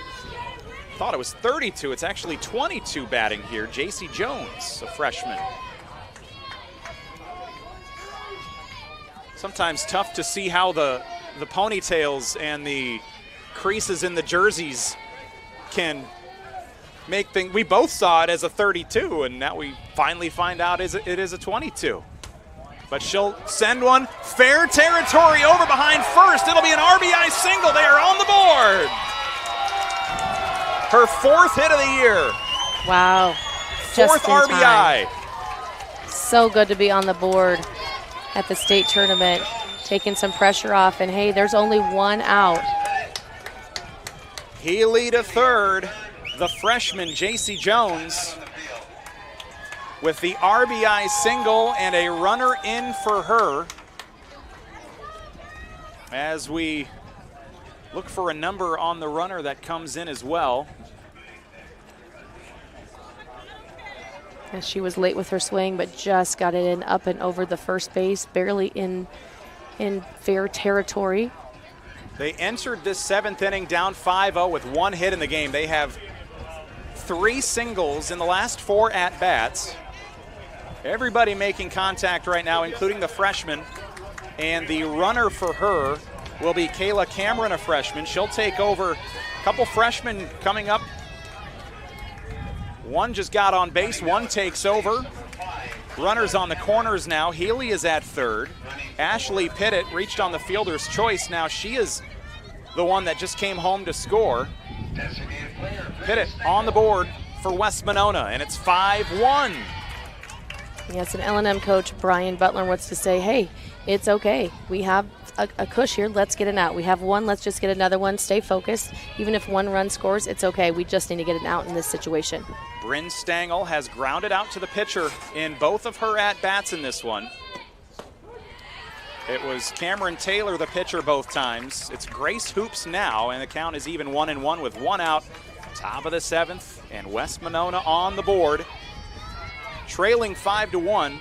thought it was 32. It's actually 22 batting here. JC Jones, a freshman. Sometimes tough to see how the ponytails and the creases in the jerseys can make things. We both saw it as a 32, and now we finally find out it is a 22. But she'll send one, fair territory over behind first. It'll be an RBI single. They are on the board. Her 4th hit of the year. Wow. 4th RBI. So good to be on the board at the state tournament, taking some pressure off. And hey, there's only 1 out. Healy to third. The freshman, JC Jones, with the RBI single and a runner in for her. As we look for a number on the runner that comes in as well. And she was late with her swing, but just got it in up and over the first base, barely in fair territory. They entered this 7th inning down 5-0 with 1 hit in the game. They have 3 singles in the last 4 at-bats. Everybody making contact right now, including the freshman. And the runner for her will be Kayla Cameron, a freshman. She'll take over. A couple freshmen coming up. One just got on base, one takes over. Runners on the corners now. Healy is at third. Ashley Pittett reached on the fielder's choice. Now she is the one that just came home to score. Pittett on the board for West Monona, and it's 5-1. Yes, and L&M coach Brian Butler wants to say, hey, it's okay. We have a cush here. Let's get an out. We have 1. Let's just get another one. Stay focused. Even if 1 run scores, it's okay. We just need to get an out in this situation. Bryn Stangl has grounded out to the pitcher in both of her at-bats in this one. It was Cameron Taylor, the pitcher, both times. It's Grace Hoops now, and the count is even 1-1 with 1 out. Top of the 7th, and West Monona on the board. Trailing 5-1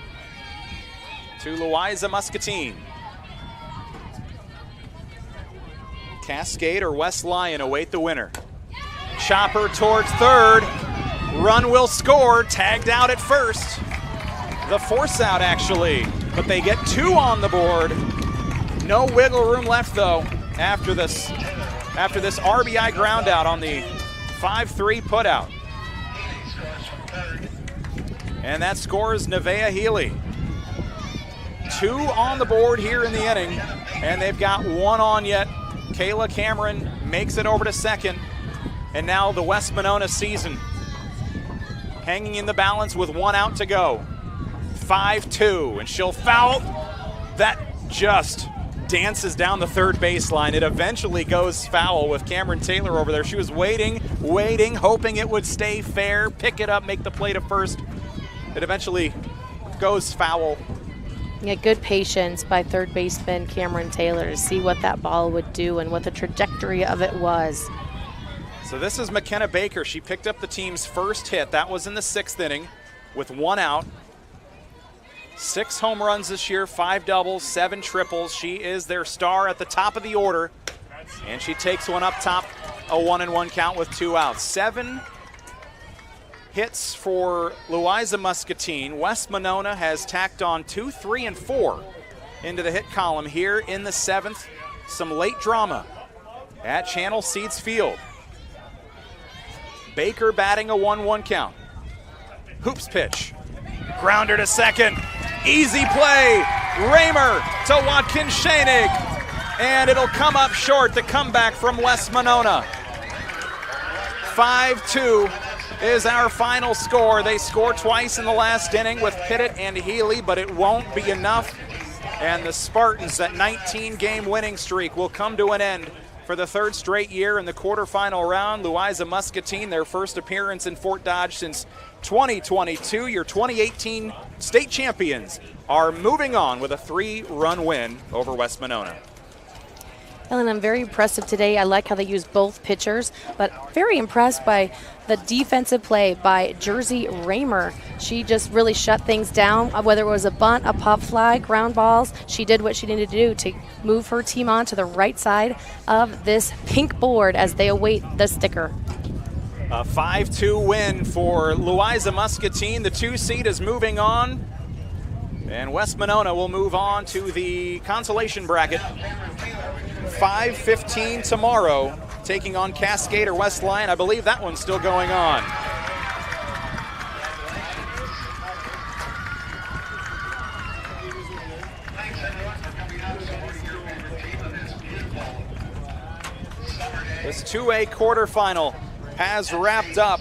to Louisa-Muscatine. Cascade or West Lyon await the winner. Chopper towards third. Run will score. Tagged out at first. The force out, actually. But they get 2 on the board. No wiggle room left, though, after this RBI ground out on the 5-3 putout. And that scores Nevaeh Healy. 2 on the board here in the inning, and they've got 1 on yet. Kayla Cameron makes it over to second, and now the West Monona season hanging in the balance with 1 out to go. 5-2, and she'll foul. That just dances down the third baseline. It eventually goes foul with Cameron Taylor over there. She was waiting, hoping it would stay fair, pick it up, make the play to first. It eventually goes foul. Yeah, good patience by third baseman Cameron Taylor to see what that ball would do and what the trajectory of it was. So this is McKenna Baker. She picked up the team's first hit. That was in the 6th inning with 1 out. 6 home runs this year, 5 doubles, 7 triples. She is their star at the top of the order, and she takes one up top a 1-1 count with 2 outs. 7 hits for Louisa-Muscatine. West Monona has tacked on 2, 3, and 4 into the hit column here in the 7th. Some late drama at Channel Seeds Field. Baker batting a 1-1 count. Hoops pitch. Grounder to second. Easy play. Raymer to Watkins Schoenig. And it'll come up short. The comeback from West Monona. 5-2 is our final score. They score twice in the last inning with Pittett and Healy, but it won't be enough. And the Spartans, that 19-game winning streak, will come to an end for the 3rd straight year in the quarterfinal round. Louisa-Muscatine, their first appearance in Fort Dodge since 2022. Your 2018 state champions are moving on with a 3-run win over West Monona. Ellen, I'm very impressive today. I like how they use both pitchers, but very impressed by the defensive play by Jersey Raymer. She just really shut things down, whether it was a bunt, a pop fly, ground balls. She did what she needed to do to move her team on to the right side of this pink board as they await the sticker. A 5-2 win for Louisa-Muscatine. The 2 seed is moving on, and West Monona will move on to the consolation bracket. 5:15 tomorrow, taking on Cascade or West Lyon. I believe that one's still going on. This 2A quarterfinal has wrapped up.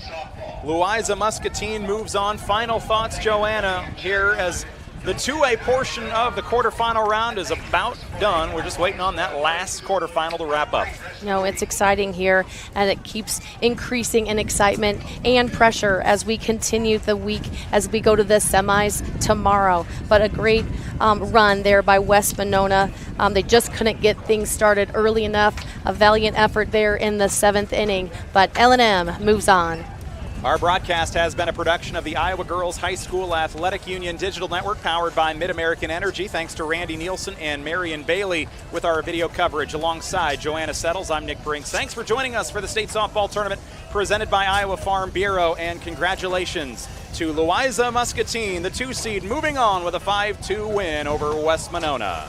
Louisa-Muscatine moves on. Final thoughts, Joanna, here as the 2A portion of the quarterfinal round is about done. We're just waiting on that last quarterfinal to wrap up. No, it's exciting here, and it keeps increasing in excitement and pressure as we continue the week as we go to the semis tomorrow. But a great run there by West Monona. They just couldn't get things started early enough. A valiant effort there in the 7th inning, but L&M moves on. Our broadcast has been a production of the Iowa Girls High School Athletic Union Digital Network, powered by Mid-American Energy. Thanks to Randy Nielsen and Marion Bailey with our video coverage. Alongside Joanna Settles, I'm Nick Brinks. Thanks for joining us for the state softball tournament presented by Iowa Farm Bureau, and congratulations to Louisa-Muscatine, the 2 seed, moving on with a 5-2 win over West Monona.